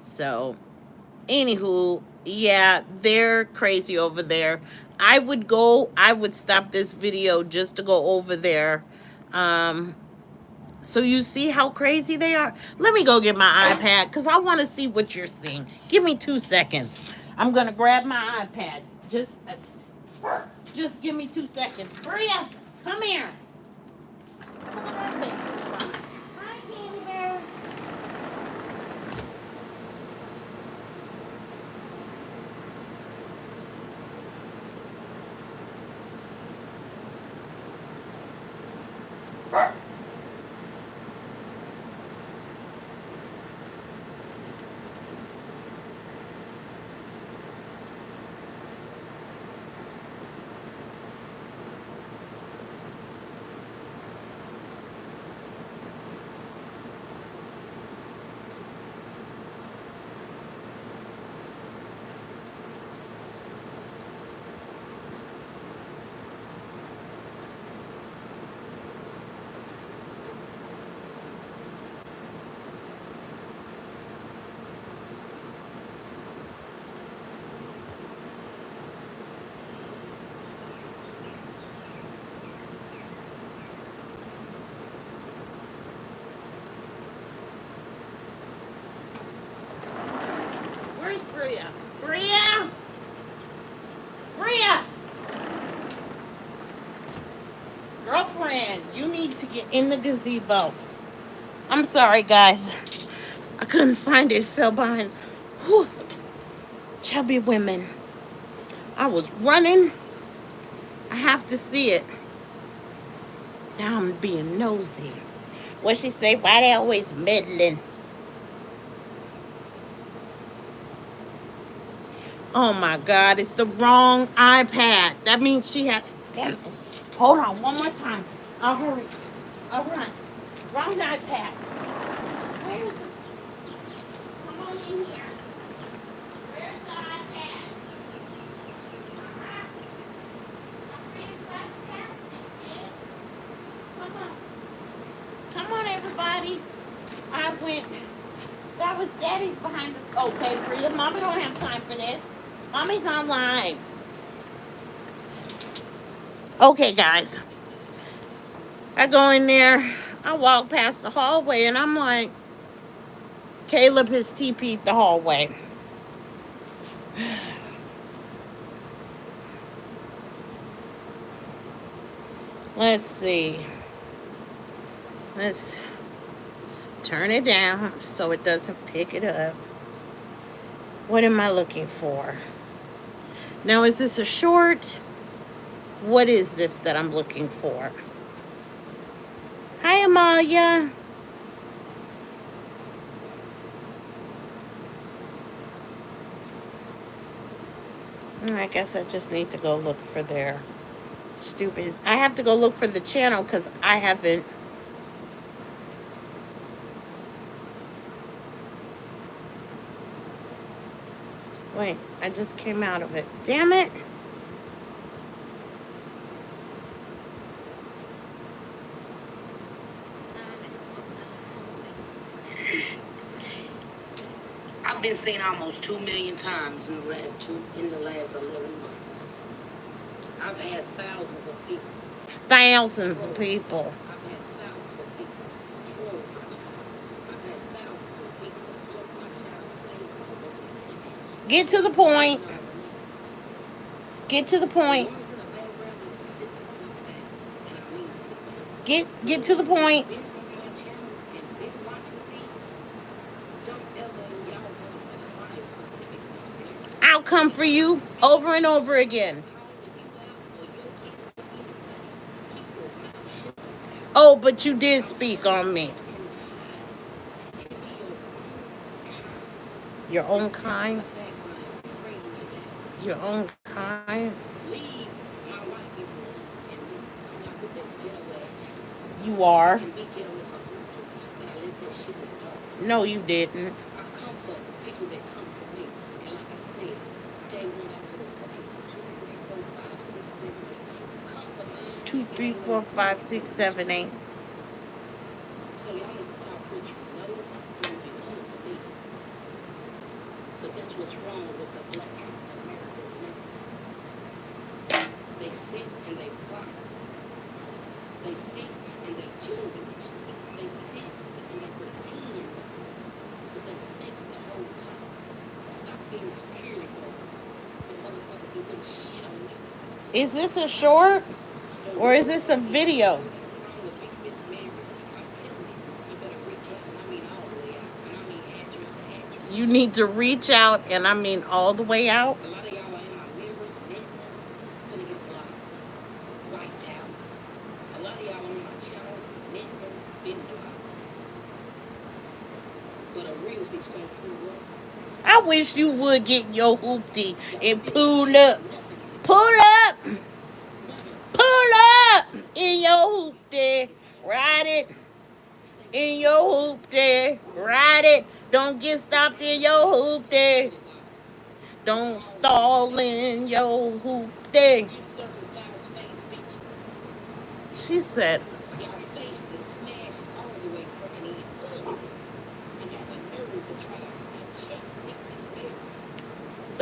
So, anywho, yeah, they're crazy over there. I would stop this video just to go over there. So you see how crazy they are? Let me go get my iPad because I want to see what you're seeing. Give me 2 seconds. I'm going to grab my iPad. Just give me 2 seconds. Bria, come here. Hi, Candy Bear. need to get in the gazebo. I'm sorry, guys. I couldn't find it. It fell behind. Whew. Chubby women. I was running. I have to see it. Now I'm being nosy. What she say? Why they always meddling? Oh my God, it's the wrong iPad. That means she has. Damn it. Hold on, one more time. I'll hurry. I'll run. Wrong iPad. Where's the. Come on in here. Where's the iPad? Uh-huh. I'm being fantastic, kid. Come on. Come on, everybody. I went. That was Daddy's behind the. Okay, Bria. Mommy don't have time for this. Mommy's on live. Okay, guys. I go in there. I walk past the hallway, and I'm like, Caleb has TP'd the hallway. Let's see. Let's turn it down so it doesn't pick it up. What am I looking for? Now, is this a short? What is this that I'm looking for? Hi, Amalia. I guess I just need to go look for their stupid. I have to go look for the channel because I haven't. Wait, I just came out of it. Damn it. I've been seen almost 2 million times in the last 11 months. I've had thousands of people. Thousands of people. I've had thousands of people troll my child. I've had thousands of people float my child's face. Get to the point. Get to the point. Get to the point. I'll come for you over and over again. Oh, but you did speak on me. Your own kind? Your own kind? You are. No, you didn't. Two, three, four, five, six, seven, eight. So y'all need to talk what you know when you come for me. But that's what's wrong with the black African Americans now. They sit and they plot. They sit and they judge. They sit and they pretend. But they snakes the whole time. Stop being security guards. The motherfucker doing shit on you. Is this a short? Or is this a video? You need to reach out, and I mean all the way out. A lot of y'all are in my members network finna get blocked, wiped out. A lot of y'all on my channel network been blocked. But a real bitch gonna pull up. I wish you would get your hoopty and pull up. Pull up. Pull up in your hoopty. Ride it in your hoopty. Ride it. Don't get stopped in your hoopty. Don't stall in your hoopty. She said, Y'all face is smashed all the way fucking in. And y'all got nerve to try to check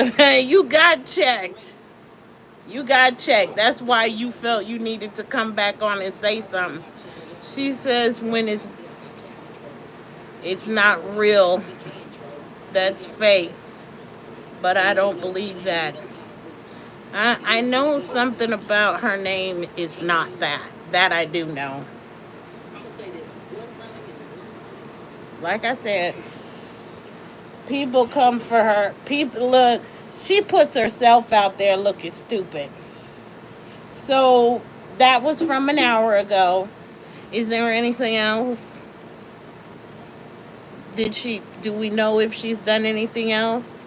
this bear. you got checked. You got checked. That's why you felt you needed to come back on and say something. She says when it's not real, that's fake. But I don't believe that. I know something about her name is not that. That I do know. Like I said, people come for her. People look. She puts herself out there looking stupid. So that was from an hour ago. Is there anything else? Did she? Do we know if she's done anything else?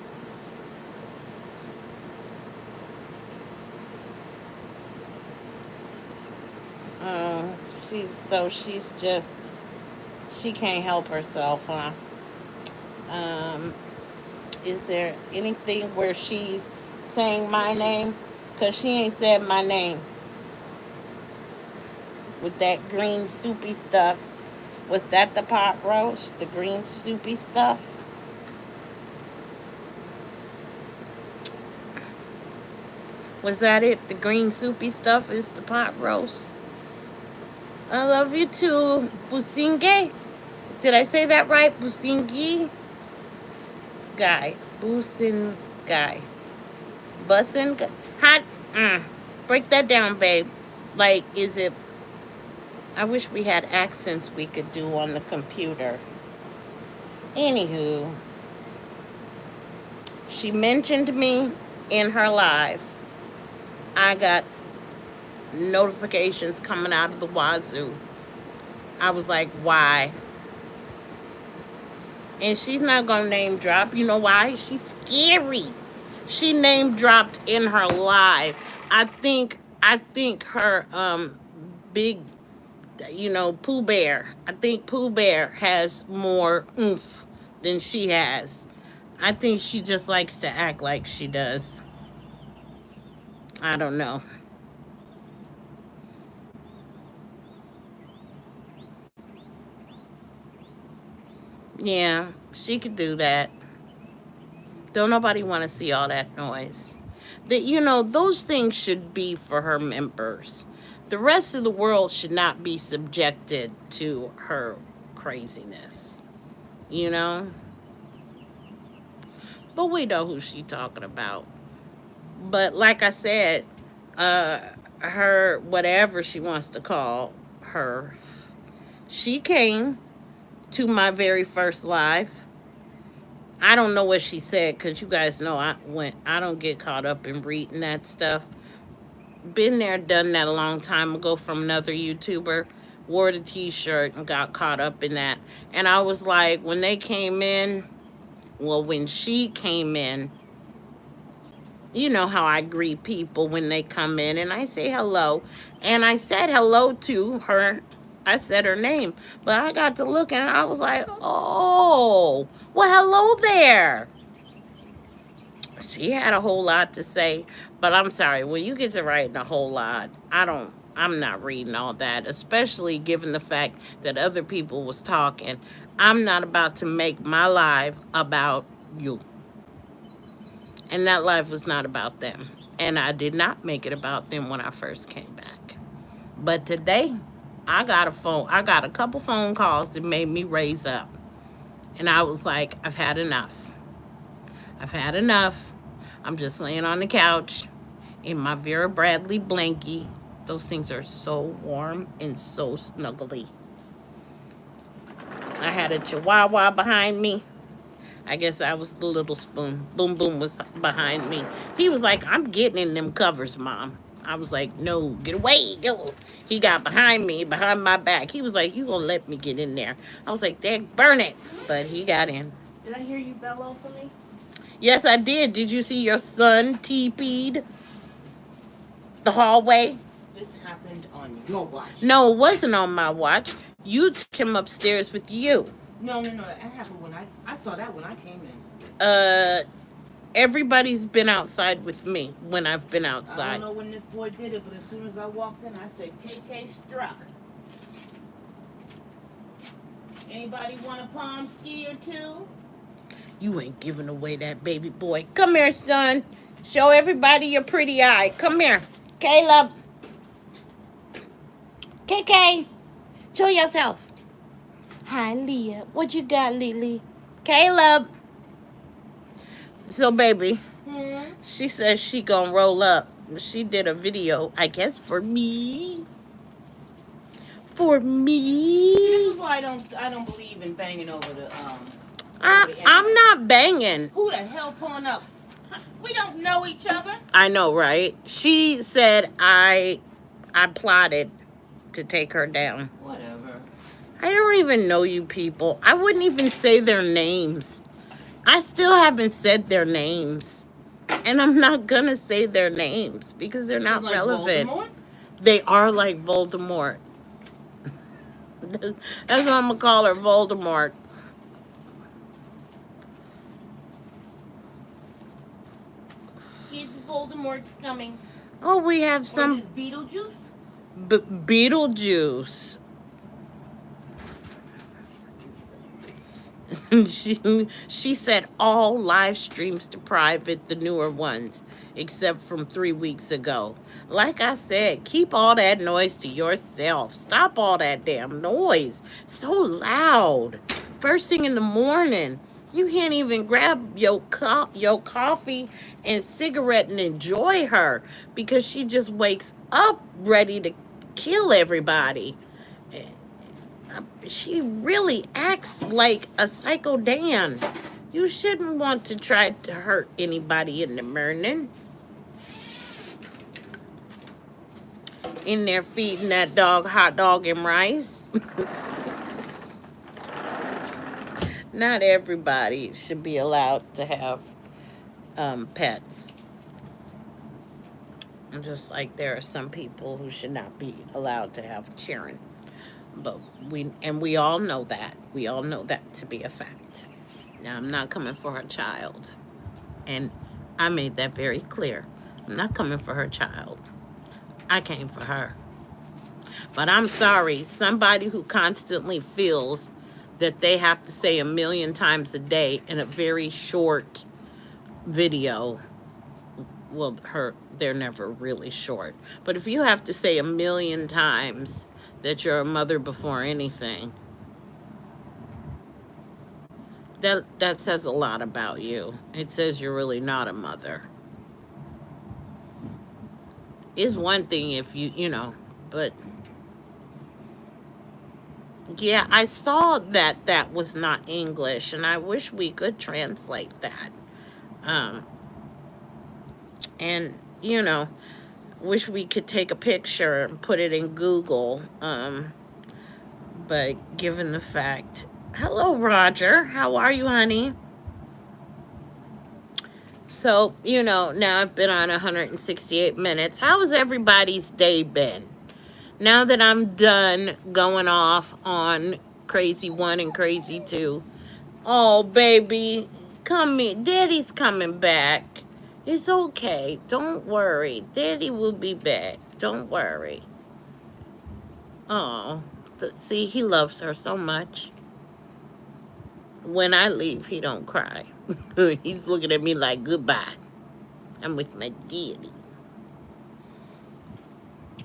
Uh, she's just she can't help herself, huh? Um, is there anything where she's saying my name? Cause she ain't said my name with that green soupy stuff. Was that the pot roast? The green soupy stuff? Was that it? The green soupy stuff is the pot roast. I love you too, Businge. Did I say that right? Busingi guy, Busin guy, Bussin. Hot. Break that down, babe. Like, is it? I wish we had accents we could do on the computer. Anywho, she mentioned me in her live. I got notifications coming out of the wazoo. I was like, why? And she's not gonna name drop. You know why? She's scary. She name dropped in her live. I think her big Pooh Bear. I think Pooh Bear has more oomph than she has. I think she just likes to act like she does. I don't know. Yeah, she could do that. Don't nobody want to see all that noise. That those things should be for her members. The rest of the world should not be subjected to her craziness. You know? But we know who she talking about. But like I said, uh her whatever she wants to call her, she came to my very first live. I don't know what she said because you guys know I don't get caught up in reading that stuff. Been there, done that a long time ago from another YouTuber. Wore the T-shirt and got caught up in that. And I was like, when they came in, well, when she came in, you know how I greet people when they come in, and I say hello. And I said hello to her. I said her name, but I got to looking and I was like, oh, well, hello there. She had a whole lot to say, but I'm sorry, when you get to writing a whole lot, I'm not reading all that, especially given the fact that other people was talking. I'm not about to make my life about you. And that life was not about them. And I did not make it about them when I first came back. But today, I got a couple phone calls that made me raise up. And I was like, I've had enough. I've had enough. I'm just laying on the couch in my Vera Bradley blankie. Those things are so warm and so snuggly. I had a chihuahua behind me. I guess I was the little spoon. Boom Boom was behind me. He was like, I'm getting in them covers, Mom. I was like, no, get away, go. He got behind me, behind my back. He was like, you gonna let me get in there. I was like, Dad, burn it. But he got in. Did I hear you bellow for me? Yes, I did. Did you see your son TP'd the hallway? This happened on your watch. No, it wasn't on my watch. You took him upstairs with you. No. That happened when I saw that when I came in. Everybody's been outside with me when I've been I outside. don't know when this boy did it, but as soon as I walked in, I said, KK struck. Anybody want a palm ski or two? You ain't giving away that baby boy. Come here, son. Show everybody your pretty eye. Come here. Caleb. KK. Show yourself. Hi, Leah. What you got, Lily? Caleb. So, baby, she says she gonna roll up. She did a video, I guess, for me. for See, this me. is why I don't believe in banging over the I'm internet. not banging. Who the hell pulling up? We don't know each other. I know, right? She said I plotted to take her down. Whatever. I don't even know you people. I wouldn't even say their names. I still haven't said their names. And I'm not gonna say their names because they're So not like relevant. Voldemort? They are like Voldemort. That's what I'm gonna call her, Voldemort. Is Voldemort's coming? Oh, we have Or is some this Beetlejuice? Beetlejuice. She said all live streams to private, the newer ones, except from 3 weeks ago. Like I said, keep all that noise to yourself. Stop all that damn noise. So loud. First thing in the morning. You can't even grab your coffee and cigarette and enjoy her because she just wakes up ready to kill everybody. She really acts like a psycho Dan. You shouldn't want to try to hurt anybody in the morning. In there feeding that dog hot dog and rice. Not everybody should be allowed to have pets. Just like there are some people who should not be allowed to have children. But we all know that. We all know that to be a fact. Now I'm not coming for her child. And I made that very clear. I'm not coming for her child. I came for her. But I'm sorry, somebody who constantly feels that they have to say a million times a day in a very short video, well, they're never really short. But if you have to say a million times that you're a mother before anything, that says a lot about you. It says you're really not a mother. It's one thing if but yeah, I saw that that was not English, and I wish we could translate that. Um, and wish we could take a picture and put it in Google. But given the fact, hello Roger, how are you, honey? So now I've been on 168 minutes. How's everybody's day been? Now that I'm done going off on Crazy One and Crazy Two. Oh, baby, come in. Daddy's coming back. It's okay. Don't worry. Daddy will be back. Don't worry. Oh, see, he loves her so much. When I leave, he don't cry. He's looking at me like, goodbye. I'm with my daddy.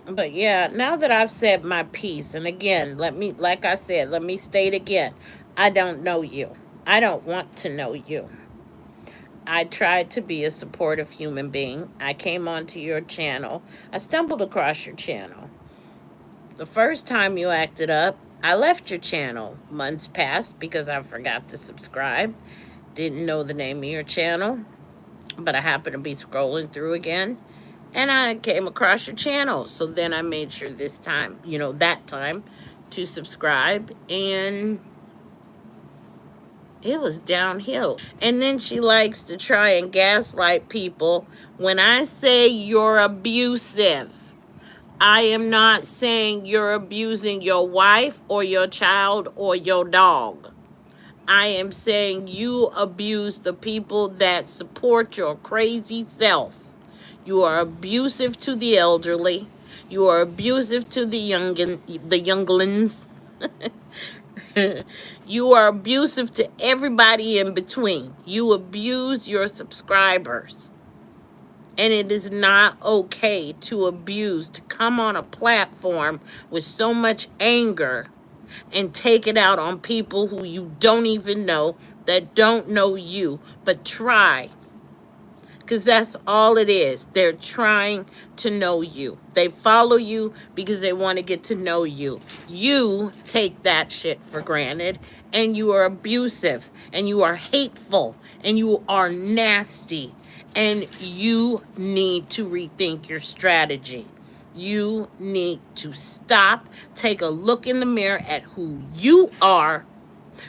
But yeah, now that I've said my piece, and again, like I said, let me state again, I don't know you. I don't want to know you. I tried to be a supportive human being. I came onto your channel. I stumbled across your channel. The first time you acted up, I left your channel. Months passed because I forgot to subscribe. Didn't know the name of your channel, but I happened to be scrolling through again, and I came across your channel. So then I made sure this time, that time, to subscribe, and it was downhill. And then she likes to try and gaslight people. When I say you're abusive, I am not saying you're abusing your wife or your child or your dog. I am saying you abuse the people that support your crazy self. You are abusive to the elderly. You are abusive to the younglings. You are abusive to everybody in between. You abuse your subscribers. And it is not okay to abuse, to come on a platform with so much anger and take it out on people who you don't even know, that don't know you, but try Because that's all it is. They're trying to know you. They follow you because they want to get to know you. You take that shit for granted, and you are abusive, and you are hateful, and you are nasty, and you need to rethink your strategy. You need to stop, take a look in the mirror at who you are,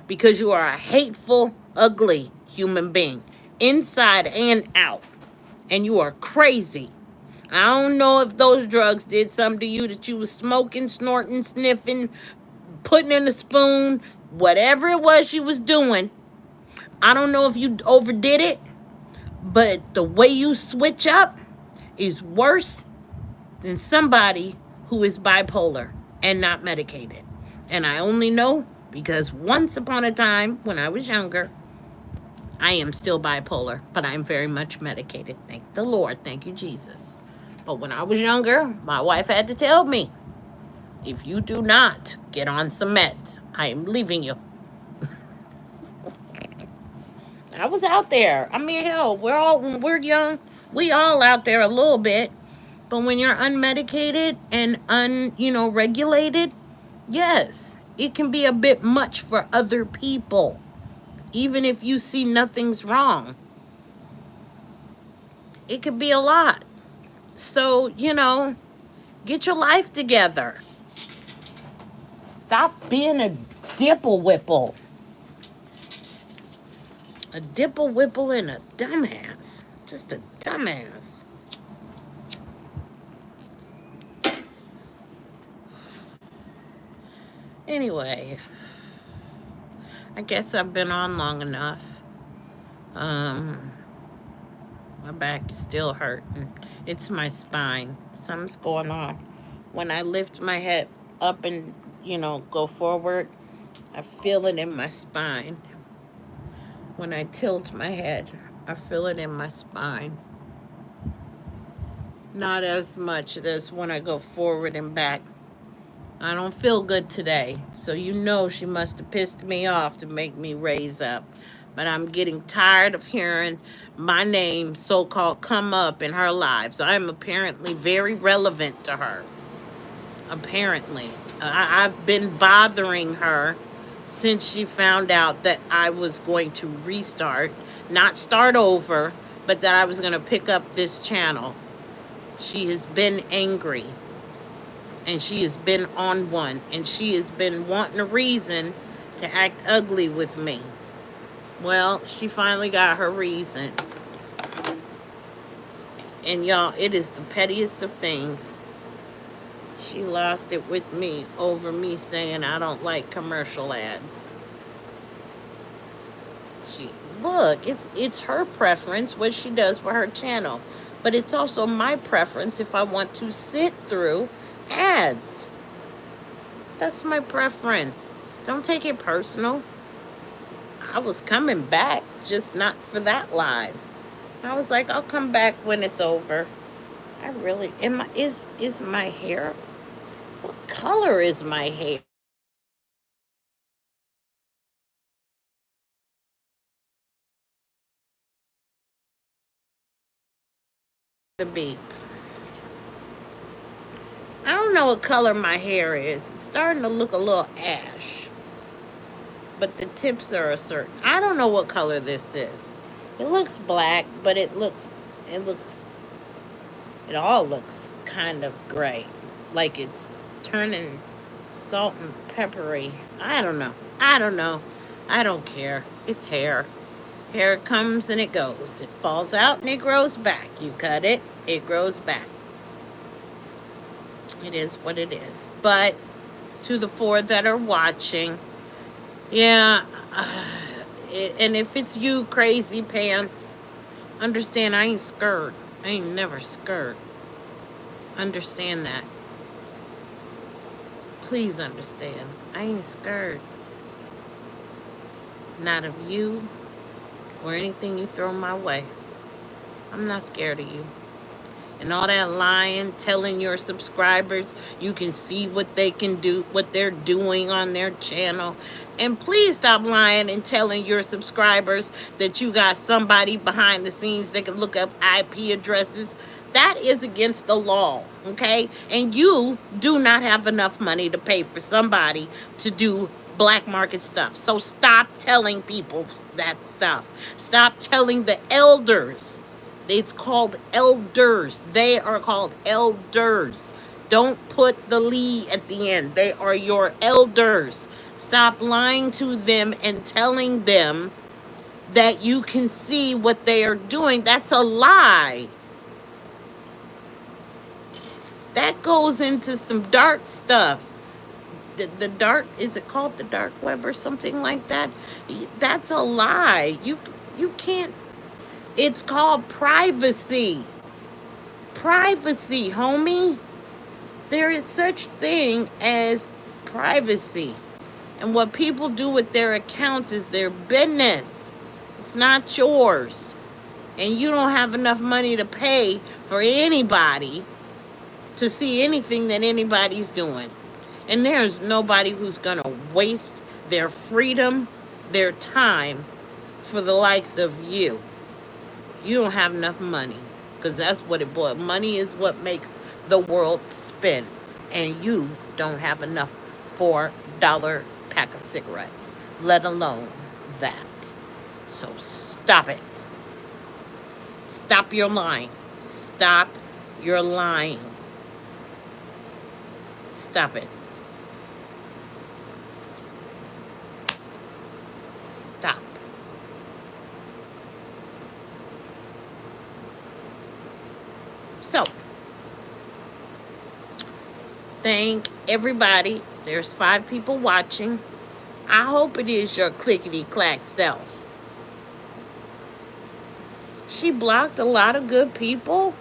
because you are a hateful, ugly human being, inside and out. And you are crazy. I don't know if those drugs did something to you that you was smoking, snorting, sniffing, putting in a spoon, whatever it was you was doing. I don't know if you overdid it, but the way you switch up is worse than somebody who is bipolar and not medicated. And I only know because once upon a time when I was younger, I am still bipolar, but I'm very much medicated. Thank the Lord. Thank you, Jesus. But when I was younger, my wife had to tell me, if you do not get on some meds, I am leaving you. I was out there. I mean, hell, when we're young, we all out there a little bit. But when you're unmedicated and regulated, yes, it can be a bit much for other people. Even if you see nothing's wrong, it could be a lot. So, get your life together. Stop being a dipple whipple. A dipple whipple and a dumbass. Just a dumbass. Anyway, I guess I've been on long enough. Um, my back is still hurting. It's my spine. Something's going on. When I lift my head up and, go forward, I feel it in my spine. When I tilt my head, I feel it in my spine. Not as much as when I go forward and back. I don't feel good today, so she must have pissed me off to make me raise up. But I'm getting tired of hearing my name so-called come up in her lives. I'm apparently very relevant to her. Apparently. I've been bothering her since she found out that I was going to restart, not start over, but that I was going to pick up this channel. She has been angry, and she has been on one, and she has been wanting a reason to act ugly with me. Well, she finally got her reason. And y'all, it is the pettiest of things. She lost it with me over me saying I don't like commercial ads. She look, it's her preference what she does with her channel, but it's also my preference if I want to sit through ads. That's my preference. Don't take it personal. I was coming back, just not for that live. I was like, I'll come back when it's over. I really is my hair? What color is my hair? The beep. I don't know what color my hair is. It's starting to look a little ash. But the tips are a certain. I don't know what color this is. It looks black, but it all looks kind of gray. Like it's turning salt and peppery. I don't know. I don't know. I don't care. It's hair. Hair comes and it goes. It falls out and it grows back. You cut it, it grows back. It is what it is. But to the four that are watching, yeah, and if it's you, crazy pants, understand I ain't scared. I ain't never scared. Understand that. Please understand. I ain't scared. Not of you or anything you throw my way. I'm not scared of you. And all that lying, telling your subscribers you can see what they can do, what they're doing on their channel. And please stop lying and telling your subscribers that you got somebody behind the scenes that can look up IP addresses. That is against the law, okay? And you do not have enough money to pay for somebody to do black market stuff. So stop telling people that stuff. Stop telling the elders. It's called elders. They are called elders. Don't put the Lee at the end. They are your elders. Stop lying to them and telling them that you can see what they are doing. That's a lie. That goes into some dark stuff. The dark, is it called the dark web or something like that? That's a lie. You can't. It's called privacy. Privacy, homie. There is such thing as privacy. And what people do with their accounts is their business. It's not yours. And you don't have enough money to pay for anybody to see anything that anybody's doing. And there's nobody who's going to waste their freedom, their time for the likes of you. You don't have enough money, because that's what it boils. Money is what makes the world spin. And you don't have enough $4 pack of cigarettes, let alone that. So stop it. Stop your lying. Stop your lying. Stop it. Stop. So, thank everybody. There's 5 people watching. I hope it is your clickety clack self. She blocked a lot of good people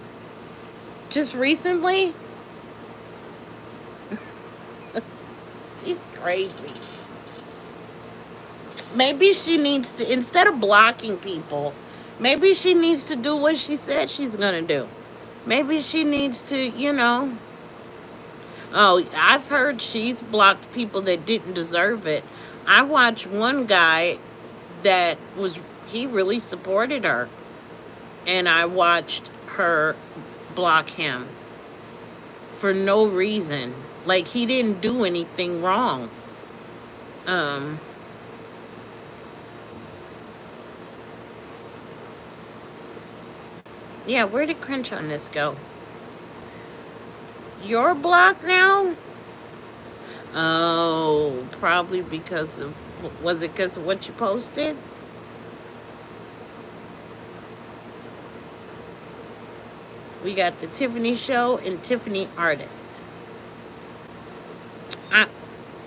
just recently. She's crazy. Maybe she needs to, instead of blocking people, maybe she needs to do what she said she's going to do. Maybe she needs to. Oh, I've heard she's blocked people that didn't deserve it. I watched one guy that he really supported her. And I watched her block him for no reason. Like, he didn't do anything wrong. Um, yeah, where did Crunch on this go? You're blocked now? Oh, probably because of, was it because of what you posted? We got the Tiffany Show and Tiffany Artist. I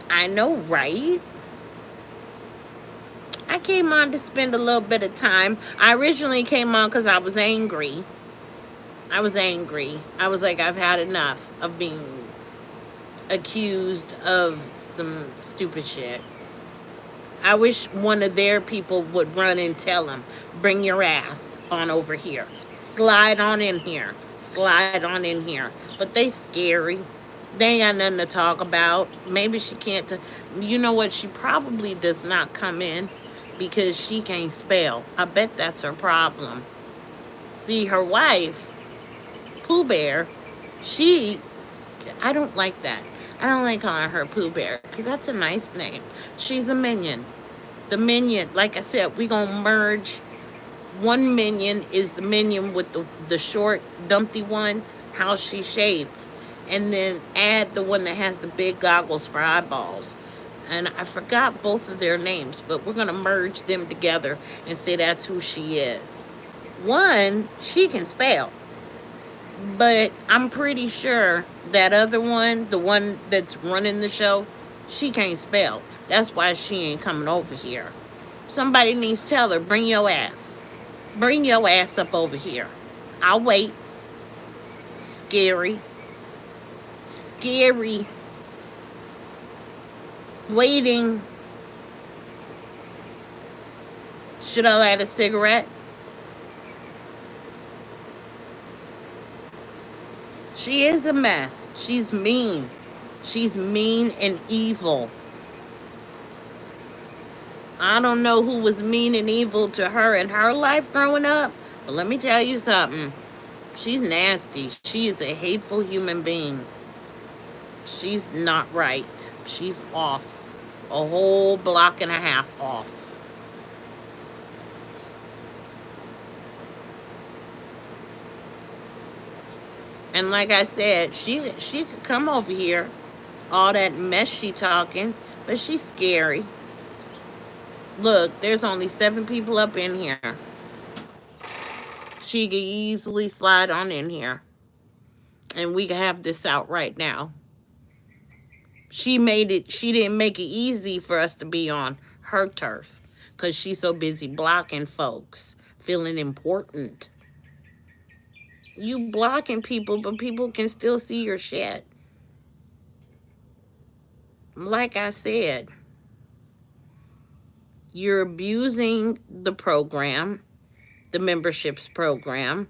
I know, right? I came on to spend a little bit of time. I originally came on because I was angry. I was angry. I was like, I've had enough of being accused of some stupid shit. I wish one of their people would run and tell them, bring your ass on over here. Slide on in here. Slide on in here. But they scary. They ain't got nothing to talk about. Maybe she can't. You know what? She probably does not come in because she can't spell. I bet that's her problem. See, her wife, Pooh Bear, she, I don't like that. I don't like calling her Pooh Bear because that's a nice name. She's a minion. The minion, like I said, we gonna merge. One minion is the minion with the short, dumpty one, how she shaped. And then add the one that has the big goggles for eyeballs. And I forgot both of their names, but we're gonna merge them together and say that's who she is. One, she can spell. But I'm pretty sure that other one, the one that's running the show, she can't spell. That's why she ain't coming over here. Somebody needs to tell her, bring your ass. Bring your ass up over here. I'll wait. Scary. Scary. Waiting. Should I light a cigarette? She is a mess. She's mean. She's mean and evil. I don't know who was mean and evil to her in her life growing up, but let me tell you something. She's nasty. She is a hateful human being. She's not right. She's off. A whole block and a half off. And like I said, she could come over here, all that mess she talking, but she's scary. Look, there's only 7 people up in here. She could easily slide on in here, and we can have this out right now. She made it. She didn't make it easy for us to be on her turf, cause she's so busy blocking folks, feeling important. You blocking people, but people can still see your shit. Like I said, you're abusing the program, the memberships program.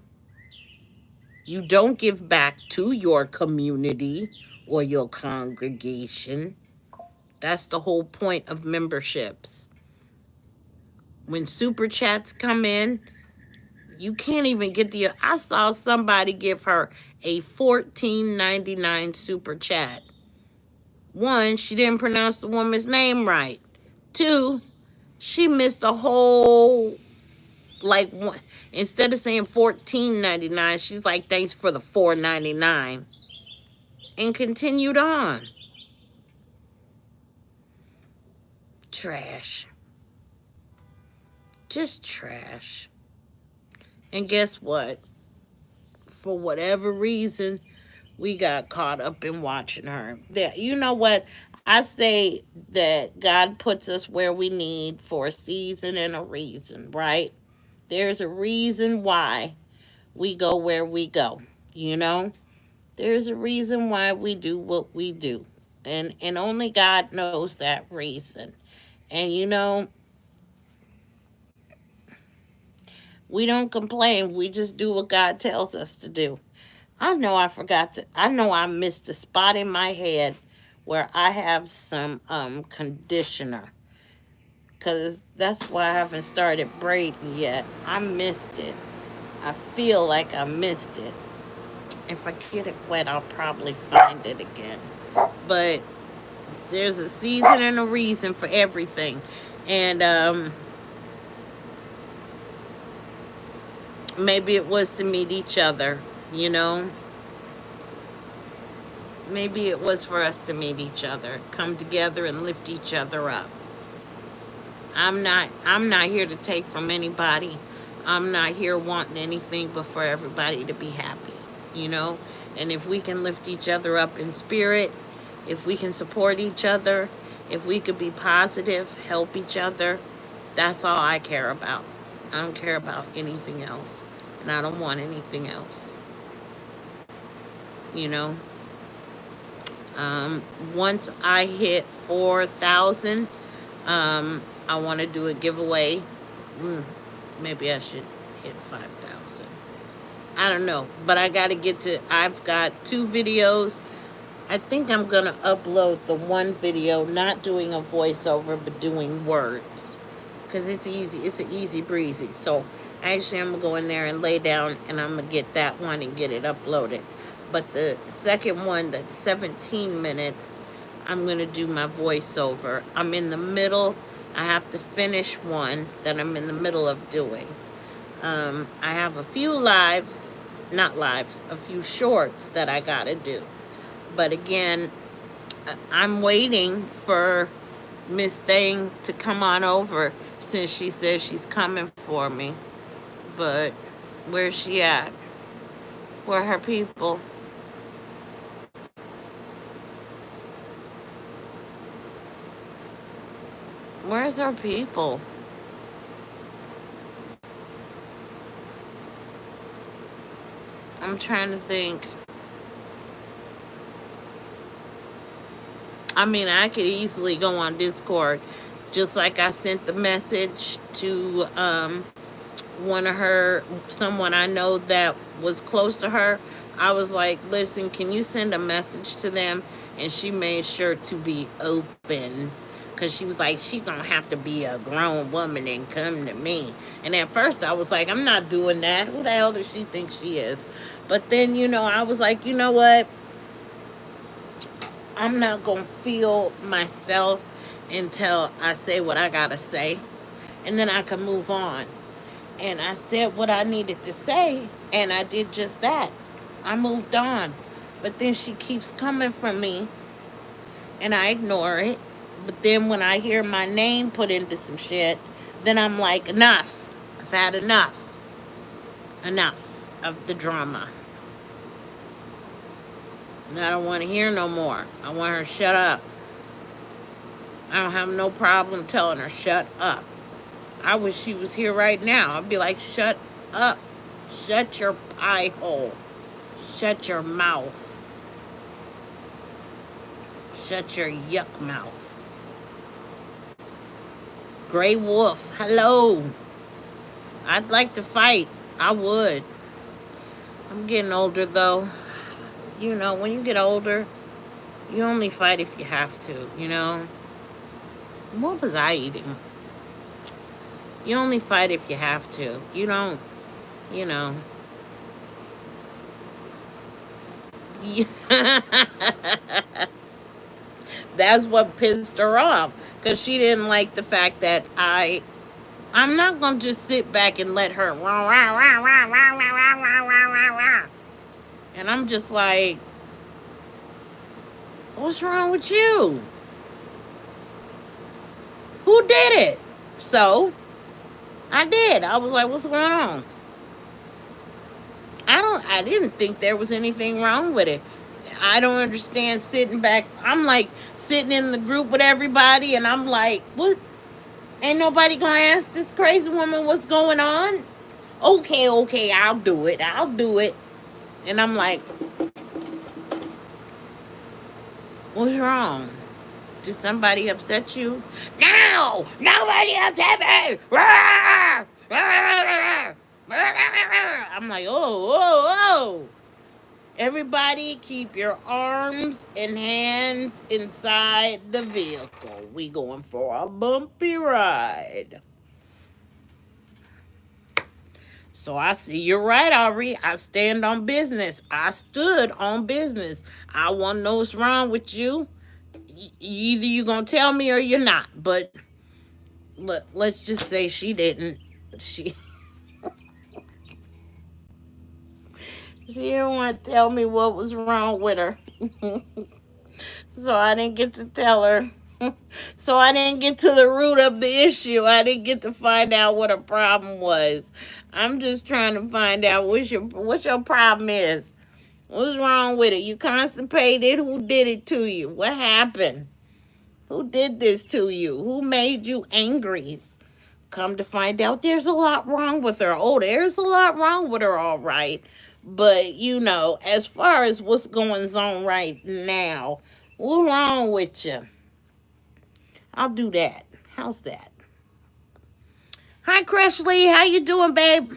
You don't give back to your community or your congregation. That's the whole point of memberships. When super chats come in, you can't even get the. I saw somebody give her a 14.99 super chat. One, she didn't pronounce the woman's name right. Two, she missed a whole, like, one, instead of saying 14.99, she's like, thanks for the 4.99, and continued on. Trash. Just trash. And guess what? For whatever reason, we got caught up in watching her. That, you know what? I say that God puts us where we need for a season and a reason, right? There's a reason why we go where we go, you know? There's a reason why we do what we do. And only God knows that reason. And you know, we don't complain. We just do what God tells us to do. I know I missed a spot in my head where I have some conditioner, cuz that's why I haven't started braiding yet. I missed it. I feel like I missed it. If I get it wet, I'll probably find it again. But there's a season and a reason for everything. And maybe it was to meet each other, you know? Maybe it was for us to meet each other, come together and lift each other up. I'm not here to take from anybody. I'm not here wanting anything but for everybody to be happy, you know? And if we can lift each other up in spirit, if we can support each other, if we could be positive, help each other, that's all I care about. I don't care about anything else. And I don't want anything else, you know? Once I hit 4,000, I want to do a giveaway. Mm, maybe I should hit 5,000. I don't know, but I got to get to. I've got 2 videos. I think I'm gonna upload the one video, not doing a voiceover, but doing words, cause it's easy. It's an easy breezy. So actually, I'm gonna go in there and lay down, and I'm gonna get that one and get it uploaded. But the second one, that's 17 minutes, I'm gonna do my voiceover. I'm in the middle. I have to finish one that I'm in the middle of doing. I have a few lives, not lives, a few shorts that I gotta do. But again, I'm waiting for Miss Thing to come on over since she says she's coming for me. But where's she at? Where are her people? Where's her people? I'm trying to think. I mean, I could easily go on Discord, just like I sent the message to one of her, someone I know that was close to her. I was like, listen, can you send a message to them? And she made sure to be open. Because she was like, she gonna have to be a grown woman and come to me. And at first I was like, I'm not doing that. Who the hell does she think she is? But then, I was like, you know what? I'm not gonna feel myself until I say what I gotta say. And then I can move on. And I said what I needed to say, and I did just that. I moved on. But then she keeps coming for me, and I ignore it. But then when I hear my name put into some shit, then I'm like, enough. I've had enough. Enough of the drama. And I don't want to hear no more. I want her to shut up. I don't have no problem telling her, shut up. I wish she was here right now. I'd be like, shut up. Shut your pie hole. Shut your mouth. Shut your yuck mouth. Gray Wolf, hello. I'd like to fight. I would. I'm getting older though. When you get older, you only fight if you have to. What was I eating? You only fight if you have to. You don't, you know. That's what pissed her off. Because she didn't like the fact that I'm not going to just sit back and let her. And I'm just like, what's wrong with you? Who did it? So I did. I was like, what's going on? I didn't think there was anything wrong with it. I don't understand sitting back. I'm like sitting in the group with everybody, and I'm like, what? Ain't nobody gonna ask this crazy woman what's going on? Okay, I'll do it. I'll do it. And I'm like, what's wrong? Did somebody upset you? No! Nobody upset me! I'm like, oh. Everybody keep your arms and hands inside the vehicle. We going for a bumpy ride. So I see you're right, Ari. I stand on business. I stood on business. I want to know what's wrong with you. Either you're going to tell me or you're not. But let's just say she didn't. She she didn't want to tell me what was wrong with her. So I didn't get to tell her. So I didn't get to the root of the issue. I didn't get to find out what her problem was. I'm just trying to find out what your problem is. What's wrong with it? You constipated? Who did it to you? What happened? Who did this to you? Who made you angry? Come to find out, there's a lot wrong with her. Oh, there's a lot wrong with her, all right. But, as far as what's going on right now, what's wrong with you? I'll do that. How's that? Hi, Creshley. How you doing, babe?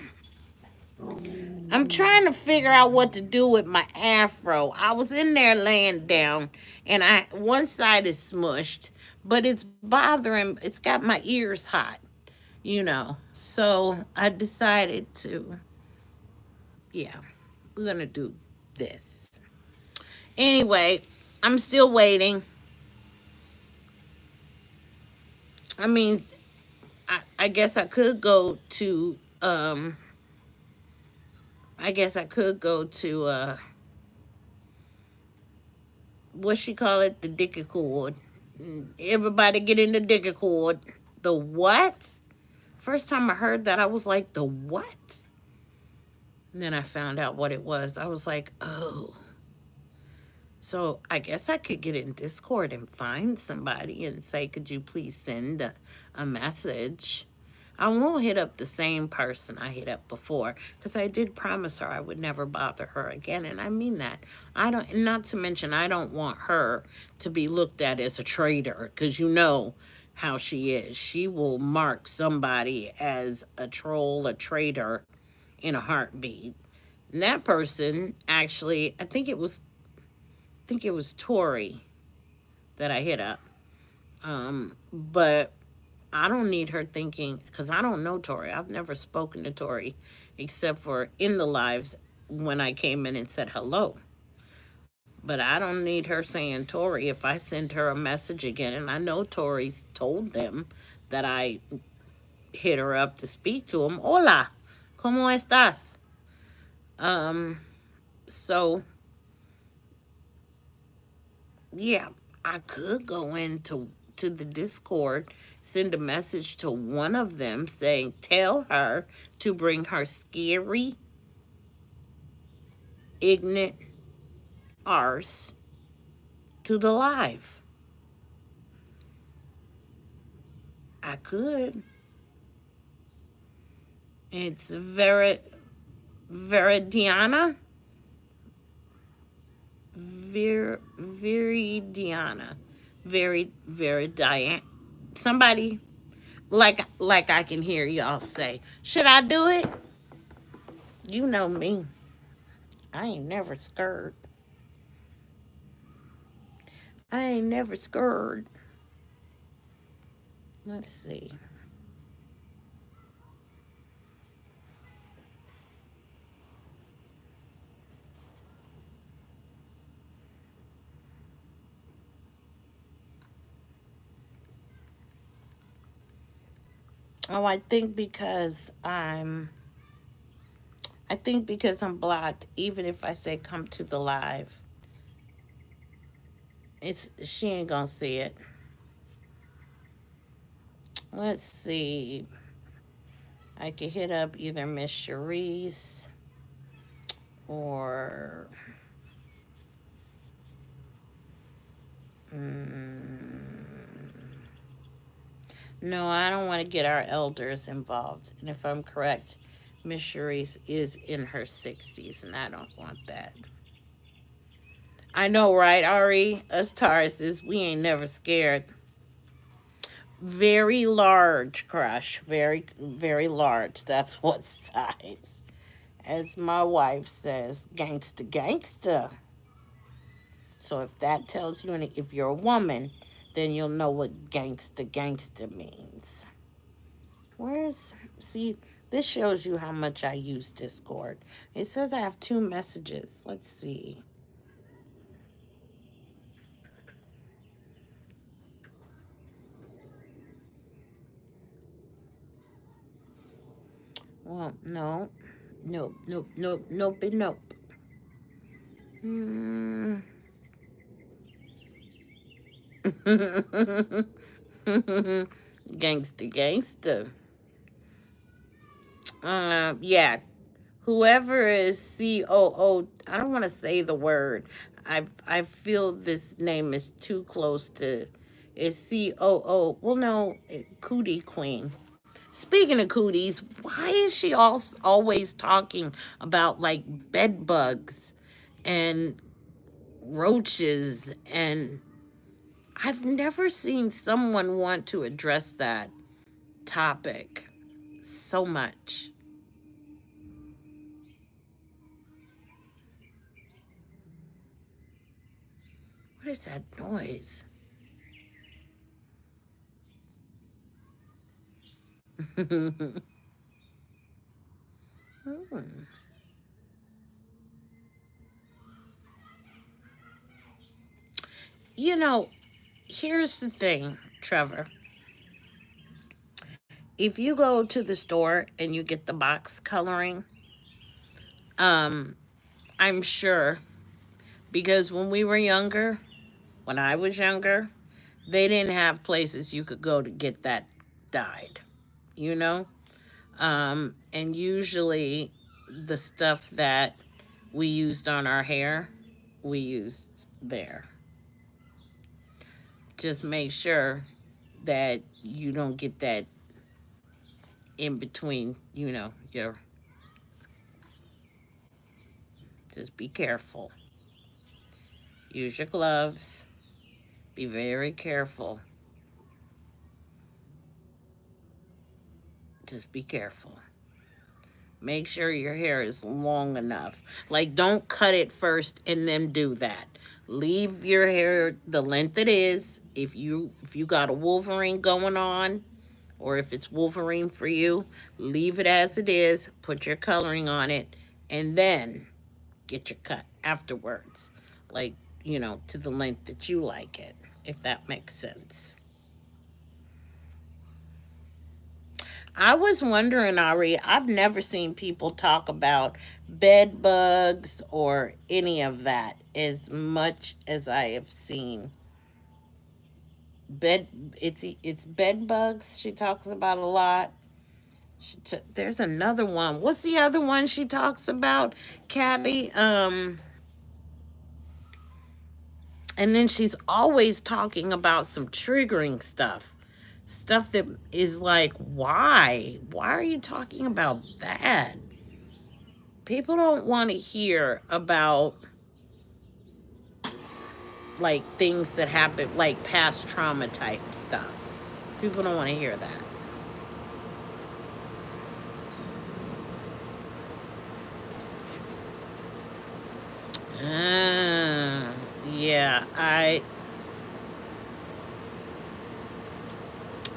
I'm trying to figure out what to do with my afro. I was in there laying down, and one side is smushed, but it's bothering. It's got my ears hot. So I decided to, yeah, we're gonna do this. Anyway, I'm still waiting. I mean, I guess I could go to I guess I could go to what she call it, the dicky cord. Everybody get in the dicky cord. The what? First time I heard that, I was like, the what? And then I found out what it was. I was like, oh. So I guess I could get in Discord and find somebody and say, could you please send a message? I won't hit up the same person I hit up before because I did promise her I would never bother her again. And I mean that. Not to mention, I don't want her to be looked at as a traitor because you know how she is. She will mark somebody as a troll, a traitor in a heartbeat. And that person actually, I think it was Tori that I hit up. But I don't need her thinking, because I don't know Tori. I've never spoken to Tori except for in the lives when I came in and said hello. But I don't need her saying Tori if I send her a message again. And I know Tori's told them that I hit her up to speak to him. Hola, ¿cómo estás? Um, so yeah, I could go into the Discord, send a message to one of them saying, tell her to bring her scary, ignorant arse to the live. I could. It's Veridiana. Viridiana. Very Diane. Somebody like I can hear y'all say. Should I do it? You know me. I ain't never scared. I ain't never scared. Let's see. Oh, I think because I'm blocked, even if I say come to the live, it's she ain't gonna see it. Let's see. I could hit up either Miss Charisse or no, I don't want to get our elders involved. And if I'm correct, Miss Charisse is in her 60s, and I don't want that. I know, right, Ari? Us Tauruses, we ain't never scared. Very large, crush. Very large. That's what size. As my wife says, gangsta, gangsta. So if that tells you, if you're a woman, then you'll know what gangsta, gangsta means. See, this shows you how much I use Discord. It says I have two messages. Let's see. Well, no. Nope, nope, nope, nope, and nope. Mm. Gangsta, gangsta. Yeah. Whoever is COO, I don't want to say the word. I feel this name is too close to. It's COO. Well, no, Cootie Queen. Speaking of cooties, why is she always talking about like bed bugs and roaches? And I've never seen someone want to address that topic so much. What is that noise? Hmm. You know, here's the thing, Trevor. If you go to the store and you get the box coloring, um, I'm sure because when we were younger, when I was younger, they didn't have places you could go to get that dyed, you know? And usually the stuff that we used on our hair, we used there. Just make sure that you don't get that in between, your just be careful. Use your gloves. Be very careful. Just be careful. Make sure your hair is long enough. Like, don't cut it first and then do that. Leave your hair the length it is. If you got a Wolverine going on, or if it's Wolverine for you, leave it as it is. Put your coloring on it, and then get your cut afterwards. Like, to the length that you like it, if that makes sense. I was wondering, Ari, I've never seen people talk about bed bugs or any of that as much as I have seen bed. It's bed bugs. She talks about a lot. There's another one. What's the other one she talks about, Caddy? And then she's always talking about some triggering stuff that is like, why are you talking about that? People don't want to hear about like things that happen, like past trauma type stuff. People don't want to hear that. Yeah,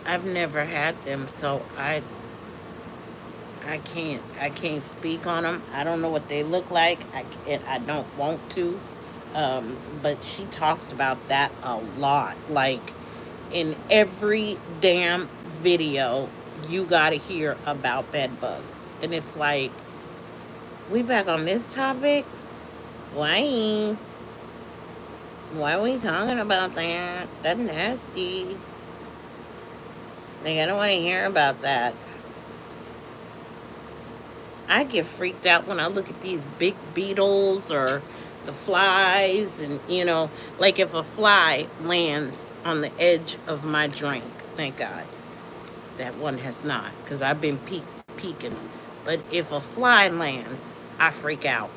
I've never had them, so I can't speak on them. I don't know what they look like. I don't want to. But she talks about that a lot. Like, in every damn video, you gotta hear about bed bugs, and it's like, we back on this topic. Why? Why are we talking about that? That's nasty. Like, I don't want to hear about that. I get freaked out when I look at these big beetles or the flies, and like if a fly lands on the edge of my drink, thank God that one has not, because I've been peeking. But if a fly lands, I freak out.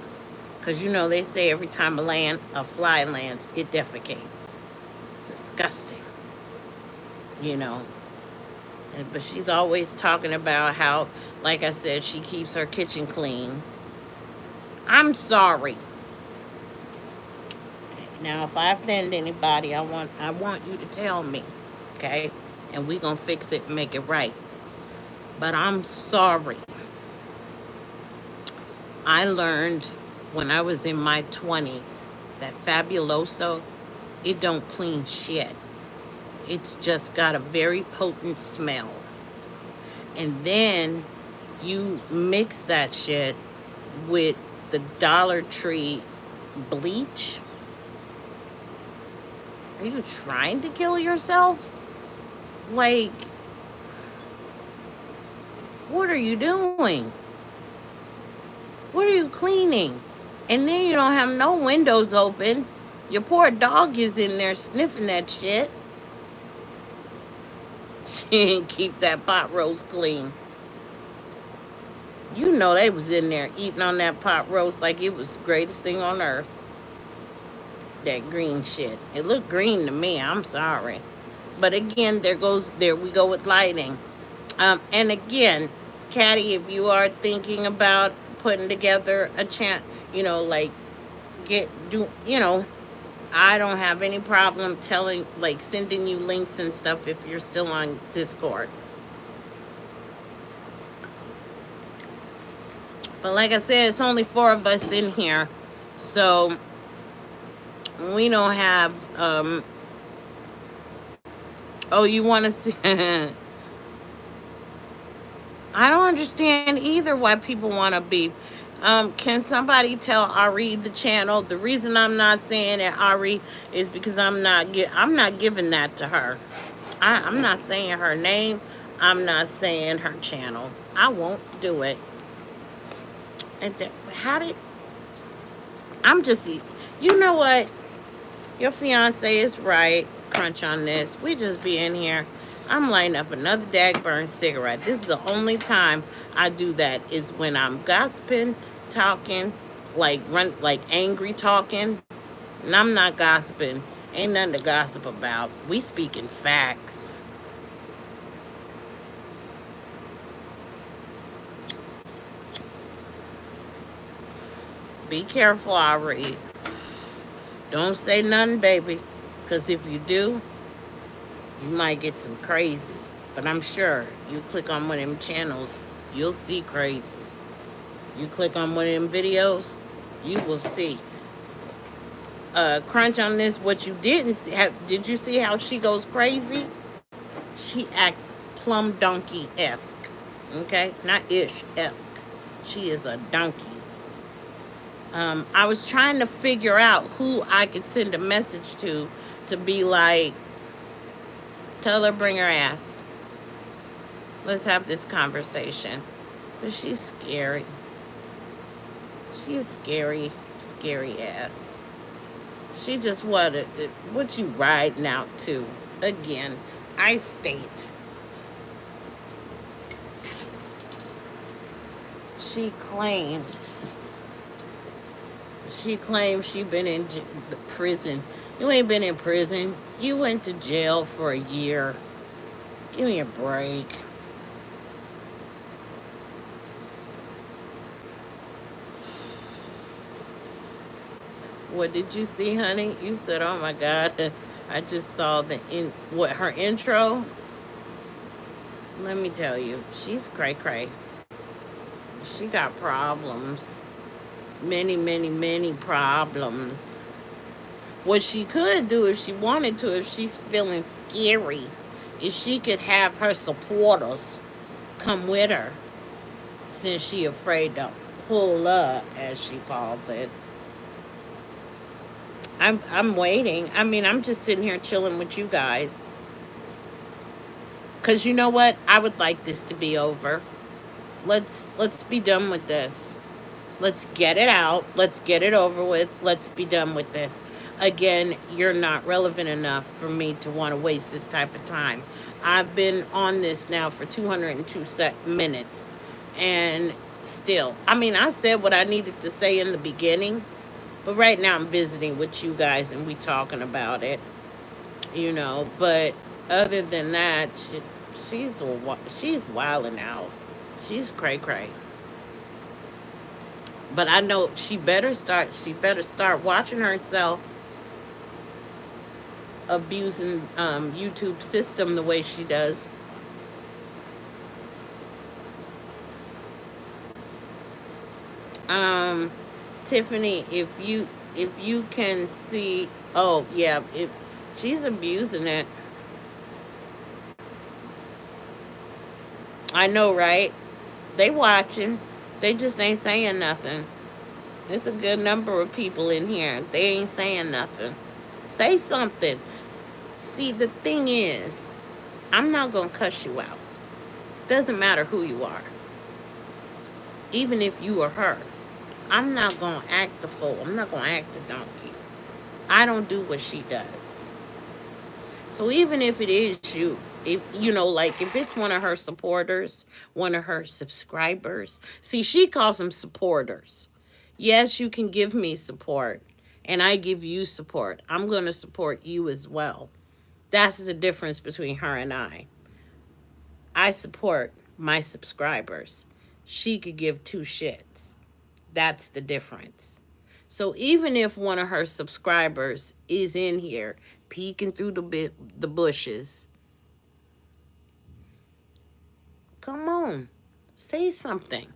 Because they say every time a fly lands, it defecates. Disgusting, you know. But she's always talking about how, like I said, she keeps her kitchen clean. I'm sorry. Now, if I offend anybody, I want you to tell me, okay? And we gonna fix it and make it right. But I'm sorry. I learned when I was in my 20s that Fabuloso, it don't clean shit. It's just got a very potent smell. And then you mix that shit with the Dollar Tree bleach. Are you trying to kill yourselves? Like, what are you doing? What are you cleaning? And then you don't have no windows open. Your poor dog is in there sniffing that shit. She didn't keep that pot roast clean. They was in there eating on that pot roast like it was the greatest thing on earth. That green shit. It looked green to me. I'm sorry. But again, there we go with lighting. And again, Caddy, if you are thinking about putting together a chant, like get do I don't have any problem sending you links and stuff if you're still on Discord. But like I said, it's only four of us in here, so we don't have. Oh, you want to see? I don't understand either why people want to be. Can somebody tell Ari the channel? The reason I'm not saying it, Ari, is because I'm not giving that to her. I'm not saying her name. I'm not saying her channel. I won't do it. And how did I'm just you know what? Your fiance is right. Crunch on this. We just be in here. I'm lighting up another Dagburn cigarette. This is the only time I do that is when I'm gossiping, talking, like angry talking. And I'm not gossiping. Ain't nothing to gossip about. We speaking facts. Be careful, Ari. Don't say nothing, baby. Because if you do, you might get some crazy. But I'm sure you click on one of them channels, you'll see crazy. You click on one of them videos, you will see. Crunch on this. What you didn't see, did you see how she goes crazy? She acts plum donkey esque. Okay? Not ish esque. She is a donkey. I was trying to figure out who I could send a message to be like, tell her bring her ass. Let's have this conversation. But she's scary. She is scary, scary ass. She just what you riding out to. Again, I state. She claims. She claims she been in the prison. You ain't been in prison. You went to jail for a year. Give me a break. What did you see, honey? You said, "Oh my God, I just saw her intro." Let me tell you, she's cray cray. She got problems. Many, many, many problems. What she could do if she wanted to, if she's feeling scary, is she could have her supporters come with her since she afraid to pull up, as she calls it. I'm waiting. I mean, I'm just sitting here chilling with you guys. Cause you know what? I would like this to be over. Let's be done with this. Let's get it out. Let's get it over with. Let's be done with this. Again, you're not relevant enough for me to want to waste this type of time. I've been on this now for 202 minutes. And still, I mean, I said what I needed to say in the beginning. But right now I'm visiting with you guys and we talking about it. But other than that, she's wilding out. She's cray cray. But I know she better start watching herself abusing YouTube system the way she does. Um Tiffany, if you can see, oh yeah, if she's abusing it. I know, right? They watching. They just ain't saying nothing. There's a good number of people in here. They ain't saying nothing. Say something. See, the thing is, I'm not going to cuss you out. Doesn't matter who you are. Even if you are her. I'm not going to act the fool. I'm not going to act the donkey. I don't do what she does. So even if it is you, like if it's one of her supporters, one of her subscribers, see, she calls them supporters. Yes, you can give me support, and I give you support. I'm going to support you as well. That's the difference between her and I. I support my subscribers. She could give two shits. That's the difference. So even if one of her subscribers is in here peeking through the bushes, come on, say something.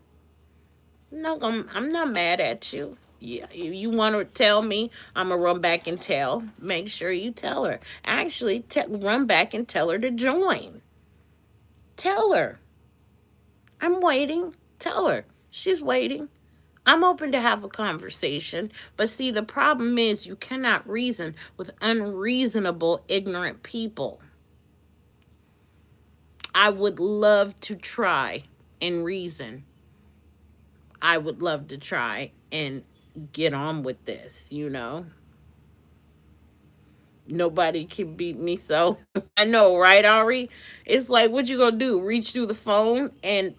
I'm not mad at you. Yeah, you want to tell me, I'm gonna run back and tell. Make sure you tell her. Actually, run back and tell her to join. Tell her. I'm waiting. Tell her. She's waiting. I'm open to have a conversation, but see, the problem is you cannot reason with unreasonable, ignorant people. I would love to try and reason. I would love to try and get on with this. Nobody can beat me, so I know, right, Ari? It's like, what you gonna do? Reach through the phone and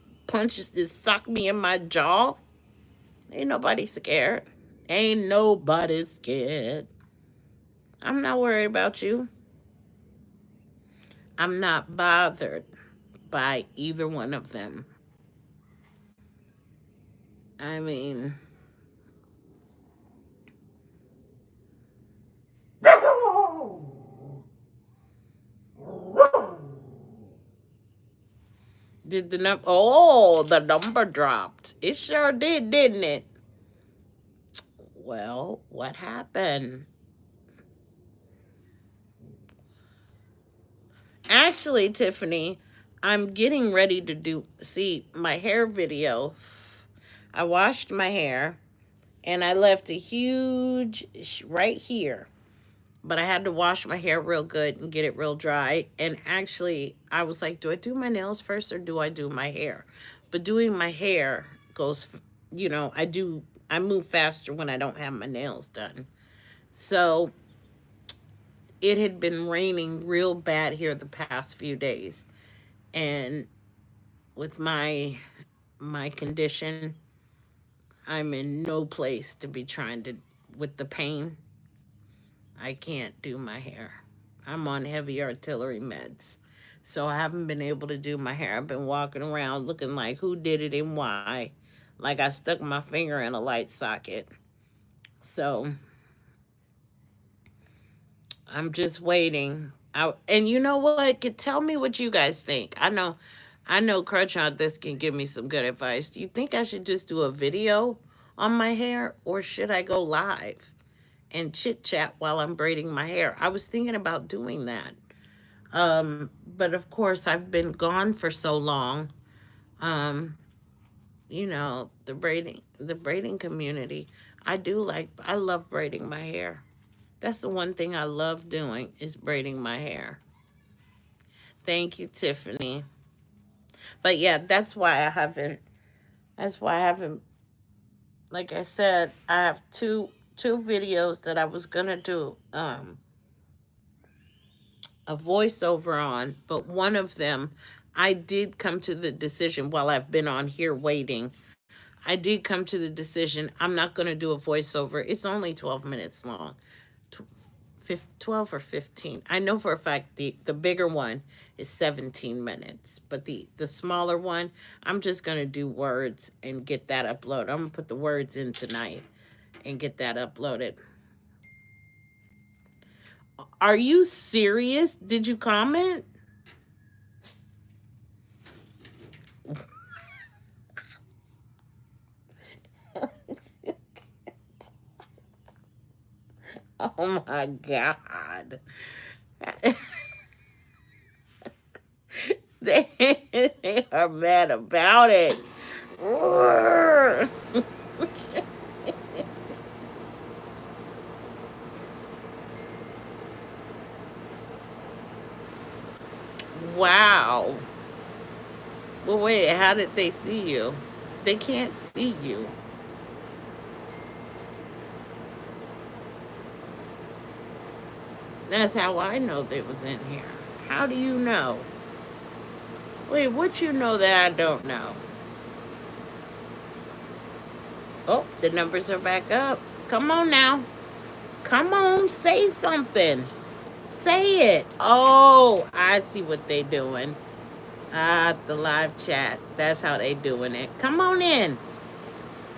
sock me in my jaw? Ain't nobody scared. Ain't nobody scared. I'm not worried about you. I'm not bothered by either one of them. I mean, Did the number? Oh, the number dropped. It sure did, didn't it? Well, what happened? Actually, Tiffany, I'm getting ready to do see my hair video. I washed my hair and I left a huge right here. But I had to wash my hair real good and get it real dry. And actually, I was like, do I do my nails first or do I do my hair? But doing my hair goes, I move faster when I don't have my nails done. So it had been raining real bad here the past few days. And with my condition, I'm in no place to be trying to, with the pain, I can't do my hair. I'm on heavy artillery meds. So I haven't been able to do my hair. I've been walking around looking like who did it and why. Like I stuck my finger in a light socket. So I'm just waiting. And you know what? Tell me what you guys think. I know Crutch on this can give me some good advice. Do you think I should just do a video on my hair or should I go live and chit chat while I'm braiding my hair? I was thinking about doing that. But of course, I've been gone for so long. Um, the braiding community. I love braiding my hair. That's the one thing I love doing is braiding my hair. Thank you, Tiffany. But yeah, that's why I haven't, like I said, I have two videos that I was gonna do a voiceover on, but one of them I did come to the decision while I've been on here waiting. I did come to the decision I'm not going to do a voiceover. It's only 12 minutes long. 12 or 15. I know for a fact the bigger one is 17 minutes, but the smaller one, I'm just going to do words and get that uploaded. I'm going to put the words in tonight and get that uploaded. Are you serious? Did you comment? Oh my God. They are mad about it. Wow. Well, wait, how did they see you? They can't see you. That's how I know they was in here. How do you know? Wait, what you know that I don't know? Oh, the numbers are back up. Come on now. Come on, say something. Say it. Oh, I see what they doing. Ah, the live chat. That's how they doing it. Come on in.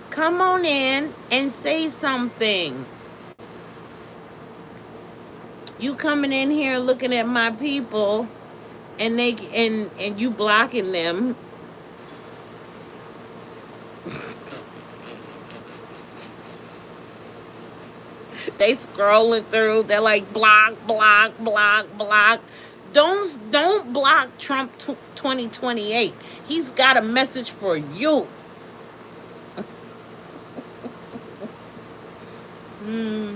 Come on in and say something. You coming in here looking at my people and you blocking them. They scrolling through. They're like block, block, block, block. Don't block Trump 2028. He's got a message for you. Hmm.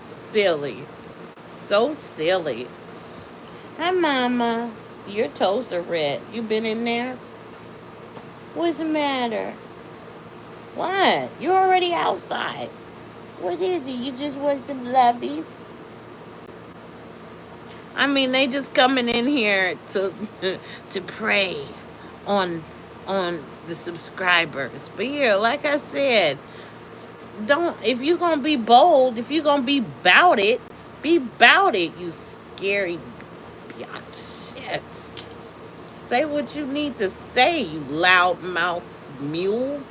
Silly. So silly. Hi, Mama. Your toes are red. You been in there? What's the matter? What? You're already outside. What is it? You just want some lovies? I mean, they just coming in here to to prey on the subscribers. But yeah, like I said, don't if you're gonna be bold, if you're gonna be bout it. You scary biatch. Shit. Say what you need to say, you loudmouth mule.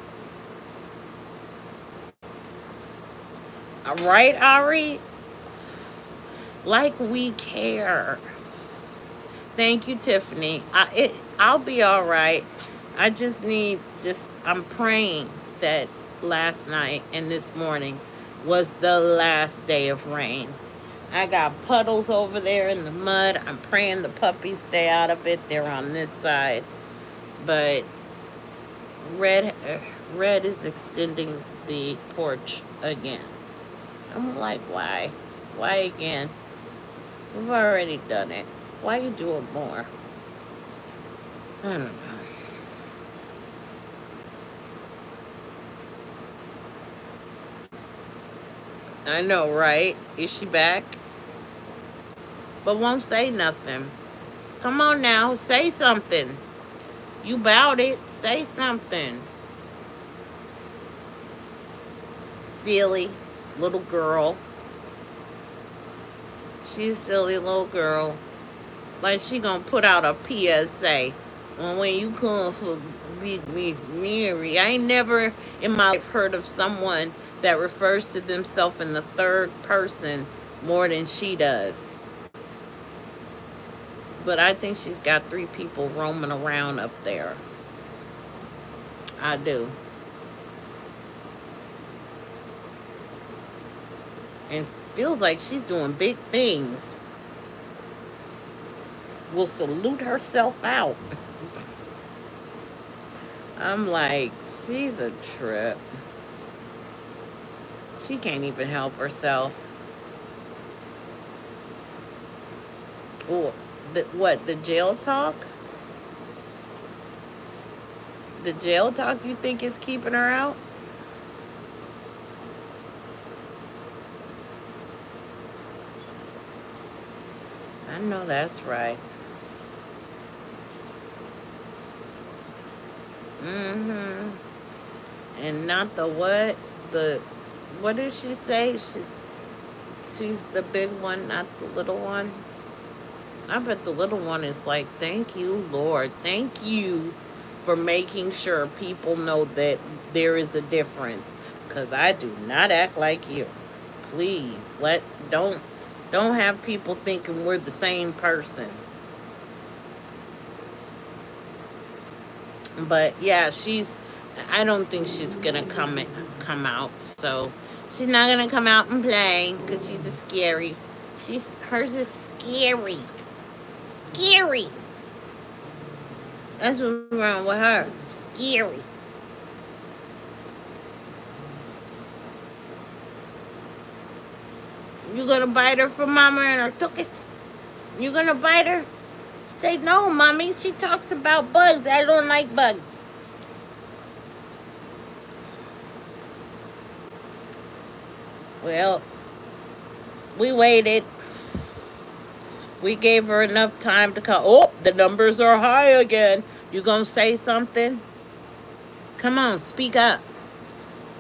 All right, Ari? Like we care. Thank you, Tiffany. I'll be all right. I just need just I'm praying that last night and this morning was the last day of rain. I got puddles over there in the mud. I'm praying the puppies stay out of it. They're on this side, but red red is extending the porch again. I'm like, why? Why again? We've already done it. Why you do it more? I don't know. I know, right? Is she back? But won't say nothing. Come on now, say something. You bout it. Say something. Silly little girl. She's a silly little girl. Like she gonna put out a PSA. Well, when you come for me, Mary, I ain't never in my life heard of someone that refers to themselves in the third person more than she does. But I think she's got three people roaming around up there. I do. And feels like she's doing big things. Will salute herself out. I'm like, she's a trip. She can't even help herself. Oh, what? The jail talk? The jail talk you think is keeping her out? I know that's right. Mm-hmm. And not the what? The what did she say? She's the big one, not the little one. I bet the little one is like, thank you, Lord. Thank you for making sure people know that there is a difference. Cause I do not act like you. Please don't have people thinking we're the same person. But yeah, she's I don't think she's gonna come out. So she's not gonna come out and play because she's a scary. She's hers is scary. Scary. That's what's wrong with her. Scary. You gonna bite her for mama and her tookies? You gonna bite her? She say, no, mommy. She talks about bugs. I don't like bugs. Well, we waited. We gave her enough time to come. Oh, the numbers are high again. You gonna say something? Come on, speak up.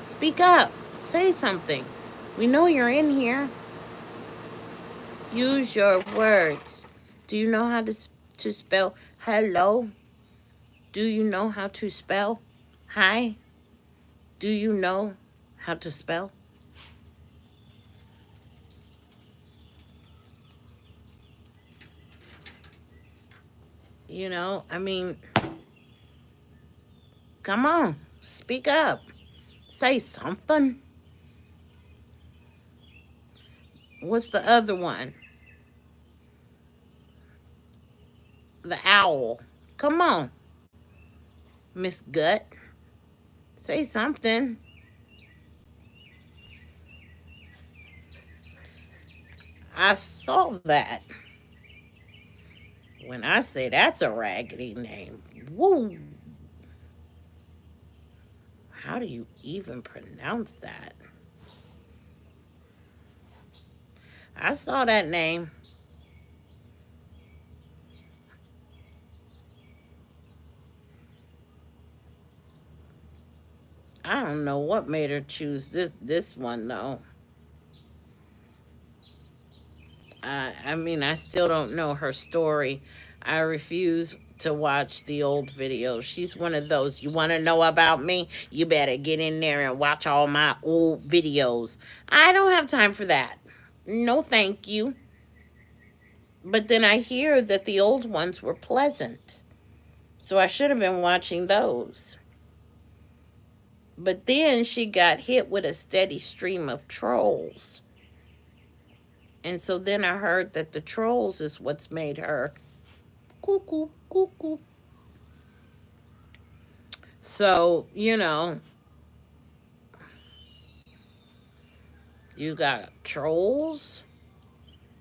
Speak up. Say something. We know you're in here. Use your words. Do you know how to spell hello? Do you know how to spell hi? Do you know how to spell? I mean, come on, speak up. Say something. What's the other one? The owl. Come on, Miss Gut. Say something. I saw that. When I say that's a raggedy name, woo. How do you even pronounce that? I saw that name. I don't know what made her choose this one though. I mean, I still don't know her story. I refuse to watch the old videos. She's one of those. You want to know about me? You better get in there and watch all my old videos. I don't have time for that. No, thank you. But then I hear that the old ones were pleasant. So I should have been watching those. But then she got hit with a steady stream of trolls. And so then I heard that the trolls is what's made her cuckoo, cuckoo. So, you got trolls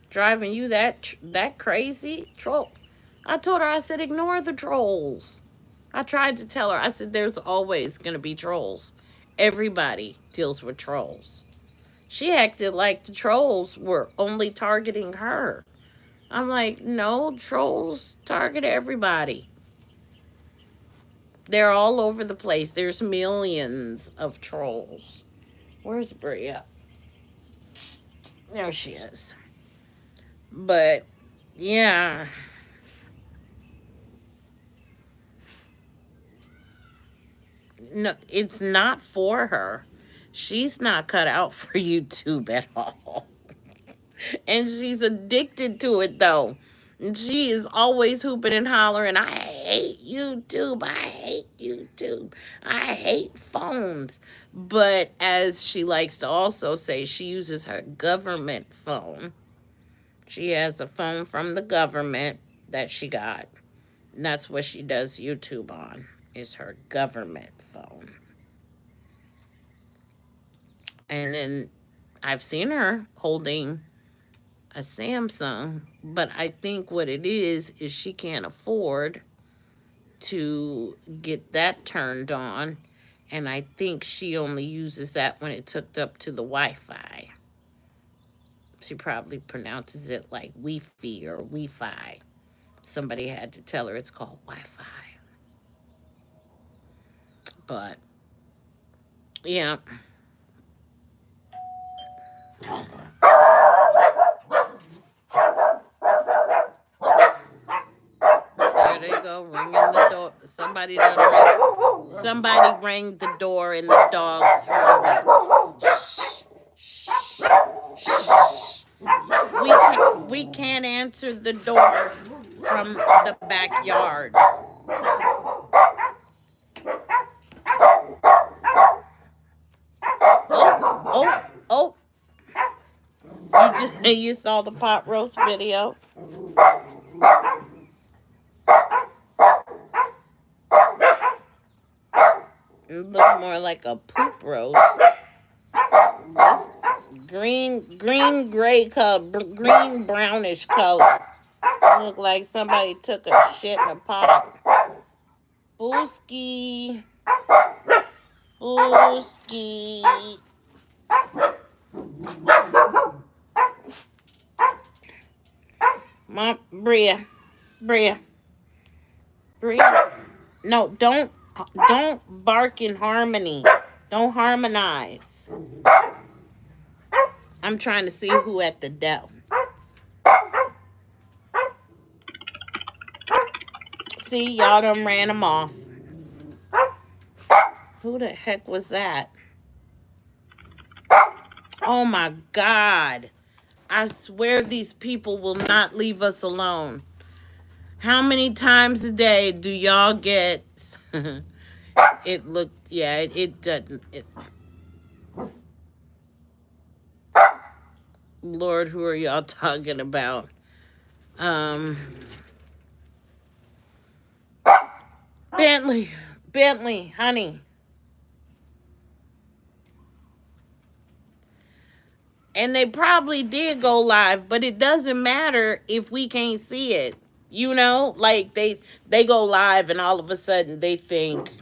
driving you that crazy. Troll. I told her, I said, ignore the trolls. I tried to tell her, I said, there's always going to be trolls. Everybody deals with trolls. She acted like the trolls were only targeting her. I'm like, no, trolls target everybody. They're all over the place. There's millions of trolls. Where's Bria? There she is. But yeah, no, it's not for her. She's not cut out for YouTube at all. And she's addicted to it though. And she is always hooping and hollering, I hate YouTube. I hate YouTube. I hate phones. But as she likes to also say, she uses her government phone. She has a phone from the government that she got. And that's what she does YouTube on, is her government phone. And then I've seen her holding a Samsung, but I think what it is she can't afford to get that turned on. And I think she only uses that when it's hooked up to the Wi-Fi. She probably pronounces it like Wi-Fi or Wi-Fi. Somebody had to tell her it's called Wi-Fi. But yeah. There they go, ringing the door. Somebody rang the door and the dogs heard it. Shh, shh, shh. We can't answer the door from the backyard. Oh, oh, oh. You saw the pot roast video? It looked more like a poop roast. This green, gray color, green, brownish color. It looked like somebody took a shit in a pot. Booski. Booski. Mom, Bria. No, don't bark in harmony. Don't harmonize. I'm trying to see who at the door. See, y'all done ran them off. Who the heck was that? Oh my God. I swear these people will not leave us alone. How many times a day do y'all get... It looked... Yeah, it doesn't... Lord, who are y'all talking about? Bentley, honey. And they probably did go live, but it doesn't matter if we can't see it. Like they go live and all of a sudden they think.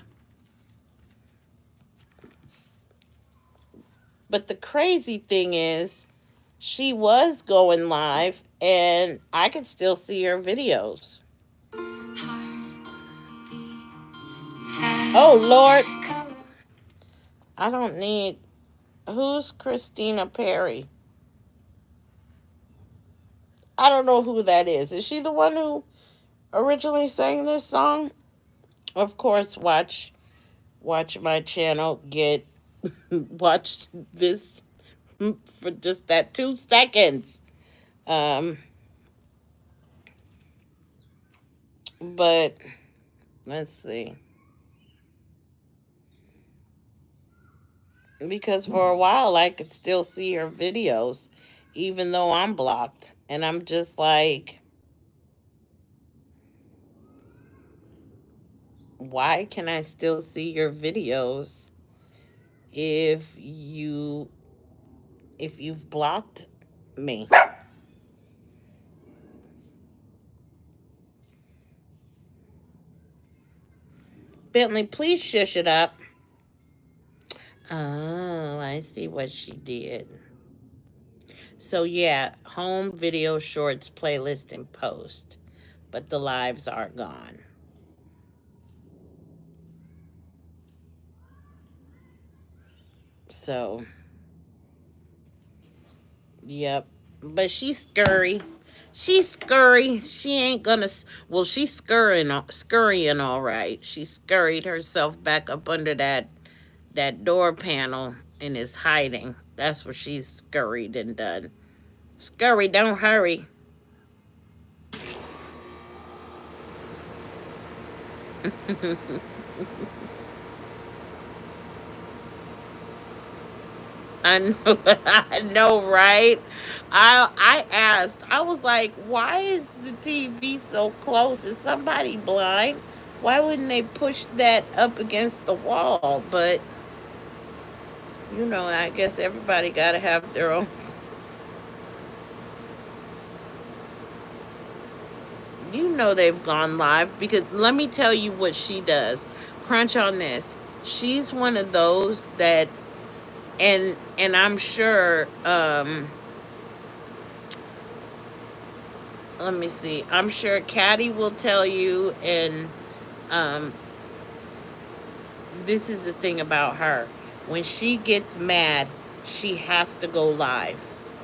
But the crazy thing is, she was going live and I could still see her videos. Oh, Lord. I don't need... Who's Christina Perry? I don't know who that is. Is she the one who originally sang this song? Of course, watch my channel. Watch this for just that 2 seconds. But let's see. Because for a while I could still see her videos, even though I'm blocked. And I'm just like, why can I still see your videos if you've blocked me? Bentley, please shush it up. Oh, I see what she did. So yeah, home video shorts playlist and post, but the lives are gone. So yep, but she's scurry. She's scurry. She ain't gonna. Well, she's scurrying all right. She scurried herself back up under that door panel and is hiding. That's what she's scurried and done. Scurry, don't hurry. I know, I know, right? I asked. I was like, "Why is the TV so close? Is somebody blind? Why wouldn't they push that up against the wall?" But I guess everybody got to have their own. They've gone live because let me tell you what she does. Crunch on this. She's one of those that, and I'm sure. Let me see. I'm sure Caddy will tell you, and um, this is the thing about her. When she gets mad, she has to go live.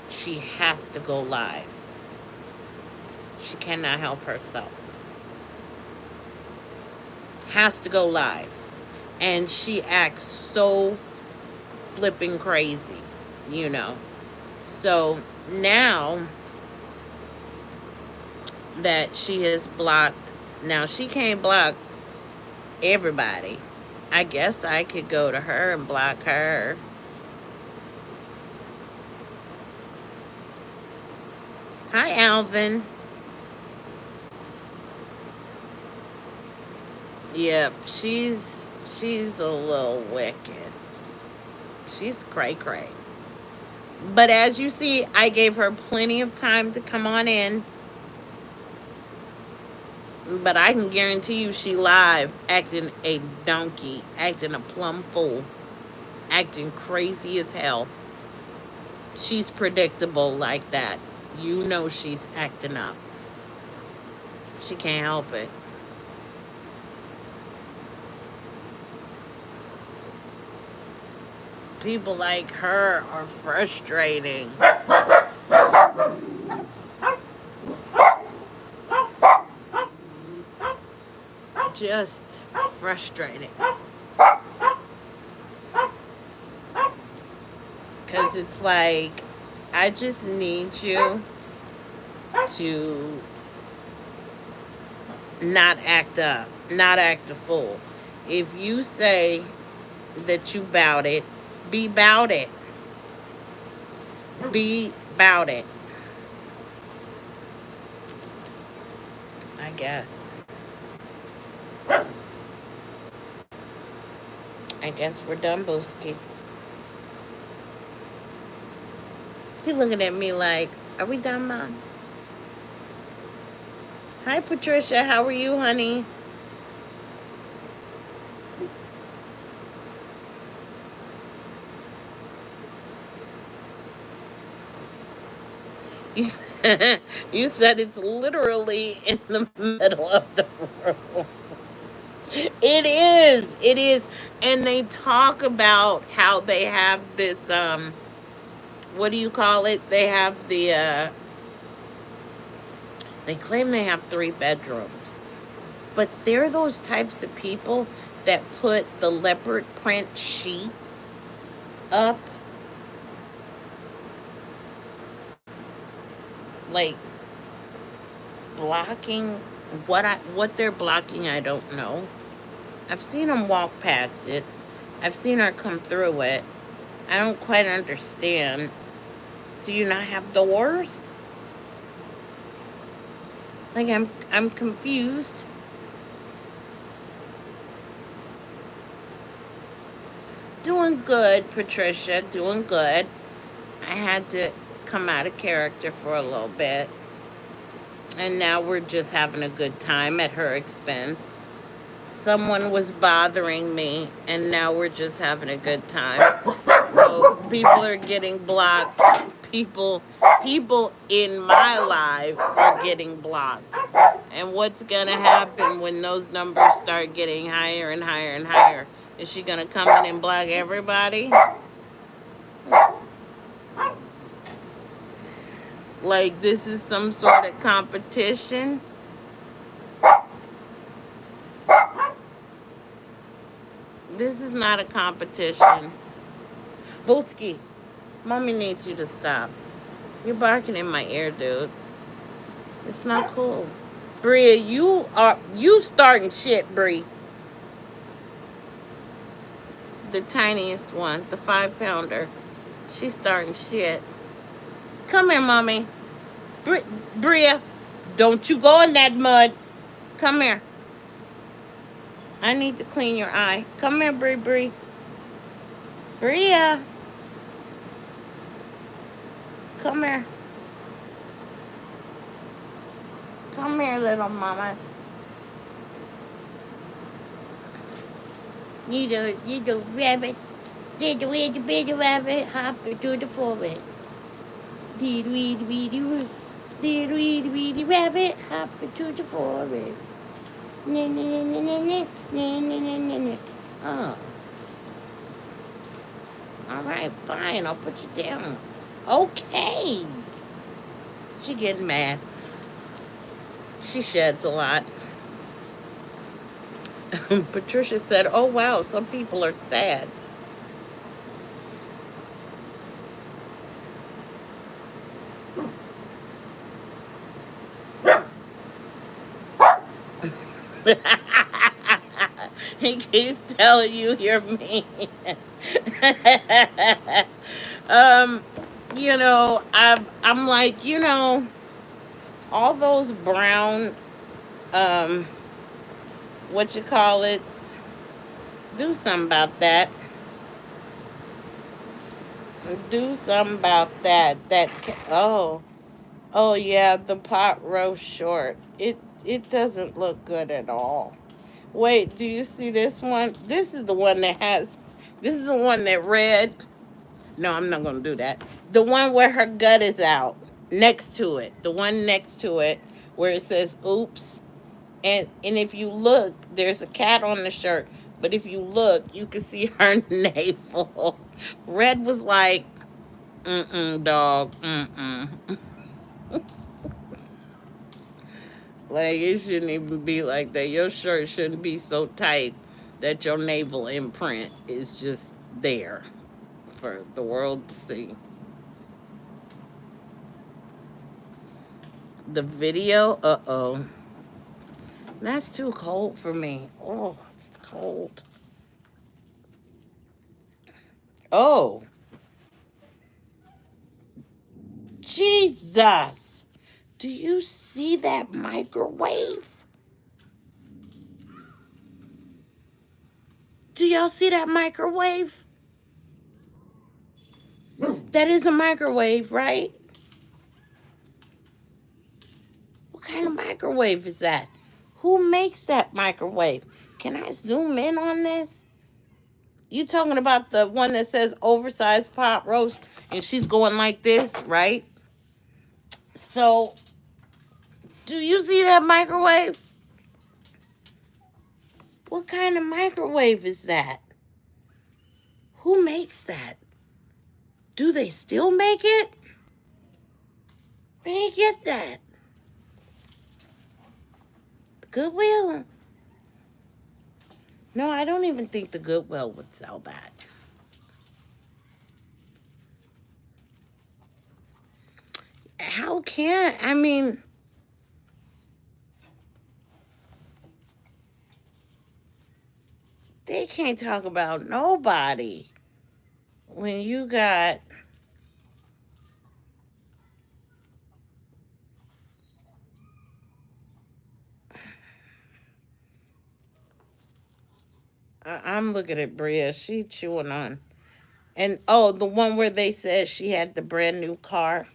She has to go live. She cannot help herself. Has to go live. And she acts so flipping crazy, you know. So now that she has blocked, now she can't block everybody. I guess I could go to her and block her. Hi, Alvin. Yep, she's a little wicked. She's cray cray. But as you see, I gave her plenty of time to come on in. But I can guarantee you she live acting a donkey, acting a plumb fool, acting crazy as hell. She's predictable like that. She's acting up. She can't help it. People like her are frustrating. Just frustrating. Because it's like, I just need you to not act up, not act a fool. If you say that you bout it, be bout it. Be bout it. I guess. I guess we're done, Booski. He looking at me like, are we done, Mom? Hi, Patricia. How are you, honey? You said, you said it's literally in the middle of the room. It is. It is. And they talk about how they have this what do you call it? They claim they have 3 bedrooms. But they're those types of people that put the leopard print sheets up, like blocking What they're blocking, I don't know. I've seen them walk past it. I've seen her come through it. I don't quite understand. Do you not have doors? Like I'm confused. Doing good, Patricia. Doing good. I had to come out of character for a little bit, and now we're just having a good time at her expense. Someone was bothering me, and now we're just having a good time. So people are getting blocked. People, people in my life are getting blocked. And what's gonna happen when those numbers start getting higher and higher and higher? Is she gonna come in and block everybody? Like this is some sort of competition? This is not a competition. Booski, mommy needs you to stop. You're barking in my ear, dude. It's not cool. Bria, you starting shit, Brie. The tiniest one, the 5 pounder. She's starting shit. Come here, mommy. Bria, don't you go in that mud. Come here. I need to clean your eye. Come here, Brie. Bria, come here. Come here, little mamas. You the rabbit. Little rabbit hop through the forest. Little rabbit hop into the forest. Na, na, na, na, na, na, na, na, na, na. Oh, all right, fine. I'll put you down. Okay. She getting mad. She sheds a lot. Patricia said, "Oh wow, some people are sad." He keeps telling you you're mean. um, I'm like, all those brown, um, what you call it? Do something about that. Do something about that. Oh yeah, the pot roast short. It doesn't look good at all. Wait, do you see this one? This is the one that has. This is the one that read. No, I'm not gonna do that. The one where her gut is out. Next to it. The one next to it where it says oops. And if you look, there's a cat on the shirt. But if you look, you can see her navel. Red was like, dog. Like it shouldn't even be like that. Your shirt shouldn't be so tight that your navel imprint is just there for the world to see. The video, uh-oh. That's too cold for me. Oh, it's cold. Oh, Jesus. Do you see that microwave? Do y'all see that microwave? That is a microwave, right? What kind of microwave is that? Who makes that microwave? Can I zoom in on this? You talking about the one that says oversized pot roast and she's going like this, right? So, do you see that microwave? What kind of microwave is that? Who makes that? Do they still make it? Where did they get that? Goodwill? No, I don't even think the Goodwill would sell that. How can I mean can't talk about nobody when you got. I'm looking at Bria. She chewing on. And oh, the one where they said she had the brand new car.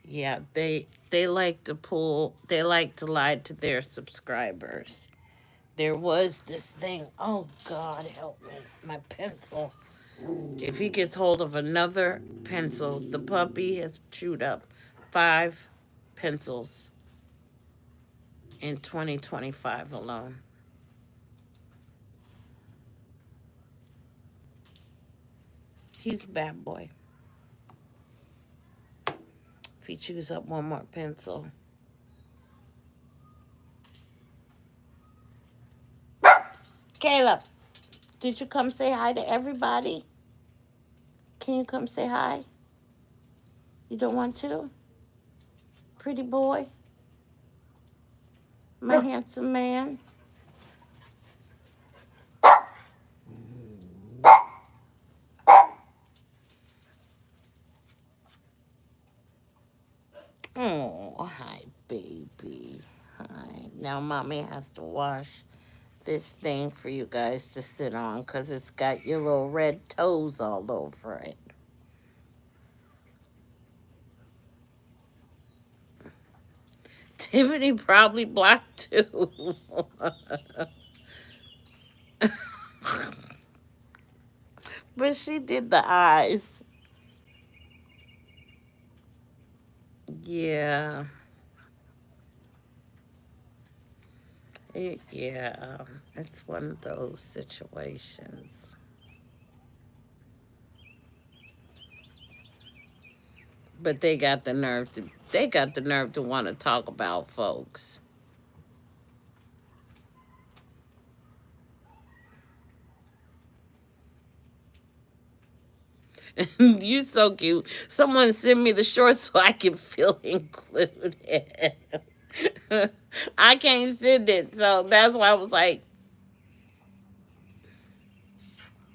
Yeah, they like to pull. They like to lie to their subscribers. There was this thing. Oh God, help me! My pencil. If he gets hold of another pencil, the puppy has chewed up 5 pencils in 2025 alone. He's a bad boy. If he chews up one more pencil. Caleb, did you come say hi to everybody? Can you come say hi? You don't want to? Pretty boy? My handsome man? Oh, hi, baby. Hi. Now, mommy has to wash this thing for you guys to sit on because it's got your little red toes all over it. Tiffany probably blocked too. But she did the eyes. Yeah. Yeah. It's one of those situations. But they got the nerve to want to talk about folks. You so cute. Someone send me the shorts so I can feel included. I can't send it, so that's why I was like,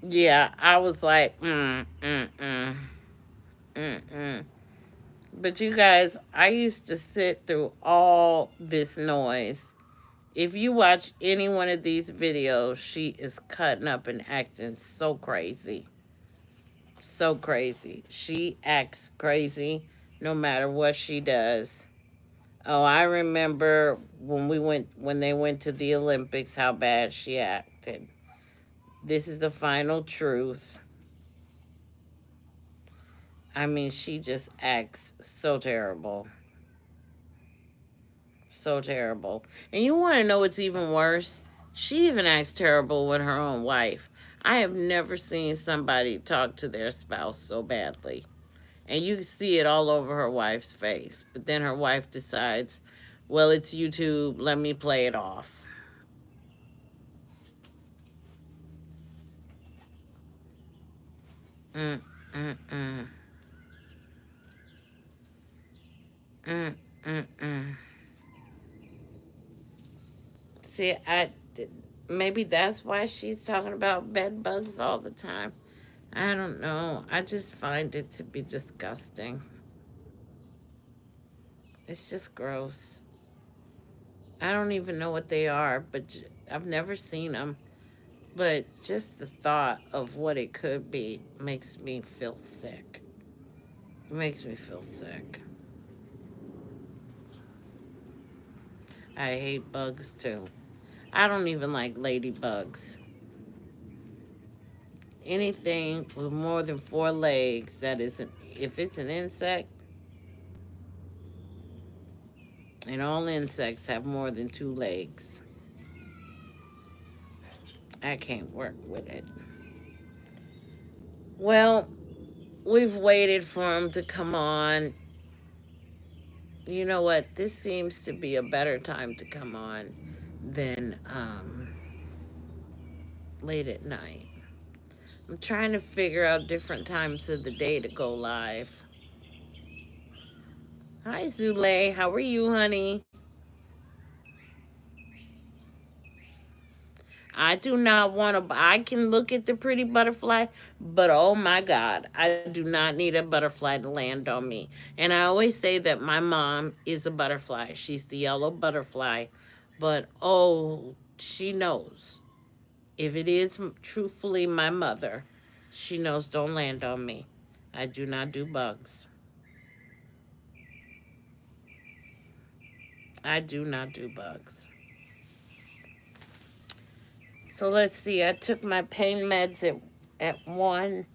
yeah, I was like, mm. But you guys, I used to sit through all this noise. If you watch any one of these videos, she is cutting up and acting so crazy. So crazy. She acts crazy no matter what she does. Oh, I remember when they went to the Olympics how bad she acted. This is the final truth. I mean, she just acts so terrible. So terrible. And you want to know what's even worse? She even acts terrible with her own wife. I have never seen somebody talk to their spouse so badly. And you can see it all over her wife's face. But then her wife decides, well, it's YouTube. Let me play it off. Mm, mm, mm. Mm, mm, mm. See, maybe that's why she's talking about bed bugs all the time. I don't know. I just find it to be disgusting. It's just gross. I don't even know what they are, but I've never seen them. But just the thought of what it could be makes me feel sick. It makes me feel sick. I hate bugs too. I don't even like ladybugs. Anything with more than 4 legs that isn't, if it's an insect, and all insects have more than 2 legs, I can't work with it. Well, we've waited for him to come on. You know what? This seems to be a better time to come on than late at night. I'm trying to figure out different times of the day to go live. Hi, Zule. How are you, honey? I do not want to. I can look at the pretty butterfly, but oh my God, I do not need a butterfly to land on me. And I always say that my mom is a butterfly. She's the yellow butterfly, but oh, she knows. If it is truthfully my mother, she knows don't land on me. I do not do bugs. I do not do bugs. So let's see. I took my pain meds at 1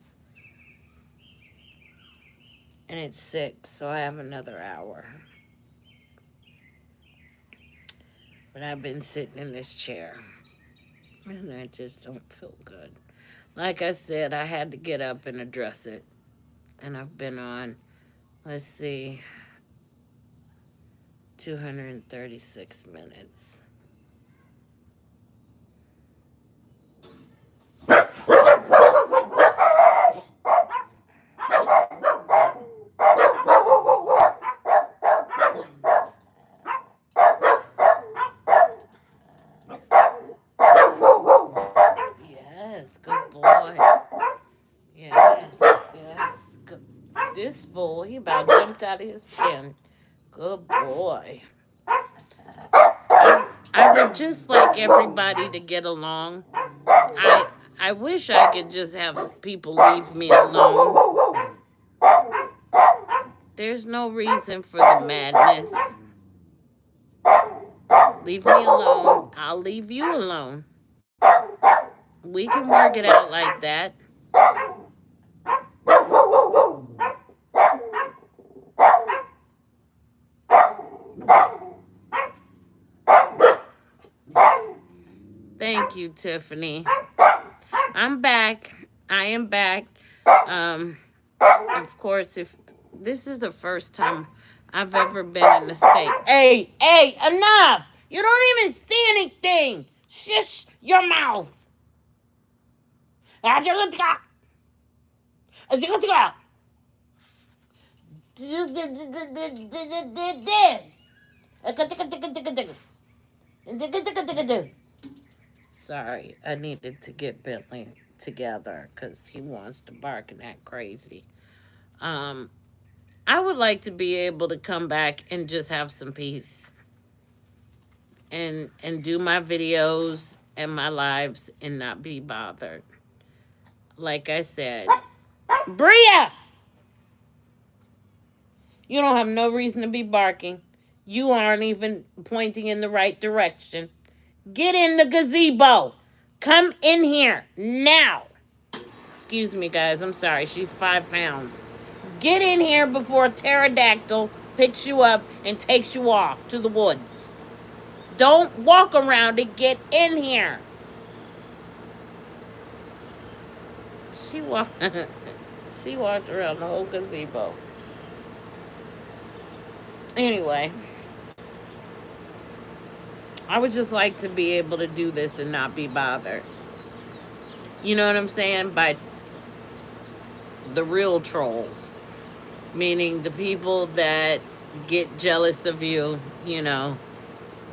and it's 6, so I have another hour. But I've been sitting in this chair and I just don't feel good. Like I said, I had to get up and address it. And I've been on, let's see, 236 minutes. Yes, good boy. Yes, yes. Good. This fool, he about jumped out of his skin. Good boy. I would just like everybody to get along. I wish I could just have people leave me alone. There's no reason for the madness. Leave me alone. I'll leave you alone. We can work it out like that. Thank you, Tiffany. I'm back. I am back. Um, of course, if this is the first time I've ever been in the state. Hey, hey, enough! You don't even see anything. Shush your mouth. Sorry, I needed to get Bentley together because he wants to bark and act crazy. Um, I would like to be able to come back and just have some peace and do my videos and my lives and not be bothered. Like I said, Bria, you don't have no reason to be barking. You aren't even pointing in the right direction. Get in the gazebo. Come in here now. Excuse me, guys. I'm sorry. She's 5 pounds. Get in here before a pterodactyl picks you up and takes you off to the woods. Don't walk around it. Get in here. She walked. She walked around the whole gazebo. Anyway, I would just like to be able to do this and not be bothered. You know what I'm saying? By the real trolls, meaning the people that get jealous of you,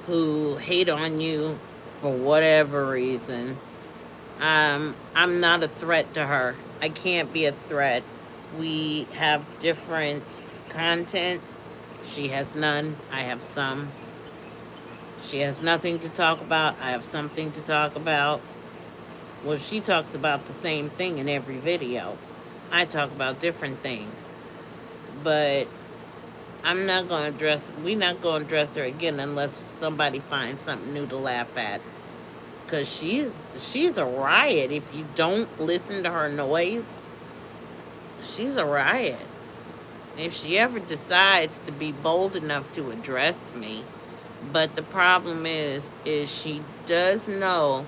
who hate on you for whatever reason. I'm not a threat to her. I can't be a threat. We have different content. She has none. I have some. She has nothing to talk about. I have something to talk about. Well, she talks about the same thing in every video. I talk about different things. But we're not going to address her again unless somebody finds something new to laugh at. Because she's a riot. If you don't listen to her noise, she's a riot. If she ever decides to be bold enough to address me, but the problem is she does know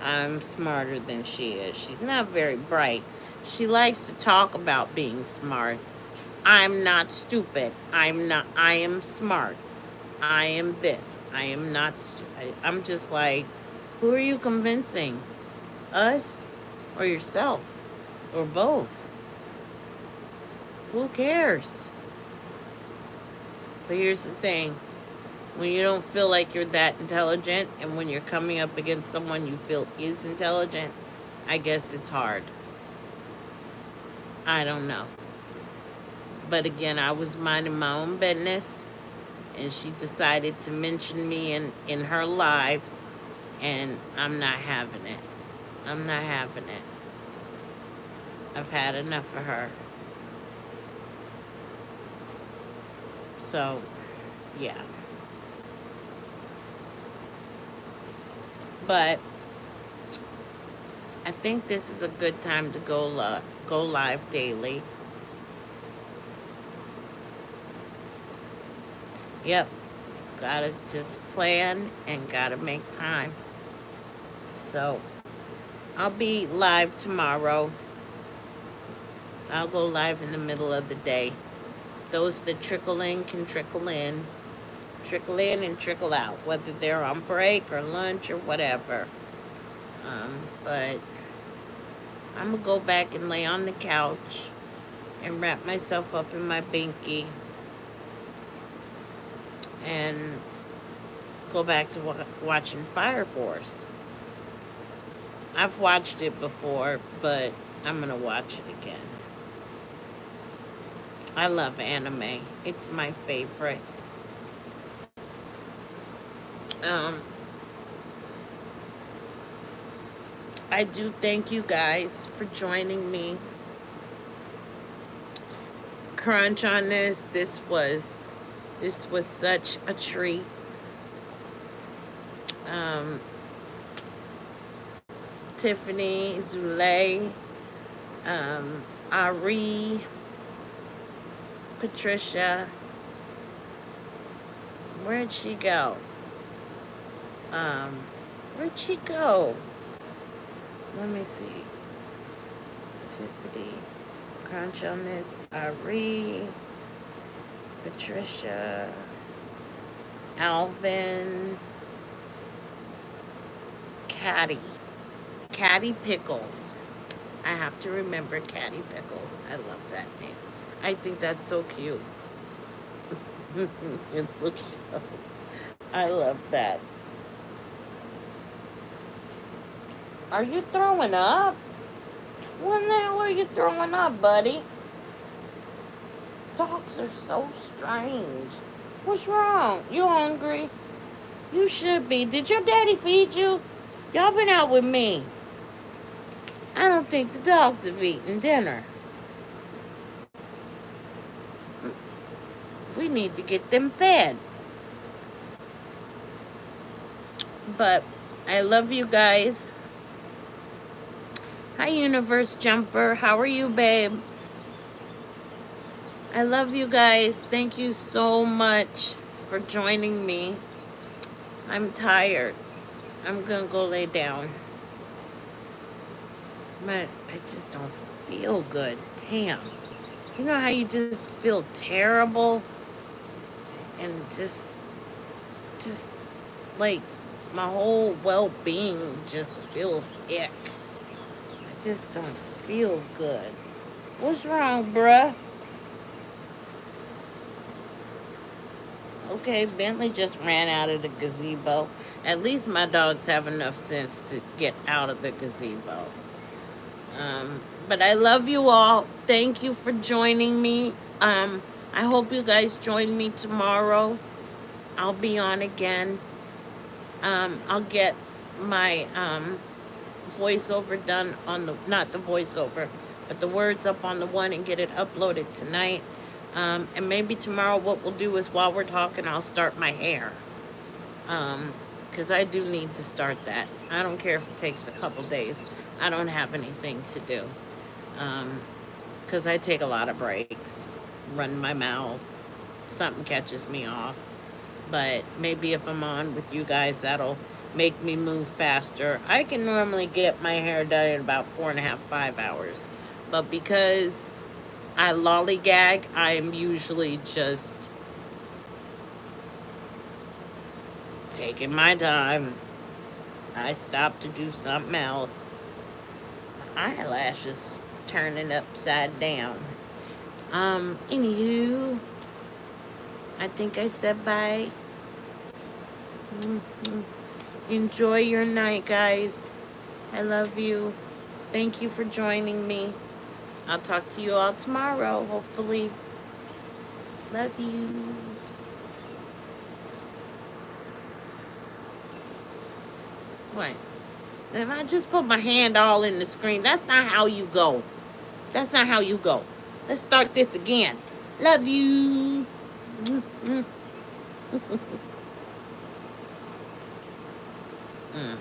I'm smarter than she is. She's not very bright. She likes to talk about being smart. I'm not stupid. I am smart. I am this. I am not stupid. I'm just like, who are you convincing? Us or yourself? Or both? Who cares? But here's the thing. When you don't feel like you're that intelligent, and when you're coming up against someone you feel is intelligent, I guess it's hard. I don't know. But again, I was minding my own business, and she decided to mention me in her live, and I'm not having it. I'm not having it. I've had enough of her. So, yeah. But I think this is a good time to go live daily. Yep, gotta just plan and gotta make time. So I'll be live tomorrow. I'll go live in the middle of the day. Those that trickle in can trickle in and trickle out, whether they're on break or lunch or whatever. But I'm gonna go back and lay on the couch and wrap myself up in my binky and go back to watching Fire Force. I've watched it before, but I'm gonna watch it again. I love anime. It's my favorite. Um, I do thank you guys for joining me. Crunch on this. This was such a treat. Um, Tiffany, Zule, Ari, Patricia. Where'd she go? Um, where'd she go? Let me see. Tiffany, Crunch on this. Ari, Patricia, Alvin, Caddy. Caddy Pickles. I have to remember Caddy Pickles. I love that name. I think that's so cute. It looks so. I love that. Are you throwing up? When the hell are you throwing up, buddy? Dogs are so strange. What's wrong? You hungry? You should be. Did your daddy feed you? Y'all been out with me. I don't think the dogs have eaten dinner. We need to get them fed. But I love you guys. Hi, Universe Jumper. How are you, babe? I love you guys. Thank you so much for joining me. I'm tired. I'm gonna go lay down. But I just don't feel good. Damn. You know how you just feel terrible and just like my whole well-being just feels ick. I just don't feel good. What's wrong, bruh? Okay, Bentley just ran out of the gazebo. At least my dogs have enough sense to get out of the gazebo. But I love you all. Thank you for joining me. I hope you guys join me tomorrow. I'll be on again. I'll get my voiceover done on the, not the voiceover, but the words up on the one and get it uploaded tonight. And maybe tomorrow what we'll do is while we're talking, I'll start my hair. Because I do need to start that. I don't care if it takes a couple days. I don't have anything to do. Because I take a lot of breaks, run my mouth, something catches me off. But maybe if I'm on with you guys, that'll make me move faster. I can normally get my hair done in about 4.5, 5 hours. But because I lollygag, I'm usually just taking my time. I stop to do something else. My eyelashes turning upside down. Anywho, I think I said bye. Mhm. Enjoy your night, guys. I love you. Thank you for joining me. I'll talk to you all tomorrow, hopefully. Love you. What? If I just put my hand all in the screen, that's not how you go. That's not how you go. Let's start this again. Love you. Mm.